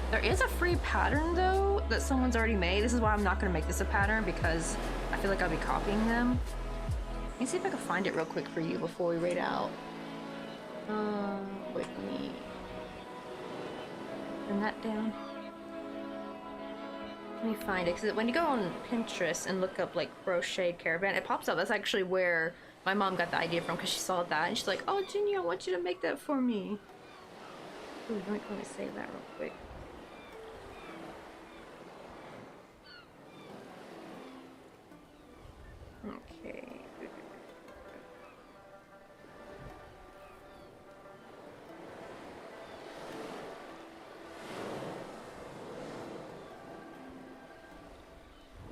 There is a free pattern, though, that someone's already made. This is why I'm not going to make this a pattern, because I feel like I'll be copying them. Let me see if I can find it real quick for you before we raid out. Wait, let me turn that down. Let me find it, because when you go on Pinterest and look up, like, Crochet Caravan, it pops up. That's actually where my mom got the idea from, because she saw that, and she's like, oh, Ginny, I want you to make that for me. Ooh, let me save that real quick. Okay.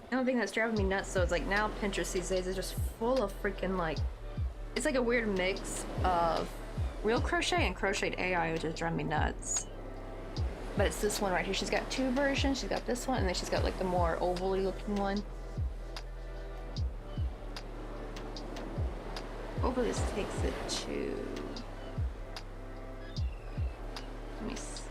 The only thing that's driving me nuts, so it's like now Pinterest these days is just full of freaking like, it's like a weird mix of real crochet and crocheted AI, which is driving me nuts. But it's this one right here. She's got two versions. She's got this one, and then she's got like the more ovally looking one. Hopefully this takes it to, let me see.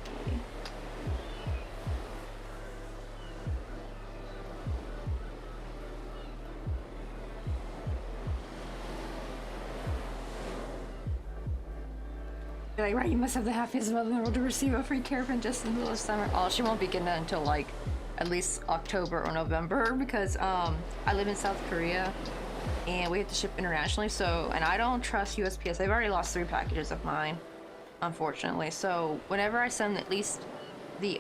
You're like, right, you must have the happiest mother in the world to receive a free Caravan just in the middle of summer. Oh, she won't be getting that until like at least October or November, because I live in South Korea and we have to ship internationally, so, and I don't trust USPS. They've already lost 3 packages of mine, unfortunately. So whenever I send at least the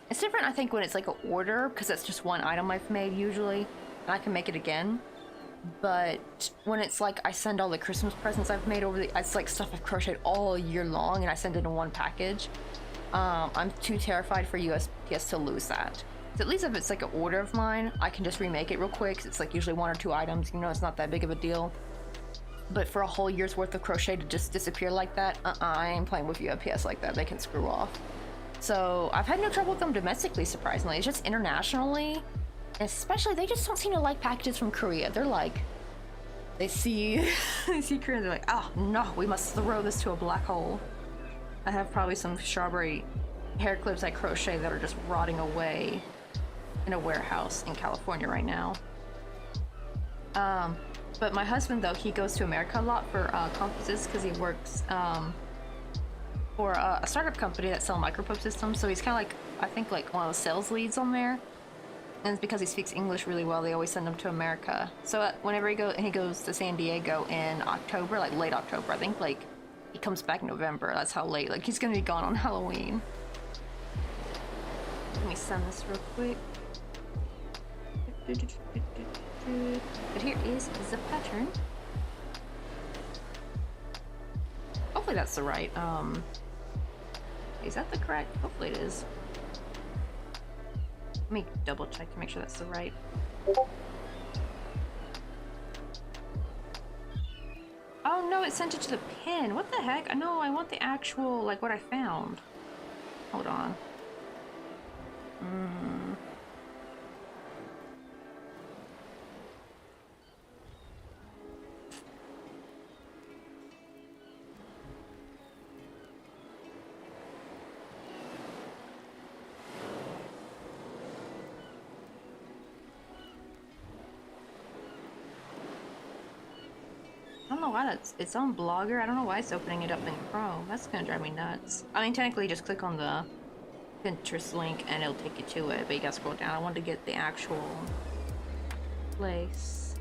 it's different, I think, when it's like an order, because that's just one item I've made usually, and I can make it again. But when it's like I send all the Christmas presents I've made over the, it's like stuff I've crocheted all year long, and I send it in one package. I'm too terrified for USPS to lose that. So at least if it's like an order of mine, I can just remake it real quick, 'cause it's like usually 1 or 2 items, you know, it's not that big of a deal. But for a whole year's worth of crochet to just disappear like that, I ain't playing with USPS like that. They can screw off. So I've had no trouble with them domestically, surprisingly. It's just internationally, especially, they just don't seem to like packages from Korea. They're like, they see they see Korea, they're like, oh no, we must throw this to a black hole. I have probably some strawberry hair clips I crochet that are just rotting away in a warehouse in California right now. But my husband, though, he goes to America a lot for conferences, because he works for a startup company that sells microprobe systems. So he's kind of like, I think, like one of the sales leads on there. And it's because he speaks English really well, they always send him to America. So whenever he goes to San Diego in October, like late October, I think, like he comes back in November. That's how late. Like, he's gonna be gone on Halloween. Let me send this real quick. But here is the pattern. Hopefully that's the right, is that the correct? Hopefully it is. Let me double check to make sure that's the right. Oh no, it sent it to the pin. What the heck? I know, I want the actual, like, what I found. Hold on. I don't know why it's on Blogger. I don't know why it's opening it up in Chrome. That's gonna drive me nuts. I mean, technically, just click on the Pinterest link and it'll take you to it, but you gotta scroll down. I wanted to get the actual place.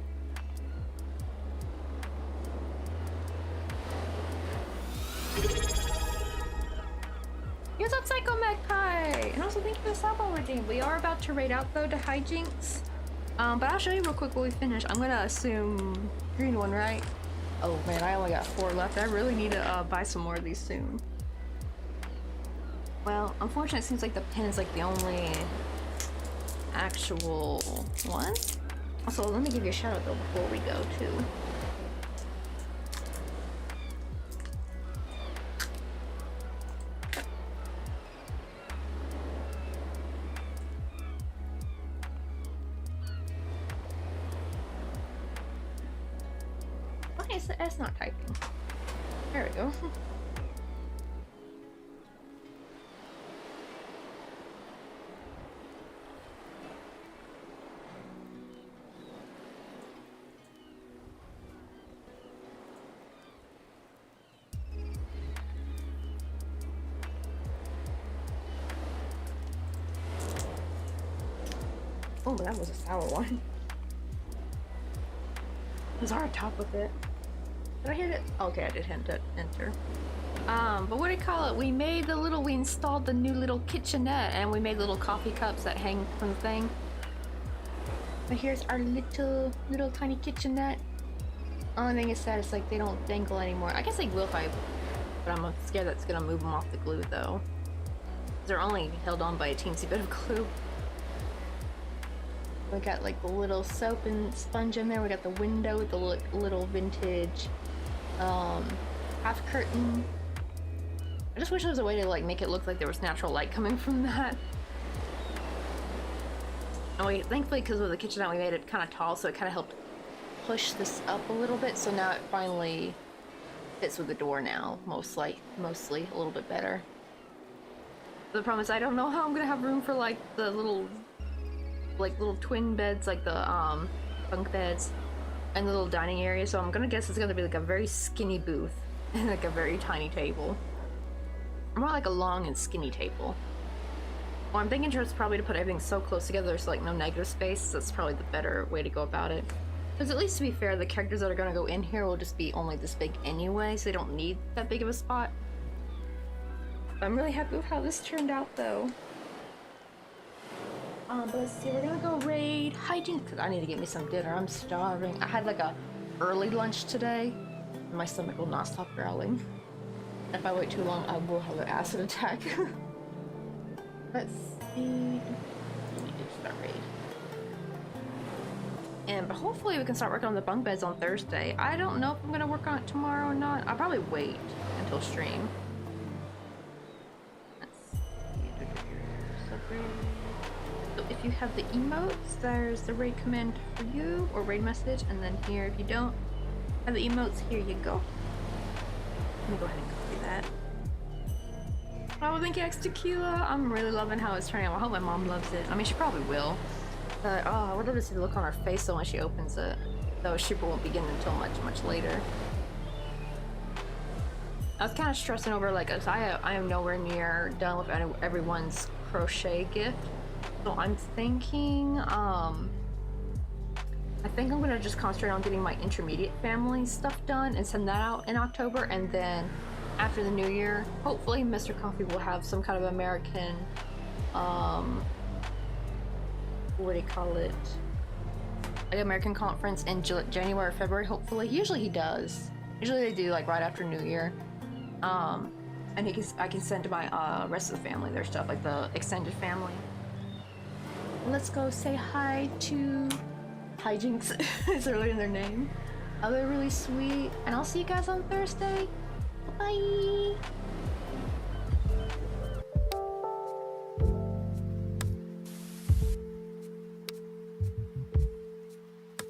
Here's up, Psycho Magpie! And also, thank you for the Salvo redeem. We are about to raid out, though, to Hijinks. But I'll show you real quick when we finish. I'm gonna assume green one, right? Oh man, I only got 4 left. I really need to buy some more of these soon. Well, unfortunately, it seems like the pin is like the only actual one. Also, let me give you a shout out though before we go too. is the S not typing? There we go. Oh, that was a sour one. Was our top with it? Did I hit it? Okay, I did hit it. Enter. But what do you call it? We installed the new little kitchenette, and we made little coffee cups that hang from the thing. But here's our little tiny kitchenette. Only thing is sad, it's like they don't dangle anymore. I guess they will if I, but I'm scared that's gonna move them off the glue though. They're only held on by a teensy bit of glue. We got like the little soap and sponge in there. We got the window with the little vintage half curtain. I just wish there was a way to like make it look like there was natural light coming from that. And we thankfully, because of the kitchenette, we made it kind of tall, so it kind of helped push this up a little bit. So now it finally fits with the door now, mostly a little bit better. The problem is I don't know how I'm gonna have room for like the little twin beds, like the bunk beds, and the little dining area. So I'm gonna guess it's gonna be like a very skinny booth and like a very tiny table, more like a long and skinny table. Well, I'm thinking it's probably to put everything so close together there's like no negative space. That's probably the better way to go about it. Because at least to be fair, the characters that are gonna go in here will just be only this big anyway, so they don't need that big of a spot. I'm really happy with how this turned out though. But let's see, we're gonna go raid hijinks because I need to get me some dinner. I'm starving. I had like a early lunch today, and my stomach will not stop growling. If I wait too long, I will have an acid attack. Let's see. Let me do start raid. But hopefully we can start working on the bunk beds on Thursday. I don't know if I'm gonna work on it tomorrow or not. I'll probably wait until stream. So if you have the emotes, there's the raid command for you, or raid message, and then here, if you don't have the emotes, here you go. Let me go ahead and copy that. Oh, thank you, X Tequila. I'm really loving how it's turning out. I hope my mom loves it. I mean, she probably will. But, oh, I would love to see the look on her face though when she opens it. Though she won't begin until much later. I was kind of stressing over, like, as I am nowhere near done with everyone's crochet gift. So I'm thinking, I think I'm gonna just concentrate on getting my intermediate family stuff done and send that out in October, and then after the new year, hopefully Mr. Coffee will have some kind of American, what do you call it? Like American conference in January or February, hopefully. Usually he does. Usually they do like right after New Year. And I can send to my rest of the family their stuff, like the extended family. Let's go say hi to Hijinks. It's early in their name. Oh, they're really sweet. And I'll see you guys on Thursday. Bye.